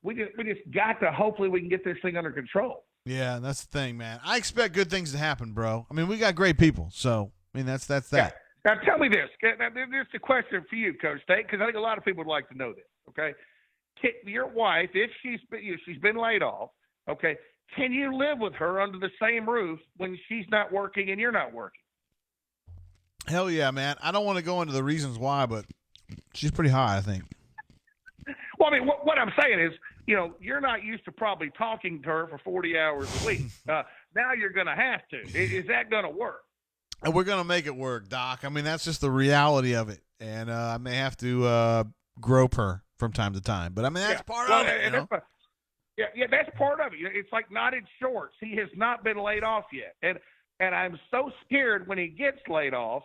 S12: We just got to, hopefully we can get this thing under control.
S1: Yeah, that's the thing, man. I expect good things to happen, bro. I mean, we got great people, so I mean that's that.
S12: Now tell me this. Now, this is a question for you, Coach Tate, because I think a lot of people would like to know this. Okay, your wife, if she's been laid off, okay, can you live with her under the same roof when she's not working and you're not working?
S1: Hell yeah, man. I don't want to go into the reasons why, but she's pretty high, I think.
S12: Well, I mean, what I'm saying is, you're not used to probably talking to her for 40 hours a week. Now you're going to have to. Is that going to work?
S1: And we're going to make it work, Doc. I mean, that's just the reality of it. And I may have to grope her from time to time. But, I mean, that's part of it.
S12: Yeah, that's part of it. It's like knotted shorts. He has not been laid off yet. And I'm so scared when he gets laid off.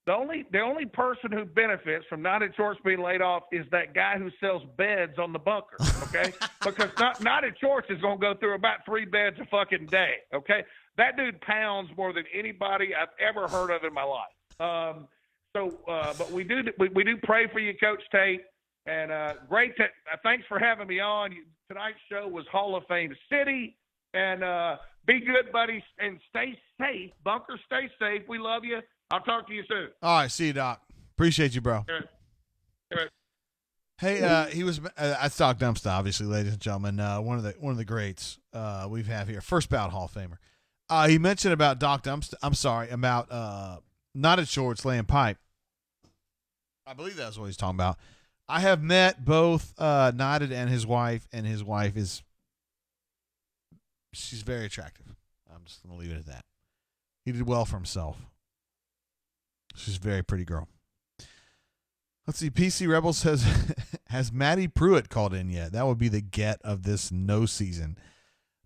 S12: The only person who benefits from knotted shorts being laid off is that guy who sells beds on the bunker, okay? Because knotted shorts is going to go through about 3 beds a fucking day, okay? That dude pounds more than anybody I've ever heard of in my life. But we do pray for you, Coach Tate, and great. Thanks for having me on. Tonight's show was Hall of Fame City, and be good, buddies, and stay safe. Bunker, stay safe. We love you. I'll talk to you soon.
S1: All right, see you, Doc. Appreciate you, bro.
S12: All right.
S1: Hey, he was. That's Doc Dumpster, obviously, ladies and gentlemen. One of the greats we've had here, first ballot Hall of Famer. He mentioned about Doc Dumpster. I'm sorry, about knotted shorts laying pipe. I believe that's what he's talking about. I have met both Knotted and his wife she's very attractive. I'm just gonna leave it at that. He did well for himself. She's a very pretty girl. Let's see. PC Rebel says, has Maddie Pruitt called in yet? That would be the get of this no season.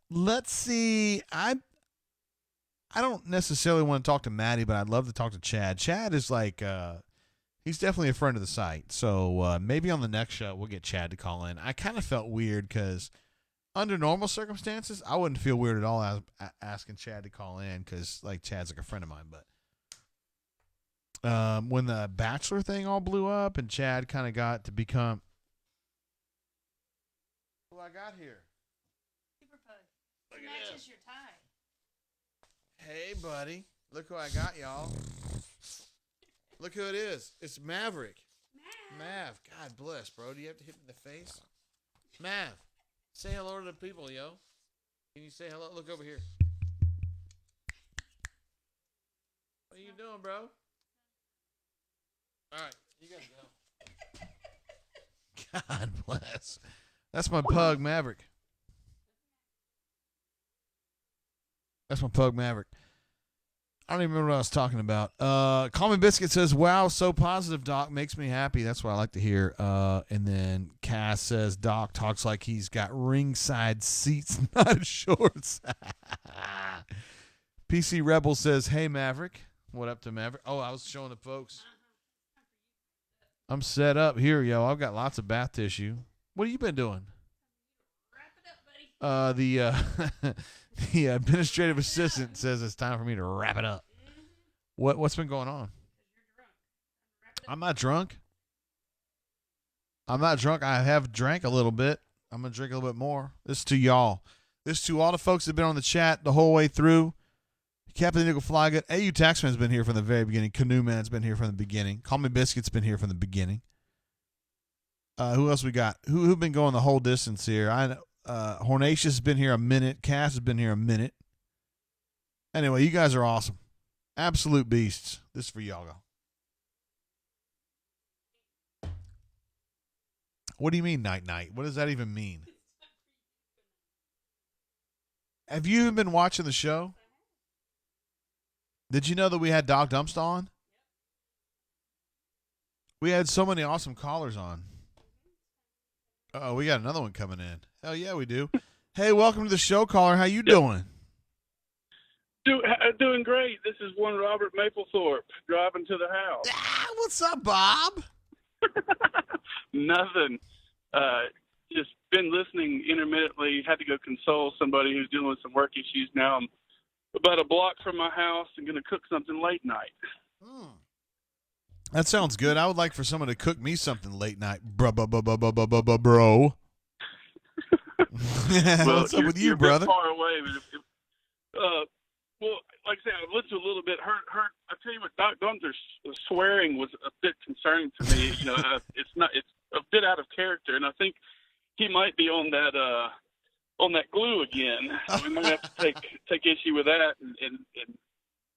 S1: Let's see. I don't necessarily want to talk to Maddie, but I'd love to talk to Chad. Chad is like, he's definitely a friend of the site. So maybe on the next show, we'll get Chad to call in. I kind of felt weird because under normal circumstances, I wouldn't feel weird at all asking Chad to call in because like Chad's like a friend of mine, but when the Bachelor thing all blew up and Chad kind of got to become who I got here.
S13: Super Pug. It matches your tie.
S1: Hey, buddy. Look who I got, y'all. Look who it is. It's Maverick. Mav. God bless, bro. Do you have to hit me in the face? Mav. Say hello to the people, yo. Can you say hello? Look over here. What are you doing, bro? All right, you gotta go. God bless. That's my pug, Maverick. That's my pug, Maverick. I don't even remember what I was talking about. Call Me Biscuit says, wow, so positive, Doc. Makes me happy. That's what I like to hear. And then Cass says, Doc talks like he's got ringside seats, not shorts. PC Rebel says, hey, Maverick. What up to Maverick? Oh, I was showing the folks. I'm set up here, yo. I've got lots of bath tissue. What have you been doing? Wrap it up, buddy. The administrative assistant says it's time for me to wrap it up. What's been going on? I'm not drunk. I'm not drunk. I have drank a little bit. I'm going to drink a little bit more. This is to y'all. This is to all the folks that have been on the chat the whole way through. Captain Nickel Flygood. AU Taxman's been here from the very beginning. Canoe Man's been here from the beginning. Call Me Biscuit's been here from the beginning. Who else we got? Who've been going the whole distance here? I know. Hornatius has been here a minute. Cass has been here a minute. Anyway, you guys are awesome. Absolute beasts. This is for y'all. What do you mean night-night? What does that even mean? Have you even been watching the show? Did you know that we had Doc Dumpster on? We had so many awesome callers on. Uh-oh, we got another one coming in. Hell yeah, we do. Hey, welcome to the show, caller. How you doing?
S14: Doing great. This is one Robert Mapplethorpe driving to the house.
S1: Ah, what's up, Bob?
S14: Nothing. Just been listening intermittently. Had to go console somebody who's dealing with some work issues. Now I'm about a block from my house and going to cook something late night.
S1: That sounds good. I would like for someone to cook me something late night, bro.
S14: Well,
S1: what's up with you,
S14: you're
S1: brother?
S14: Far away, but well, like I said, I listened to a little bit. Her. I tell you what, Doc Gunther's swearing was a bit concerning to me. It's a bit out of character, and I think he might be on that glue again. We might have to take issue with that and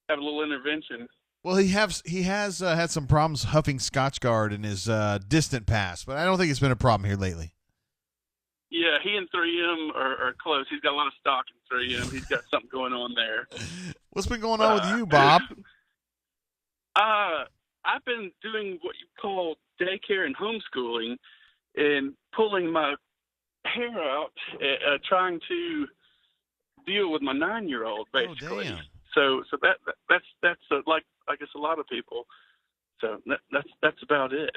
S14: have a little intervention.
S1: Well, he has had some problems huffing Scotchgard in his distant past, but I don't think it's been a problem here lately.
S14: Yeah, he and 3M are close. He's got a lot of stock in 3M. He's got something going on there.
S1: What's been going on with you, Bob?
S14: I've been doing what you call daycare and homeschooling and pulling my hair out, trying to deal with my 9-year-old, basically.
S1: Oh, damn.
S14: So that's like I guess a lot of people. So that's about it.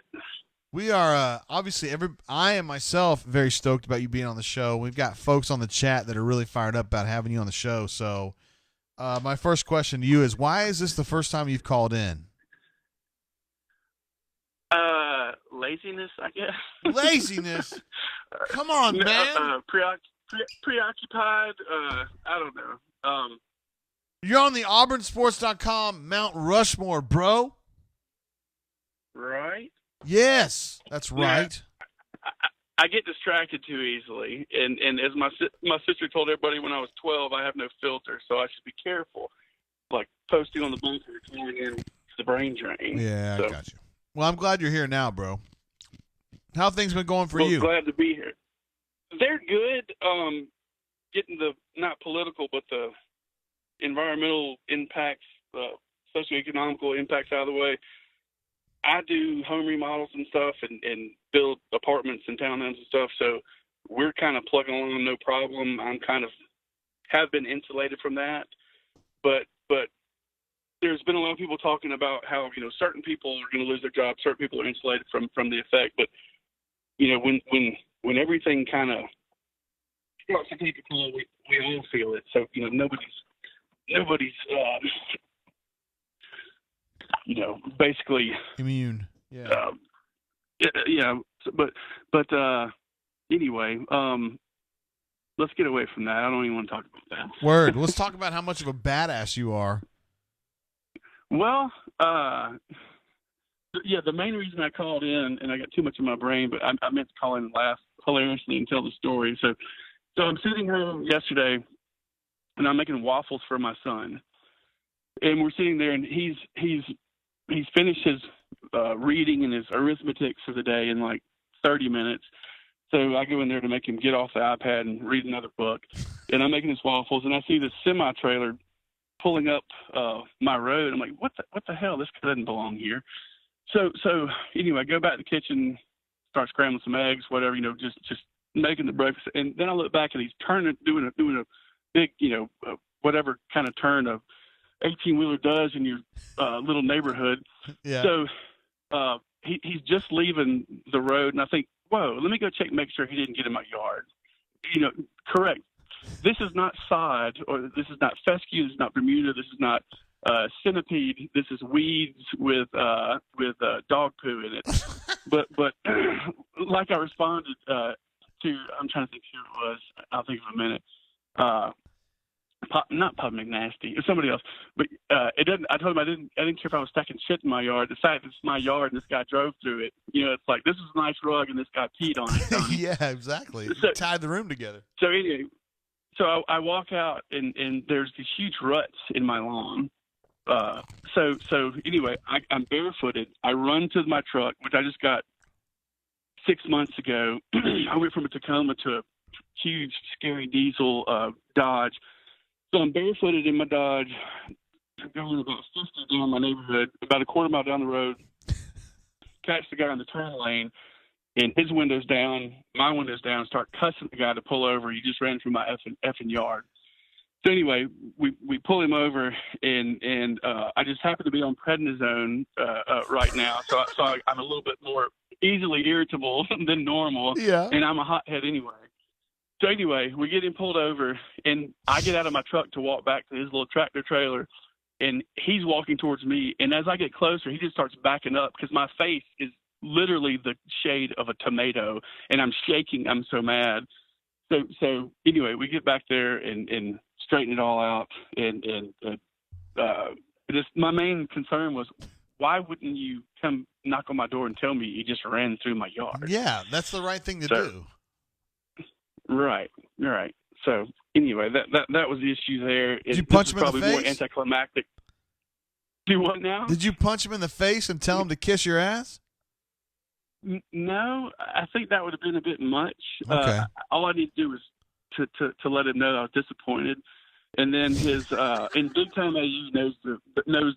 S1: We are obviously I am myself very stoked about you being on the show. We've got folks on the chat that are really fired up about having you on the show. So my first question to you is, why is this the first time you've called in?
S14: Laziness, I guess.
S1: Laziness? Come on, man.
S14: Preoccupied. I don't know.
S1: You're on the auburnsports.com Mount Rushmore, bro.
S14: Right?
S1: Yes, that's right.
S14: Yeah, I get distracted too easily, and as my sister told everybody when I was 12, I have no filter, so I should be careful, like posting on the bunker, calling in the brain drain.
S1: Yeah, I got you. Well, I'm glad you're here now, bro. How have things been going for you?
S14: Glad to be here. They're good. Getting the not political, but the environmental impacts, socioeconomical impacts out of the way. I do home remodels and stuff and build apartments and townhomes and stuff, so we're kind of plugging along no problem. I'm kind of have been insulated from that, but there's been a lot of people talking about how, certain people are going to lose their jobs, certain people are insulated from the effect, but, when everything kind of starts to take a toll, we all feel it, so, nobody's basically
S1: immune. Yeah.
S14: But anyway, let's get away from that. I don't even want to talk about that.
S1: Word. Let's talk about how much of a badass you are.
S14: Well, the main reason I called in, and I got too much in my brain, but I meant to call in and laugh hilariously and tell the story. So I'm sitting home yesterday, and I'm making waffles for my son. And we're sitting there, and he's finished his reading and his arithmetic for the day in like 30 minutes. So I go in there to make him get off the iPad and read another book. And I'm making his waffles, and I see this semi-trailer pulling up my road. I'm like, what the hell? This doesn't belong here. So anyway, I go back to the kitchen, start scrambling some eggs, whatever, just making the breakfast. And then I look back, and he's doing a big, whatever kind of turn of 18-wheeler does in your little neighborhood.
S1: Yeah.
S14: So he's just leaving the road, and I think, whoa, let me go check and make sure he didn't get in my yard. Correct. This is not sod, or this is not fescue, this is not Bermuda, this is not centipede. This is weeds with dog poo in it. but like I responded to, I'm trying to think who it was. I'll think of a minute. Not Pub McNasty, it was somebody else. But it didn't. I told him I didn't care if I was stacking shit in my yard. The fact that it's my yard and this guy drove through it. It's like, this is a nice rug and this guy peed on it.
S1: Yeah, exactly.
S14: So,
S1: tied the room together.
S14: So anyway, I walk out and there's these huge ruts in my lawn. So anyway, I'm barefooted. I run to my truck, which I just got 6 months ago. I went from a Tacoma to a huge, scary diesel Dodge. So I'm barefooted in my Dodge, going about 50 down my neighborhood, about a quarter mile down the road, catch the guy in the turn lane, and his window's down, my window's down, start cussing the guy to pull over. He just ran through my effing yard. So anyway, we pull him over, and I just happen to be on prednisone right now, so I'm a little bit more easily irritable than normal,
S1: yeah.
S14: And I'm a hothead anyway. So anyway, we get him pulled over, and I get out of my truck to walk back to his little tractor trailer, and he's walking towards me. And as I get closer, he just starts backing up because my face is literally the shade of a tomato, and I'm shaking. I'm so mad. So anyway, we get back there and straighten it all out, and just my main concern was, why wouldn't you come knock on my door and tell me you just ran through my yard?
S1: Yeah, that's the right thing to do.
S14: Right. So anyway, that was the issue there.
S1: Did you punch him in the
S14: probably more
S1: face?
S14: anticlimactic. Do what now?
S1: Did you punch him in the face and tell him to kiss your ass?
S14: No, I think that would have been a bit much.
S1: Okay.
S14: All I need to do was to let him know I was disappointed. And then his and Big Time AU knows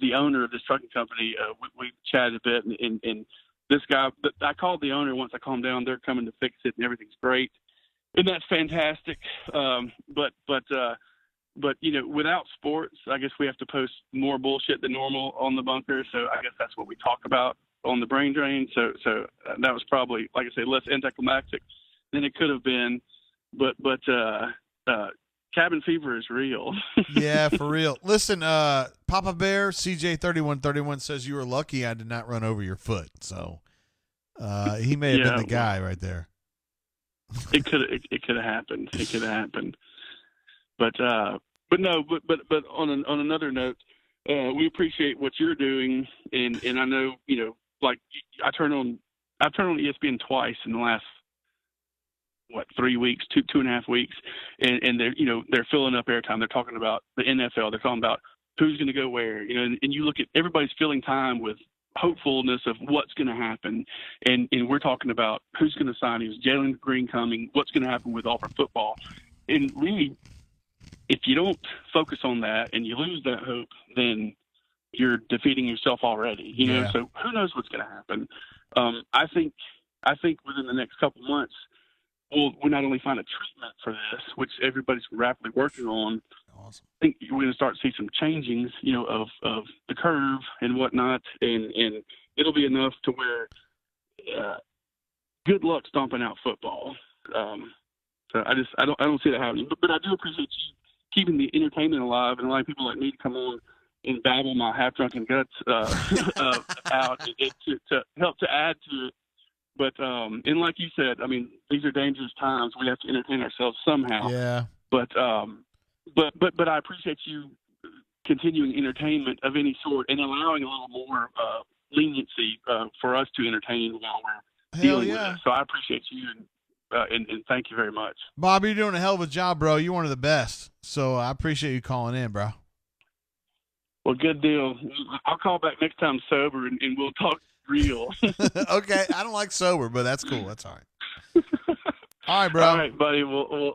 S14: the owner of this trucking company. We chatted a bit, and this guy, I called the owner once I calmed down. They're coming to fix it, and everything's great, and that's fantastic. But without sports, I guess we have to post more bullshit than normal on the bunker. So I guess that's what we talk about on the brain drain. So that was probably, like I say, less anticlimactic than it could have been. But cabin fever is real.
S1: Yeah, for real. Listen, Papa Bear CJ3131 says you were lucky I did not run over your foot. So he may have been the guy right there.
S14: It could have happened. It could have happened. But on another note, we appreciate what you're doing, and I know, like I've turned on ESPN twice in the last 3 weeks, two and a half weeks, and they're filling up airtime. They're talking about the NFL. They're talking about who's going to go where, and you look at everybody's filling time with hopefulness of what's going to happen, and we're talking about who's going to sign. Is Jalen Green coming? What's going to happen with Auburn football? And really, if you don't focus on that and you lose that hope, then you're defeating yourself already.
S1: Yeah.
S14: So who knows what's going to happen? I think within the next couple months, we'll not only find a treatment for this, which everybody's rapidly working on.
S1: Awesome.
S14: I think we're going to start to see some changings, of the curve and whatnot, and it'll be enough to where good luck stomping out football. So I don't see that happening, but I do appreciate you keeping the entertainment alive and allowing people like me to come on and babble my half-drunken guts out to help to add to it. But and like you said, I mean, these are dangerous times. We have to entertain ourselves somehow.
S1: Yeah.
S14: But I appreciate you continuing entertainment of any sort and allowing a little more leniency for us to entertain while we're dealing with it. So I appreciate you and thank you very much.
S1: Bob, you're doing a hell of a job, bro. You're one of the best. So I appreciate you calling in, bro.
S14: Well, good deal. I'll call back next time sober and we'll talk real.
S1: Okay. I don't like sober, but that's cool. That's all right. All right, bro.
S14: All right, buddy. We'll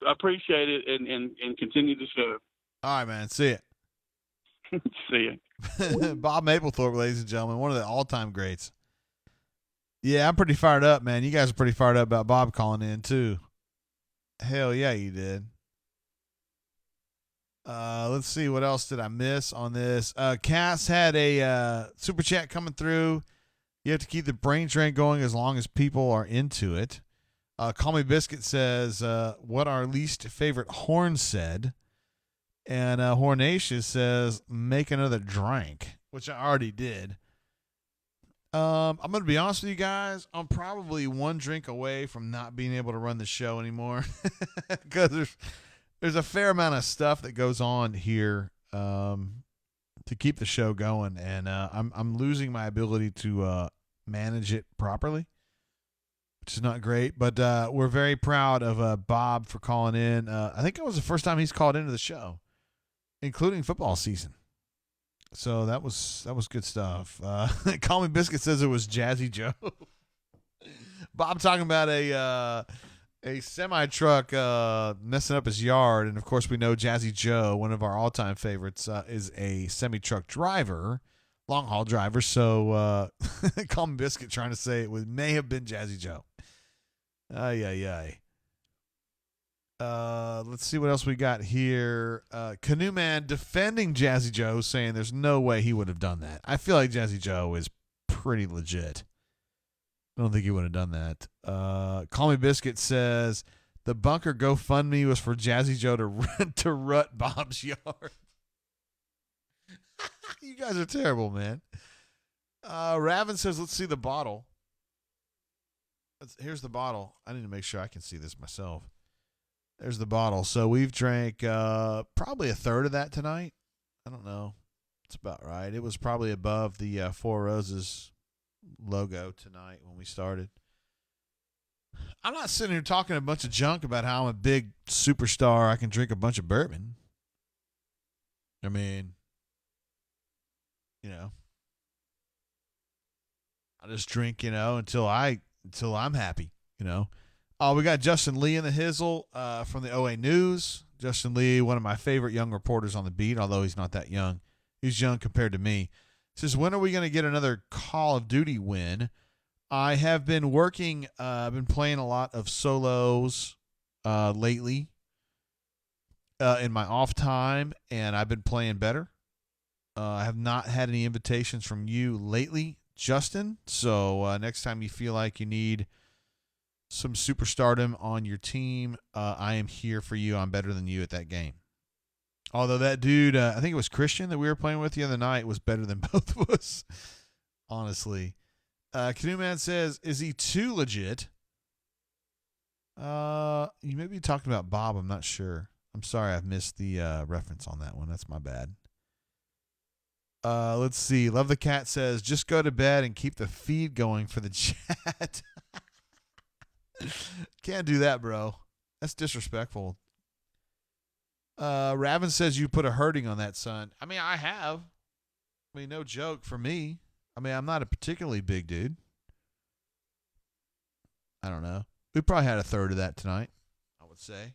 S14: appreciate it and continue the show.
S1: All right, man. See ya.
S14: See ya.
S1: Bob Mapplethorpe, ladies and gentlemen, one of the all-time greats. Yeah, I'm pretty fired up, man. You guys are pretty fired up about Bob calling in, too. Hell yeah, you did. Let's see. What else did I miss on this? Cass had a super chat coming through. You have to keep the brain drain going as long as people are into it. Call Me Biscuit says, what our least favorite horn said. And Hornacious says, make another drink, which I already did. I'm going to be honest with you guys. I'm probably one drink away from not being able to run the show anymore because there's a fair amount of stuff that goes on here to keep the show going, and I'm losing my ability to manage it properly, which is not great. But we're very proud of Bob for calling in. I think it was the first time he's called into the show, including football season. So that was good stuff. Call Me Biscuit says it was Jazzy Joe. Bob talking about a semi-truck messing up his yard, and of course we know Jazzy Joe, one of our all-time favorites, is a semi-truck driver, long-haul driver. So Call Me Biscuit trying to say it may have been Jazzy Joe. Ay. Let's see what else we got here. Canoe Man defending Jazzy Joe, saying there's no way he would have done that. I feel like Jazzy Joe is pretty legit. I don't think he would have done that. Call Me Biscuit says the bunker GoFundMe was for Jazzy Joe to rut Bob's yard. You guys are terrible, man. Raven says, let's see the bottle. Here's the bottle. I need to make sure I can see this myself. There's the bottle. So we've drank probably a third of that tonight. I don't know. That's about right. It was probably above the Four Roses logo tonight when we started. I'm not sitting here talking a bunch of junk about how I'm a big superstar. I can drink a bunch of bourbon. I mean, I just drink, until I'm happy, Oh, we got Justin Lee in the hizzle from the OA News. Justin Lee, one of my favorite young reporters on the beat, although he's not that young. He's young compared to me. Says, when are we going to get another Call of Duty win? I have been working, I've been playing a lot of solos lately in my off time, and I've been playing better. I have not had any invitations from you lately, Justin. So next time you feel like you need some superstardom on your team, I am here for you. I'm better than you at that game. Although that dude, I think it was Christian that we were playing with the other night, was better than both of us, honestly. Canoe Man says, is he too legit? You may be talking about Bob. I'm not sure. I'm sorry I've missed the reference on that one. That's my bad. Let's see. Love the Cat says, just go to bed and keep the feed going for the chat. Can't do that, bro. That's disrespectful. Raven says you put a hurting on that, son. I mean, I have. I mean, no joke for me. I mean, I'm not a particularly big dude. I don't know. We probably had a third of that tonight, I would say.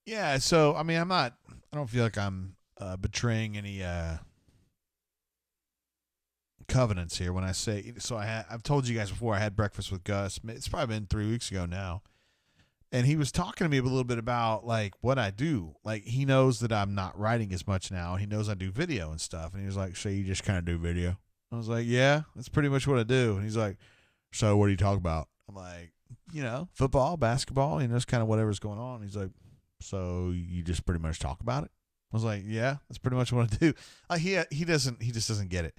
S1: Yeah, so, I mean, I don't feel like I'm betraying any covenants here when I say, so I've told you guys before I had breakfast with Gus. It's probably been 3 weeks ago now. And he was talking to me a little bit about, like, what I do. Like, he knows that I'm not writing as much now. He knows I do video and stuff. And he was like, so you just kind of do video? I was like, yeah, that's pretty much what I do. And he's like, so what do you talk about? I'm like, football, basketball, that's kind of whatever's going on. He's like, so you just pretty much talk about it? I was like, yeah, that's pretty much what I do. He just doesn't get it.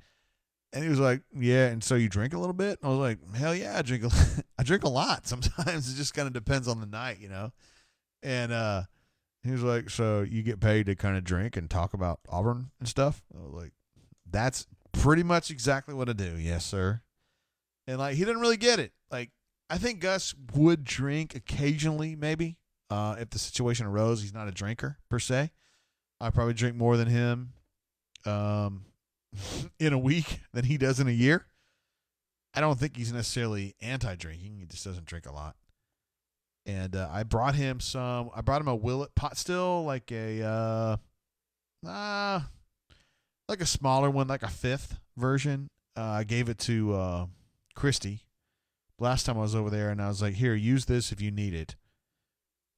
S1: And he was like, yeah, and so you drink a little bit? And I was like, hell yeah, I drink a lot. Sometimes it just kind of depends on the night, And he was like, so you get paid to kind of drink and talk about Auburn and stuff? I was like, that's pretty much exactly what I do. Yes, sir. And, like, he didn't really get it. Like, I think Gus would drink occasionally, maybe, if the situation arose. He's not a drinker, per se. I probably drink more than him in a week than he does in a year. I don't think he's necessarily anti-drinking. He just doesn't drink a lot. And I brought him a Willet pot still, like a smaller one, like a fifth version. I gave it to Christy last time I was over there, and I was like, here, use this if you need it.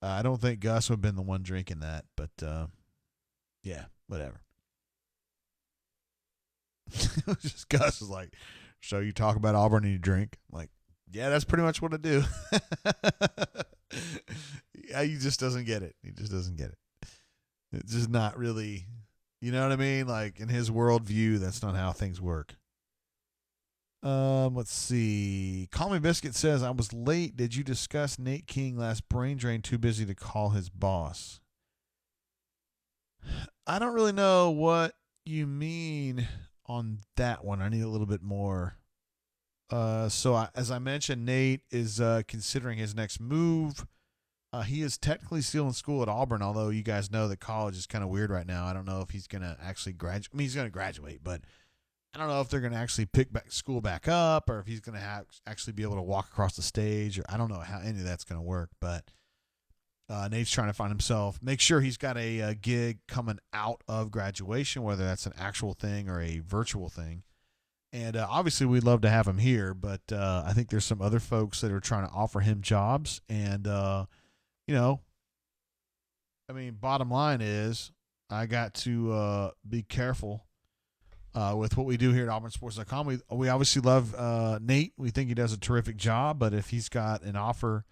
S1: I don't think Gus would have been the one drinking that, but yeah, whatever. Just Gus was like, so you talk about Auburn and you drink? I'm like, yeah, that's pretty much what I do. Yeah, he just doesn't get it. He just doesn't get it. It's just not really, you know what I mean? Like, in his worldview, that's not how things work. Let's see. Call Me Biscuit says, I was late. Did you discuss Nate King last brain drain? Too busy to call his boss. I don't really know what you mean on that one. I need a little bit more. As I mentioned, Nate is considering his next move. He is technically still in school at Auburn, although you guys know that college is kind of weird right now. I don't know if he's going to actually graduate. I mean, he's going to graduate, but I don't know if they're going to actually pick school back up, or if he's going to actually be able to walk across the stage, or I don't know how any of that's going to work. But Nate's trying to find himself, make sure he's got a gig coming out of graduation, whether that's an actual thing or a virtual thing. And obviously we'd love to have him here, but I think there's some other folks that are trying to offer him jobs. And, I mean, bottom line is I got to be careful with what we do here at AuburnSports.com. We obviously love Nate. We think he does a terrific job, but if he's got an offer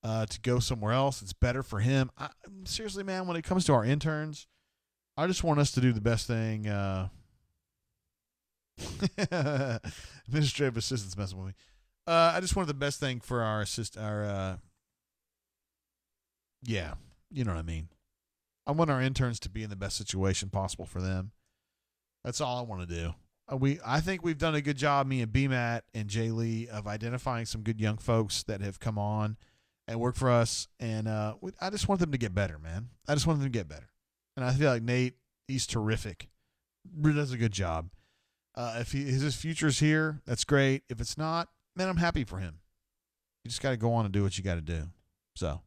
S1: to go somewhere else, it's better for him. Seriously, man, when it comes to our interns, I just want us to do the best thing. Administrative assistant's messing with me. I just wanted the best thing for our yeah, you know what I mean. I want our interns to be in the best situation possible for them. That's all I want to do. I think we've done a good job, me and BMAT and Jay Lee, of identifying some good young folks that have come on and work for us. And I just want them to get better, man. I just want them to get better. And I feel like Nate, he's terrific. Really does a good job. If his future's here, that's great. If it's not, man, I'm happy for him. You just got to go on and do what you got to do. So,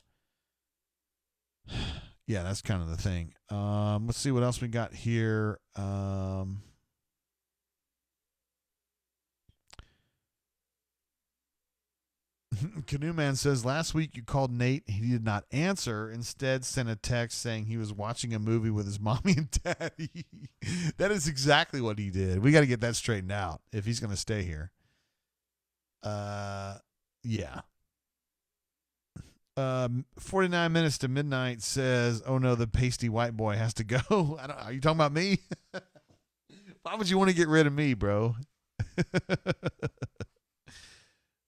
S1: yeah, that's kind of the thing. Let's see what else we got here. Canoe Man says, last week you called Nate. He did not answer. Instead, sent a text saying he was watching a movie with his mommy and daddy. That is exactly what he did. We got to get that straightened out if he's going to stay here. Yeah. 49 minutes to midnight says, oh no, the pasty white boy has to go. Are you talking about me? Why would you want to get rid of me, bro?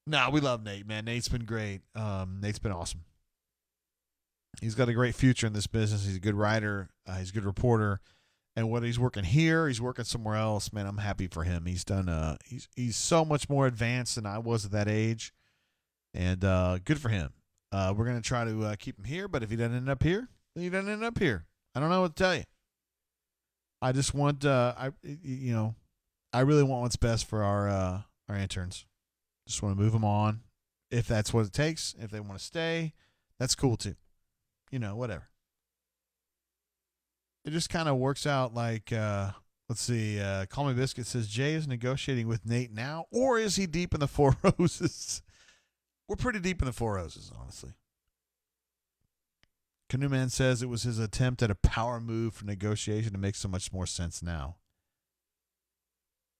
S1: Nah, we love Nate, man. Nate's been great. Nate's been awesome. He's got a great future in this business. He's a good writer. He's a good reporter. And whether he's working here, he's working somewhere else, man, I'm happy for him. He's done. He's so much more advanced than I was at that age, and good for him. We're gonna try to keep him here, but if he doesn't end up here, then he doesn't end up here. I don't know what to tell you. I just want, I really want what's best for our interns. Just want to move them on. If that's what it takes, if they want to stay, that's cool too. Whatever. It just kind of works out like, let's see, Call Me Biscuit says, Jay is negotiating with Nate now, or is he deep in the Four Roses? We're pretty deep in the Four Roses, honestly. Canoe Man says it was his attempt at a power move for negotiation to make so much more sense now.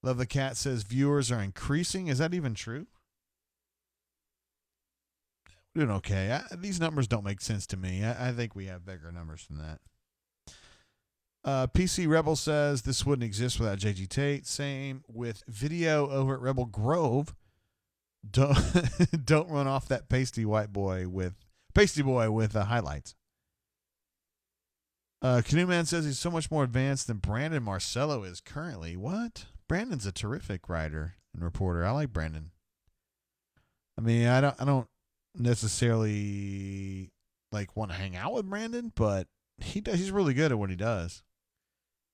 S1: Love the Cat says viewers are increasing. Is that even true? We're doing okay. These numbers don't make sense to me. I think we have bigger numbers than that. PC Rebel says this wouldn't exist without JG Tate. Same with video over at Rebel Grove. Don't run off that pasty boy with highlights. Canoe Man says he's so much more advanced than Brandon Marcello is currently. What? Brandon's a terrific writer and reporter. I like Brandon. I mean, I don't necessarily want to hang out with Brandon, but he's really good at what he does.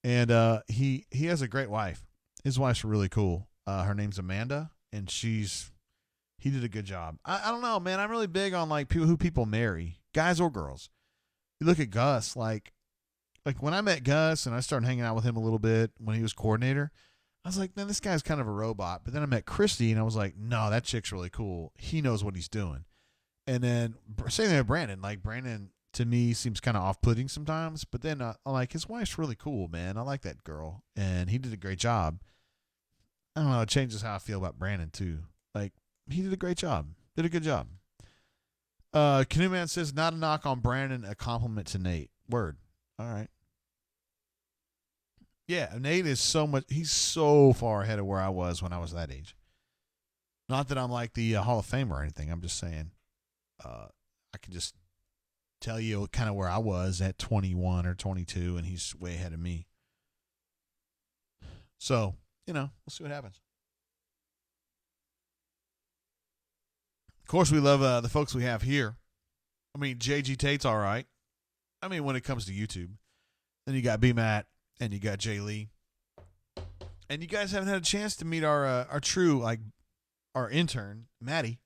S1: And he has a great wife. His wife's really cool. Her name's Amanda, and he did a good job. I don't know, man. I'm really big on who people marry, guys or girls. You look at Gus, like when I met Gus and I started hanging out with him a little bit when he was coordinator, I was like, man, this guy's kind of a robot. But then I met Christy and I was like, no, that chick's really cool. He knows what he's doing. And then same thing with Brandon. Brandon to me seems kind of off-putting sometimes, but then his wife's really cool, man. I like that girl, and he did a great job. I don't know. It changes how I feel about Brandon too. He did a great job. Did a good job. Canoe Man says, not a knock on Brandon, a compliment to Nate. Word. All right. Yeah, Nate is he's so far ahead of where I was when I was that age. Not that I'm like the Hall of Fame or anything. I'm just saying I can just tell you kind of where I was at 21 or 22, and he's way ahead of me. So, we'll see what happens. Of course, we love the folks we have here. I mean, JG Tate's all right. I mean, when it comes to YouTube. Then you got B-Matt, and you got Jay Lee. And you guys haven't had a chance to meet our true, our intern, Maddie.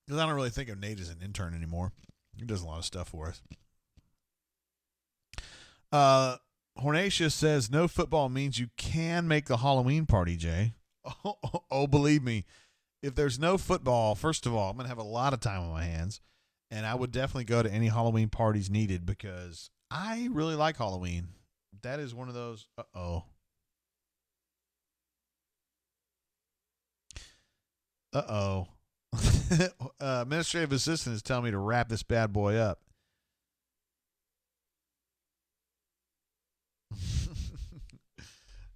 S1: Because I don't really think of Nate as an intern anymore. He does a lot of stuff for us. Hornacia says, no football means you can make the Halloween party, Jay. Oh, believe me. If there's no football, first of all, I'm going to have a lot of time on my hands. And I would definitely go to any Halloween parties needed because I really like Halloween. That is one of those. Uh-oh. Administrative assistant is telling me to wrap this bad boy up.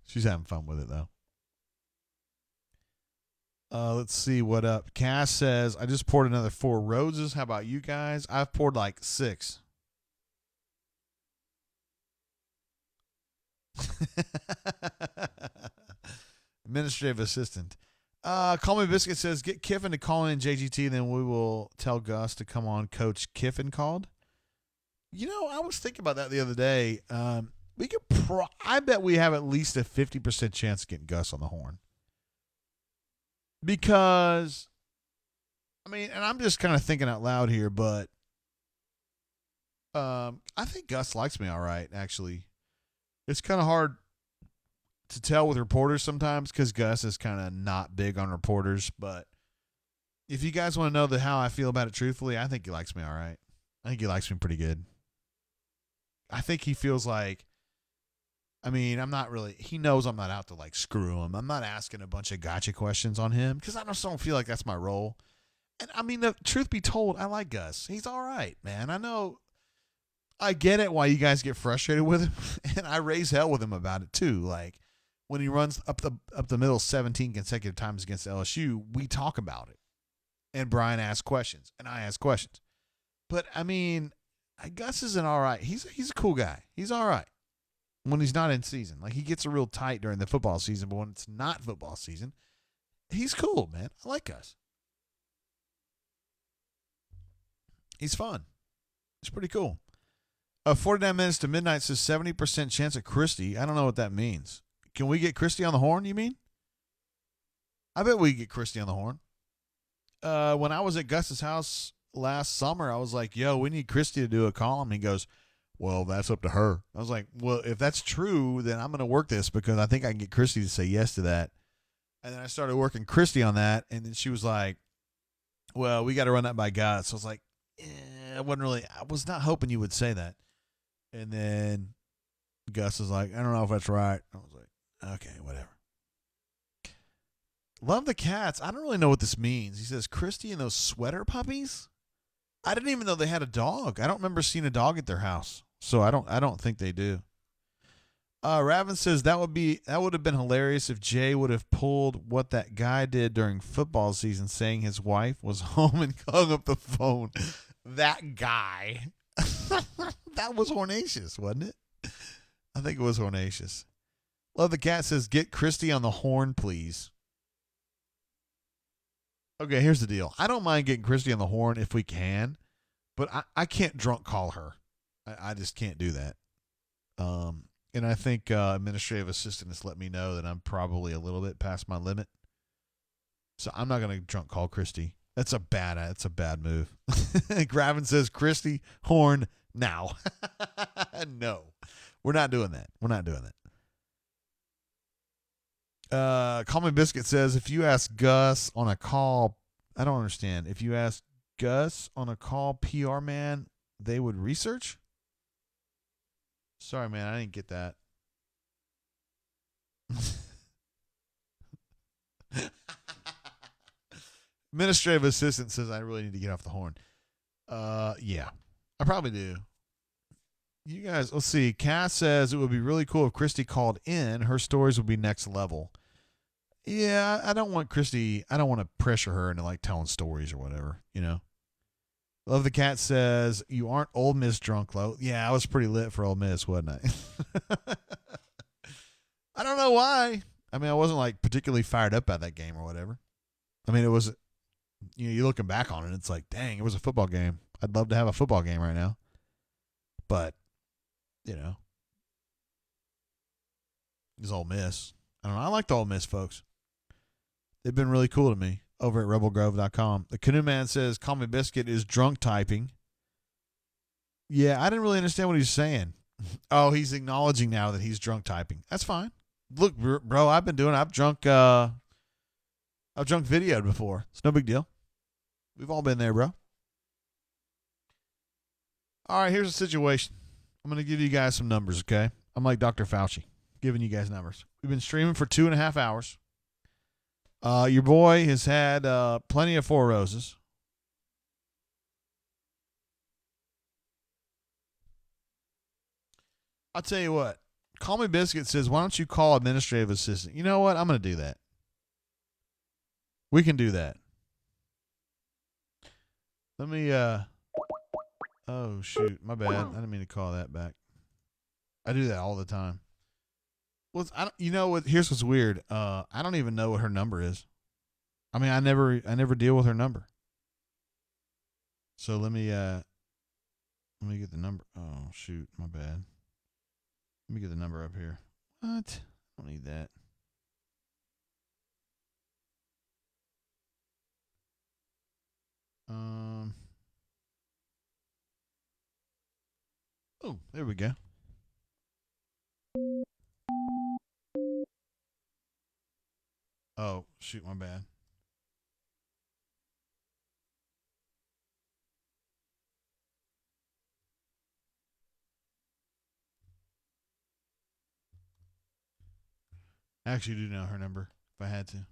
S1: She's having fun with it, though. Let's see what up. Cass says, I just poured another 4 roses. How about you guys? I've poured like 6. Administrative assistant. Call Me Biscuit says, get Kiffin to call in JGT, then we will tell Gus to come on. Coach Kiffin called. You know, I was thinking about that the other day. We could I bet we have at least a 50% chance of getting Gus on the horn. Because, I mean, and I'm just kind of thinking out loud here, but I think Gus likes me all right, actually. It's kind of hard to tell with reporters sometimes because Gus is kind of not big on reporters. But if you guys want to know how I feel about it truthfully, I think he likes me all right. I think he likes me pretty good. I think he feels like, I mean, I'm not really, he knows I'm not out to like screw him. I'm not asking a bunch of gotcha questions on him because I just don't feel like that's my role. And I mean, the truth be told, I like Gus. He's all right, man. I know, I get it why you guys get frustrated with him, and I raise hell with him about it too. Like when he runs up the middle 17 consecutive times against LSU, we talk about it. And Brian asks questions, and I ask questions. But I mean, Gus isn't all right. He's a cool guy. He's all right when he's not in season. Like he gets real tight during the football season, but when it's not football season, he's cool, man. I like Gus. He's fun. He's pretty cool. 49 minutes to midnight says 70% chance of Christie. I don't know what that means. Can we get Christie on the horn, you mean? I bet we can get Christie on the horn. When I was at Gus's house last summer, I was like, yo, we need Christie to do a column. He goes, well, that's up to her. I was like, well, if that's true, then I'm going to work this because I think I can get Christie to say yes to that. And then I started working Christie on that, and then she was like, well, we got to run that by Gus. So I was like, I was not hoping you would say that. And then Gus is like, I don't know if that's right. I was like, okay, whatever. Love the cats. I don't really know what this means. He says, Christy and those sweater puppies? I didn't even know they had a dog. I don't remember seeing a dog at their house. So I don't think they do. Ravin says that would have been hilarious if Jay would have pulled what that guy did during football season, saying his wife was home and hung up the phone. That guy. That was Hornatius, wasn't it? I think it was Hornatius. Love the cat says, get Christy on the horn, please. Okay, here's the deal. I don't mind getting Christy on the horn if we can, but I can't drunk call her. I just can't do that. And I think administrative assistant has let me know that I'm probably a little bit past my limit. So I'm not going to drunk call Christy. That's a bad move. Gravin says, Christy, horn, now. No, we're not doing that. We're not doing that. Call Me Biscuit says, if you ask Gus on a call, I don't understand. If you ask Gus on a call, PR man, they would research? Sorry, man, I didn't get that. Administrative assistant says I really need to get off the horn. Yeah, I probably do. You guys, let's see. Cass says it would be really cool if Christy called in. Her stories would be next level. Yeah, I don't want Christy. I don't want to pressure her into like telling stories or whatever, you know. Love the cat says you aren't Ole Miss drunk, Lo. Yeah, I was pretty lit for Ole Miss, wasn't I? I don't know why. I mean, I wasn't like particularly fired up about that game or whatever. I mean, it was, you know, you're looking back on it, it's like, dang, it was a football game. I'd love to have a football game right now. But, you know, it's Ole Miss. I don't know. I like the Ole Miss folks. They've been really cool to me over at rebelgrove.com. The Canoe Man says, Call Me Biscuit is drunk typing. Yeah, I didn't really understand what he's saying. Oh, he's acknowledging now that he's drunk typing. That's fine. Look, bro, I've been doing it. I've drunk videoed before. It's no big deal. We've all been there, bro. All right, here's the situation. I'm going to give you guys some numbers, okay? I'm like Dr. Fauci, giving you guys numbers. We've been streaming for 2.5 hours. Your boy has had plenty of 4 roses. I'll tell you what. Call Me Biscuit says, why don't you call administrative assistant? You know what? I'm going to do that. We can do that. Let me oh shoot, my bad. I didn't mean to call that back. I do that all the time. Well, I don't, you know what? Here's what's weird. I don't even know what her number is. I mean, I never deal with her number. So let me get the number. Oh shoot, my bad. Let me get the number up here. What? I don't need that. Oh, there we go. Oh, shoot, my bad. I actually do know her number if I had to.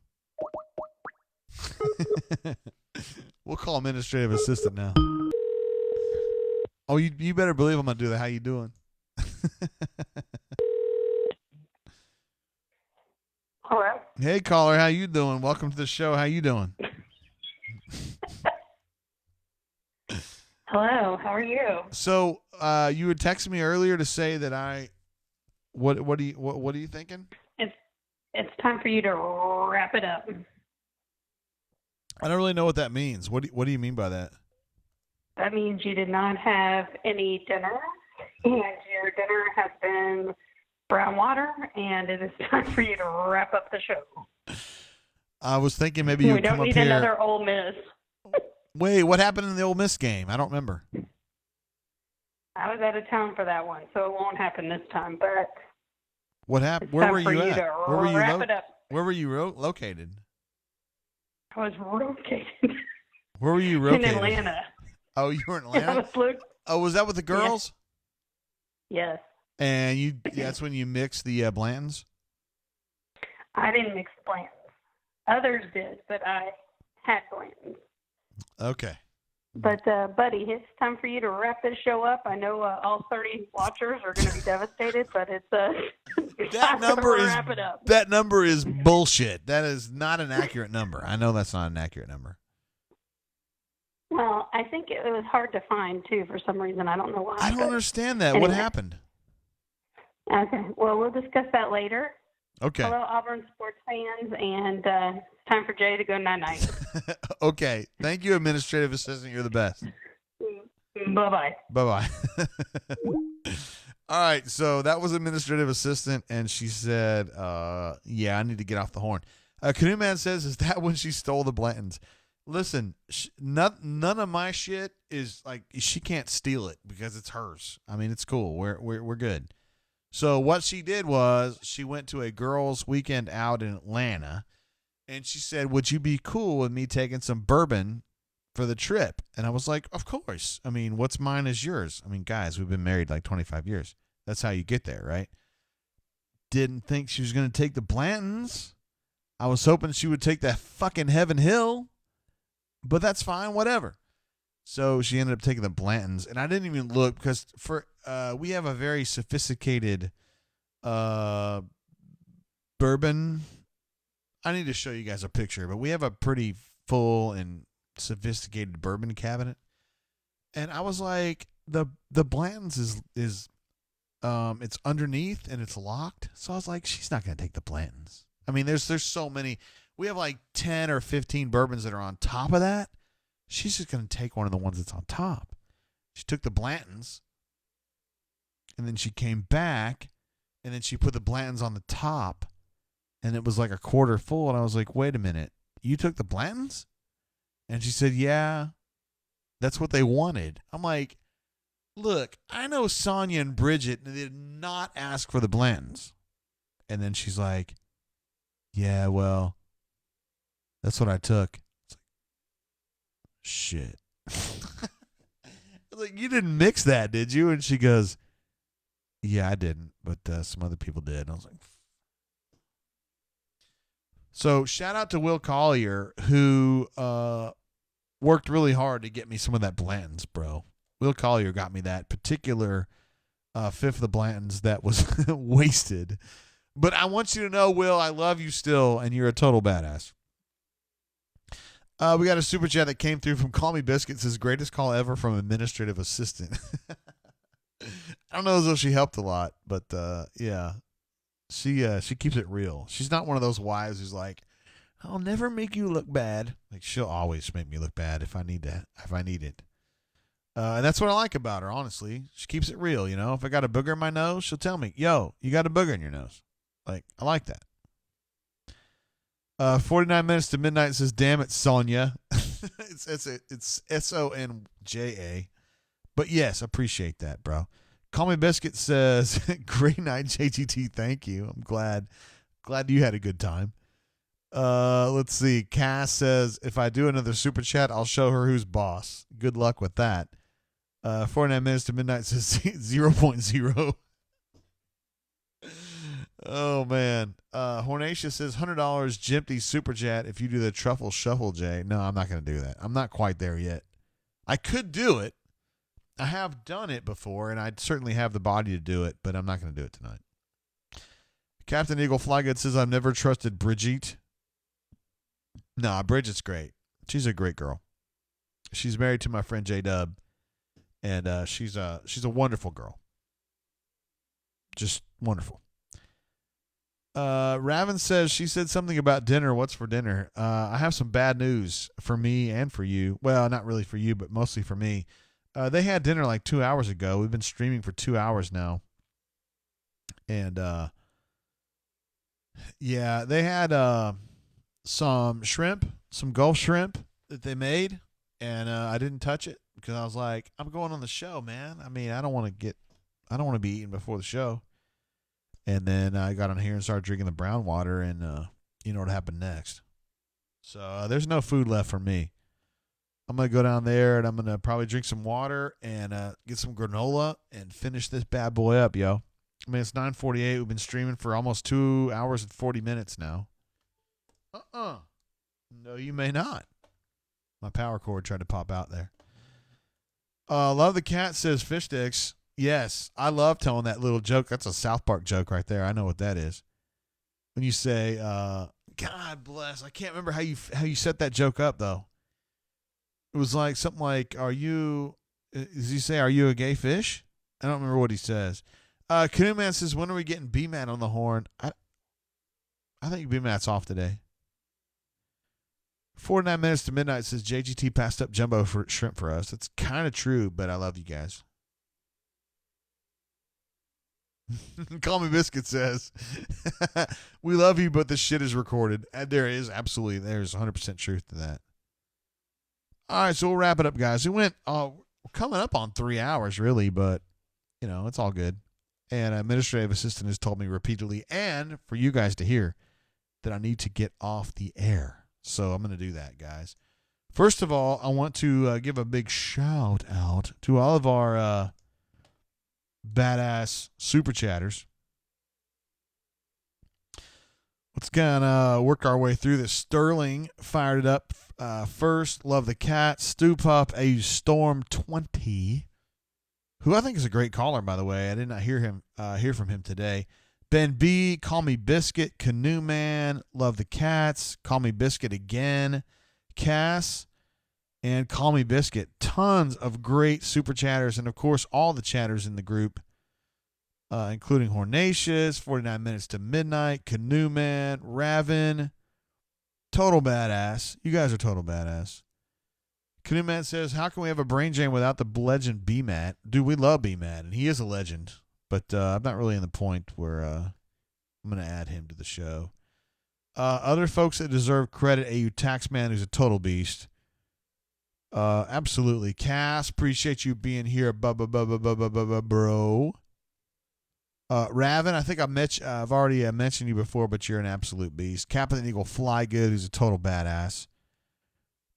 S1: We'll call administrative assistant now. Oh, you better believe I'm going to do that. How you doing?
S15: Hello.
S1: Hey, caller. How you doing? Welcome to the show. How you doing?
S15: Hello. How are you?
S1: So, you had texted me earlier to say that what are you thinking?
S15: It's time for you to wrap it up.
S1: I don't really know what that means. What do you mean by that?
S15: That means you did not have any dinner, and your dinner has been brown water, and it is time for you to wrap up the show.
S1: I was thinking maybe you'd come up here.
S15: We don't need another Ole Miss.
S1: Wait, what happened in the Ole Miss game? I don't remember.
S15: I was out of town for that one, so it won't happen this time. But
S1: what happened? Where were you at?
S15: Where were you
S1: Where were you located?
S15: I was located.
S1: Where were you located?
S15: In Atlanta.
S1: Oh, you were in Atlanta? Oh, was that with the girls?
S15: Yes.
S1: And that's when you mixed the Blantons?
S15: I didn't mix the Blantons. Others did, but I had Blantons.
S1: Okay.
S15: But, buddy, it's time for you to wrap this show up. I know all 30 watchers are going to be devastated, but it's time to wrap it up.
S1: That number is bullshit. That is not an accurate number. I know that's not an accurate number.
S15: Well, I think it was hard to find, too, for some reason. I don't know why.
S1: I don't understand that.
S15: Anyway.
S1: What happened?
S15: Okay. Well, we'll discuss that later.
S1: Okay.
S15: Hello, Auburn sports fans, and it's time for Jay to go night-night.
S1: Okay. Thank you, administrative assistant. You're the best.
S15: Bye-bye.
S1: Bye-bye. All right. So that was administrative assistant, and she said, yeah, I need to get off the horn. Canoe Man says, is that when she stole the Blantons? Listen, none of my shit is like, she can't steal it because it's hers. I mean, it's cool. We're good. So what she did was she went to a girls' weekend out in Atlanta, and she said, would you be cool with me taking some bourbon for the trip? And I was like, of course. I mean, what's mine is yours. I mean, guys, we've been married like 25 years. That's how you get there, right? Didn't think she was going to take the Blantons. I was hoping she would take that fucking Heaven Hill. But that's fine, whatever. So she ended up taking the Blantons, and I didn't even look because we have a very sophisticated bourbon. I need to show you guys a picture, but we have a pretty full and sophisticated bourbon cabinet. And I was like, the Blantons is it's underneath and it's locked. So I was like, she's not gonna take the Blantons. I mean, there's so many. We have like 10 or 15 bourbons that are on top of that. She's just going to take one of the ones that's on top. She took the Blantons, and then she came back, and then she put the Blantons on the top, and it was like a quarter full. And I was like, wait a minute. You took the Blantons? And she said, yeah, that's what they wanted. I'm like, look, I know Sonia and Bridget did not ask for the Blantons. And then she's like, yeah, well, that's what I took. It's like, shit. Like, you didn't mix that, did you? And she goes, yeah, I didn't, but some other people did. And I was like, so shout out to Will Collier, who worked really hard to get me some of that Blantons, bro. Will Collier got me that particular fifth of the Blantons that was wasted. But I want you to know, Will, I love you still, and you're a total badass. We got a super chat that came through from Call Me Biscuit. Says greatest call ever from administrative assistant. I don't know as though she helped a lot, but yeah, she keeps it real. She's not one of those wives who's like, I'll never make you look bad. Like she'll always make me look bad if I need it. And that's what I like about her, honestly. She keeps it real, you know. If I got a booger in my nose, she'll tell me, yo, you got a booger in your nose. Like, I like that. 49 minutes to midnight says, damn it, Sonya. it's Sonja. But yes, appreciate that, bro. Call Me Biscuit says, great night, JGT. Thank you. I'm glad you had a good time. Let's see. Cass says, if I do another super chat, I'll show her who's boss. Good luck with that. 49 minutes to midnight says 0.0. Oh, man. Hornacia says $100 Jimpy super chat if you do the truffle shuffle, Jay. No, I'm not going to do that. I'm not quite there yet. I could do it. I have done it before, and I certainly have the body to do it, but I'm not going to do it tonight. Captain Eagle Flygood says, I've never trusted Brigitte. Nah, Bridget's great. She's a great girl. She's married to my friend J-Dub, and she's a wonderful girl. Just wonderful. Raven says she said something about dinner. What's for dinner? I have some bad news for me and for you. Well, not really for you, but mostly for me. They had dinner like 2 hours ago. We've been streaming for 2 hours now. And, yeah, they had some shrimp, some Gulf shrimp that they made. And I didn't touch it because I was like, I'm going on the show, man. I mean, I don't want to be eating before the show. And then I got on here and started drinking the brown water, and you know what happened next. So there's no food left for me. I'm going to go down there, and I'm going to probably drink some water and get some granola and finish this bad boy up, yo. I mean, it's 9:48. We've been streaming for almost 2 hours and 40 minutes now. No, you may not. My power cord tried to pop out there. Love the Cat says fish sticks. Yes, I love telling that little joke. That's a South Park joke right there. I know what that is. When you say, God bless. I can't remember how you set that joke up, though. It was like something like, does he say, are you a gay fish? I don't remember what he says. Canoe Man says, when are we getting B-Man on the horn? I think B-Mat's off today. 49 minutes to midnight says, JGT passed up jumbo for shrimp for us. That's kind of true, but I love you guys. Call Me Biscuit says, we love you, but this shit is recorded. And there's 100% truth to that. All right, so we'll wrap it up, guys. We're coming up on 3 hours, really, but, you know, it's all good. And an administrative assistant has told me repeatedly, and for you guys to hear, that I need to get off the air. So I'm going to do that, guys. First of all, I want to give a big shout out to all of our badass super chatters. Let's kind of work our way through this. Sterling fired it up first. Love the Cat. Stu Pup, a Storm 20, who I think is a great caller, by the way. I did not hear from him today. Ben B, Call Me Biscuit, Canoe Man, Love the Cats, Call Me Biscuit again, Cass, and Call Me Biscuit. Tons of great super chatters, and of course all the chatters in the group, including Hornacious, 49 minutes to midnight, Canoe Man, Raven. Total badass. You guys are total badass. Canoe Man says, how can we have a brain jam without the legend B-Mat? Dude, we love B-Mat, and he is a legend. But I'm not really in the point where I'm going to add him to the show. Other folks that deserve credit, AU Taxman, who's a total beast. Absolutely. Cass, appreciate you being here, bro. Raven, I think I've already mentioned you before, but you're an absolute beast. Captain Eagle Flygood, who's a total badass.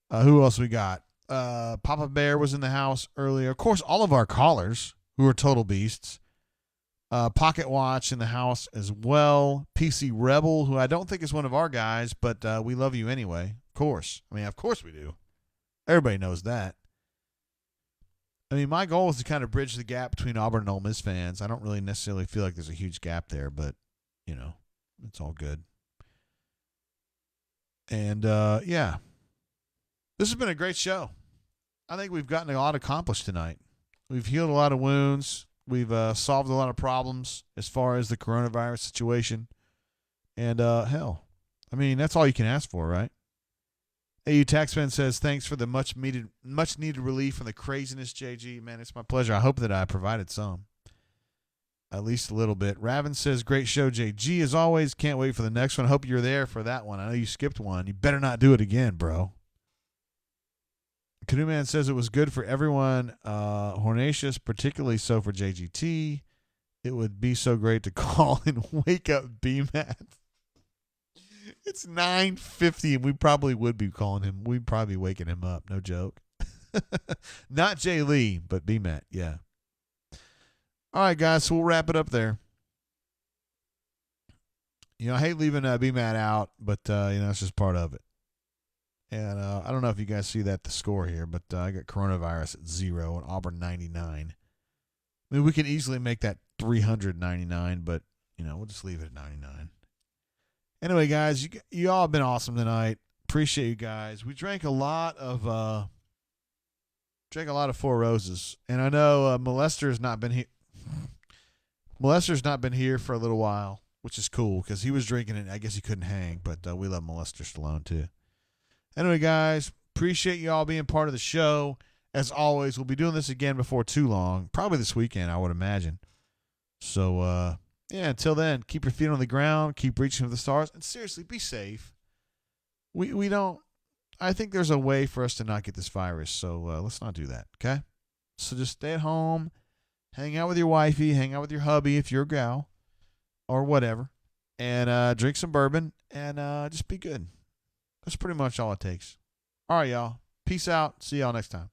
S1: Who else we got? Papa Bear was in the house earlier. Of course, all of our callers who are total beasts. Pocket Watch in the house as well. PC Rebel, who I don't think is one of our guys, but we love you anyway. Of course. I mean, of course we do. Everybody knows that. I mean, my goal is to kind of bridge the gap between Auburn and Ole Miss fans. I don't really necessarily feel like there's a huge gap there, but, you know, it's all good. And, yeah. This has been a great show. I think we've gotten a lot accomplished tonight. We've healed a lot of wounds. We've solved a lot of problems as far as the coronavirus situation. And, hell, I mean, that's all you can ask for, right? AU Taxman says, thanks for the much needed relief from the craziness, JG. Man, it's my pleasure. I hope that I provided some. At least a little bit. Raven says, great show, JG. As always, can't wait for the next one. Hope you're there for that one. I know you skipped one. You better not do it again, bro. Canoe Man says it was good for everyone. Hornatius, particularly so for JGT. It would be so great to call and wake up BMAT. It's 9:50, and we probably would be calling him. We'd probably be waking him up. No joke. Not Jay Lee, but BMAT. Yeah. All right, guys. So we'll wrap it up there. I hate leaving BMAT out, but it's just part of it. And I don't know if you guys see the score here, but I got coronavirus at 0 and Auburn 99. I mean, we can easily make that 399, but we'll just leave it at 99. Anyway, guys, you all have been awesome tonight. Appreciate you guys. We drank a lot of Four Roses, and I know Molester's not been here. Molester's not been here for a little while, which is cool because he was drinking it. I guess he couldn't hang, but we love Molester Stallone too. Anyway, guys, appreciate you all being part of the show. As always, we'll be doing this again before too long, probably this weekend, I would imagine. So, until then, keep your feet on the ground, keep reaching for the stars, and seriously, be safe. We don't. I think there's a way for us to not get this virus, so let's not do that, okay? So just stay at home, hang out with your wifey, hang out with your hubby if you're a gal, or whatever, and drink some bourbon, and just be good. That's pretty much all it takes. All right, y'all. Peace out. See y'all next time.